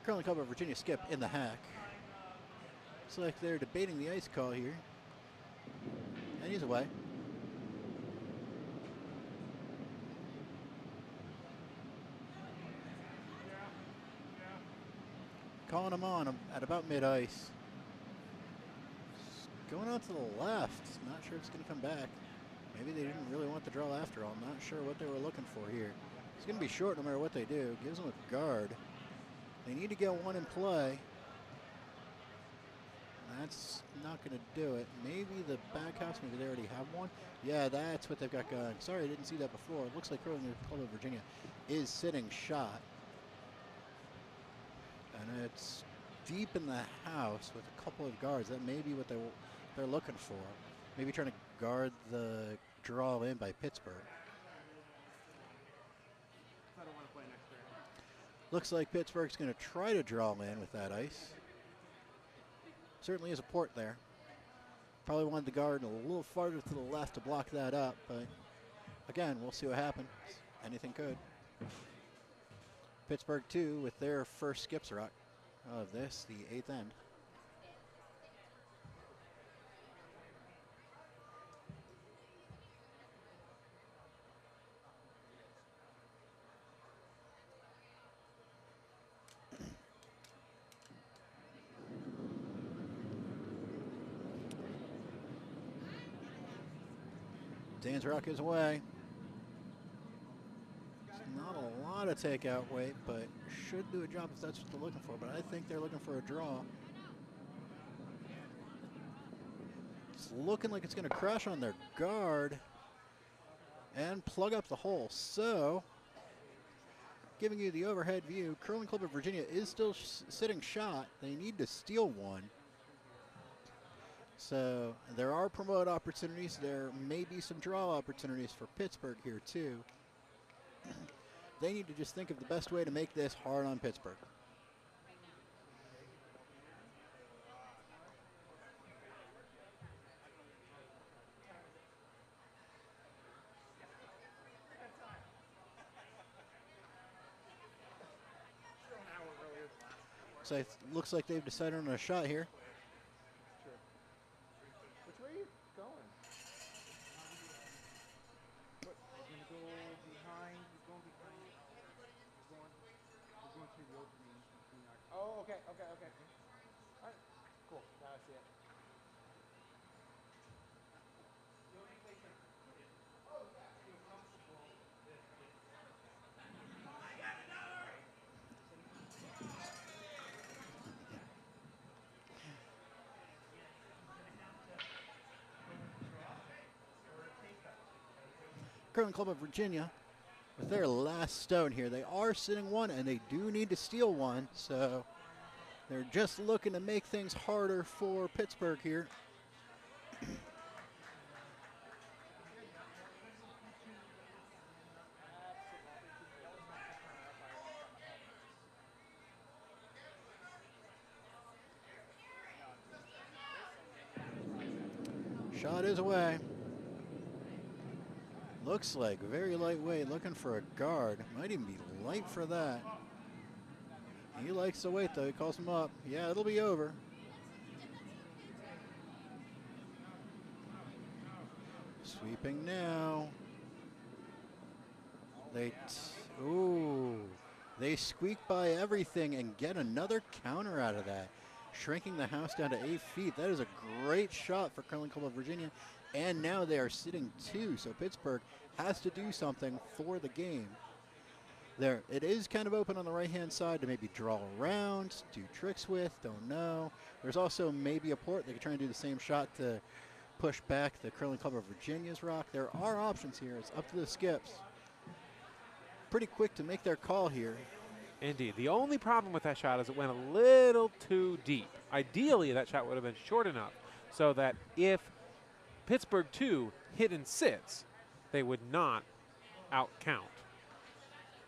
Curling Cover Virginia skip in the hack. Looks like they're debating the ice call here. And he's away. Calling him on at about mid-ice. Going out to the left. Not sure if it's going to come back. Maybe they didn't really want the draw after all. I'm not sure what they were looking for here. It's going to be short no matter what they do. Gives them a guard. They need to get one in play. That's not going to do it. Maybe the back house, maybe they already have one. Yeah, that's what they've got going. Sorry, I didn't see that before. It looks like Curling Club of Virginia is sitting shot. And it's deep in the house with a couple of guards. That may be what they're looking for. Maybe trying to guard the draw in by Pittsburgh. Looks like Pittsburgh's going to try to draw in with that ice. Certainly is a port there. Probably wanted the guard a little farther to the left to block that up, but again, we'll see what happens. Anything could. Pittsburgh 2 with their first skips rock of this, the 8th end. Dan's rock is away. It's not a lot of takeout weight, but should do a job if that's what they're looking for. But I think they're looking for a draw. It's looking like it's going to crash on their guard and plug up the hole. So giving you the overhead view. Curling Club of Virginia is still sitting shot. They need to steal one. So there are promote opportunities. There may be some draw opportunities for Pittsburgh here too. They need to just think of the best way to make this hard on Pittsburgh. So it looks like they've decided on a shot here. Which way are you going? What? You're gonna go behind. You're going behind. We're going through the opening between our. Oh, okay. All right. Cool. Now I see it. Curling Club of Virginia with their last stone here. They are sitting one, and they do need to steal one, so they're just looking to make things harder for Pittsburgh here. Shot is away. Looks like very lightweight, looking for a guard. Might even be light for that. He likes to wait though, he calls him up. Yeah, it'll be over. Sweeping now. They squeak by everything and get another counter out of that. Shrinking the house down to 8 feet. That is a great shot for Curling Club of Virginia. And now they are sitting 2, so Pittsburgh has to do something for the game. There, it is kind of open on the right-hand side to maybe draw around, do tricks with, don't know. There's also maybe a port. They could try and do the same shot to push back the Curling Club of Virginia's rock. There are options here. It's up to the skips. Pretty quick to make their call here. Indeed. The only problem with that shot is it went a little too deep. Ideally, that shot would have been short enough so that if Pittsburgh 2 hit and sits, they would not outcount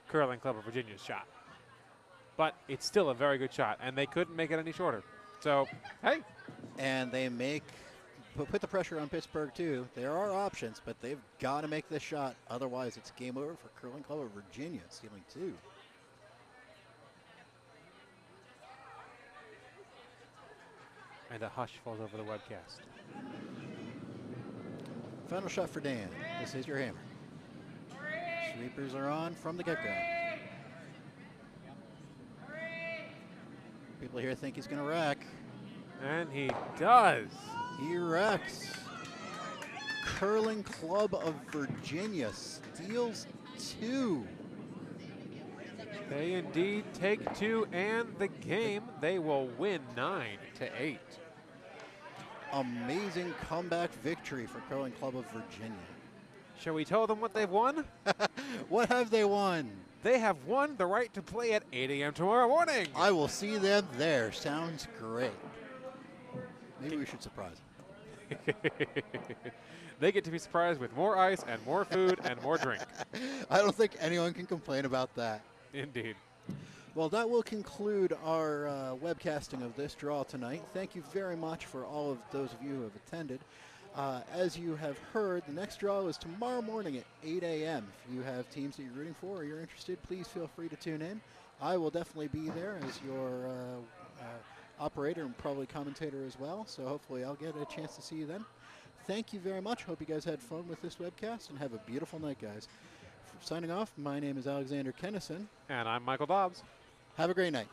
Curling Club of Virginia's shot. But it's still a very good shot, and they couldn't make it any shorter. So, hey. And they put the pressure on Pittsburgh too. There are options, but they've got to make this shot. Otherwise, it's game over for Curling Club of Virginia, stealing 2. And a hush falls over the webcast. Final shot for Dan. This is your hammer. Sweepers are on from the get-go. People here think he's going to rack. And he does. He racks. Curling Club of Virginia steals 2. They indeed take 2, and the game, they will win 9-8. Amazing comeback victory for Curling Club of Virginia. Shall we tell them what they've won? What have they won? They have won the right to play at 8 a.m. tomorrow morning. I will see them there. Sounds great. Maybe we should surprise them. They get to be surprised with more ice and more food and more drink. I don't think anyone can complain about that. Indeed. Well, that will conclude our webcasting of this draw tonight. Thank you very much for all of those of you who have attended. As you have heard, the next draw is tomorrow morning at 8 a.m. If you have teams that you're rooting for or you're interested, please feel free to tune in. I will definitely be there as your operator and probably commentator as well, so hopefully I'll get a chance to see you then. Thank you very much. Hope you guys had fun with this webcast, and have a beautiful night, guys. Signing off, my name is Alexander Kennison. And I'm Michael Dobbs. Have a great night.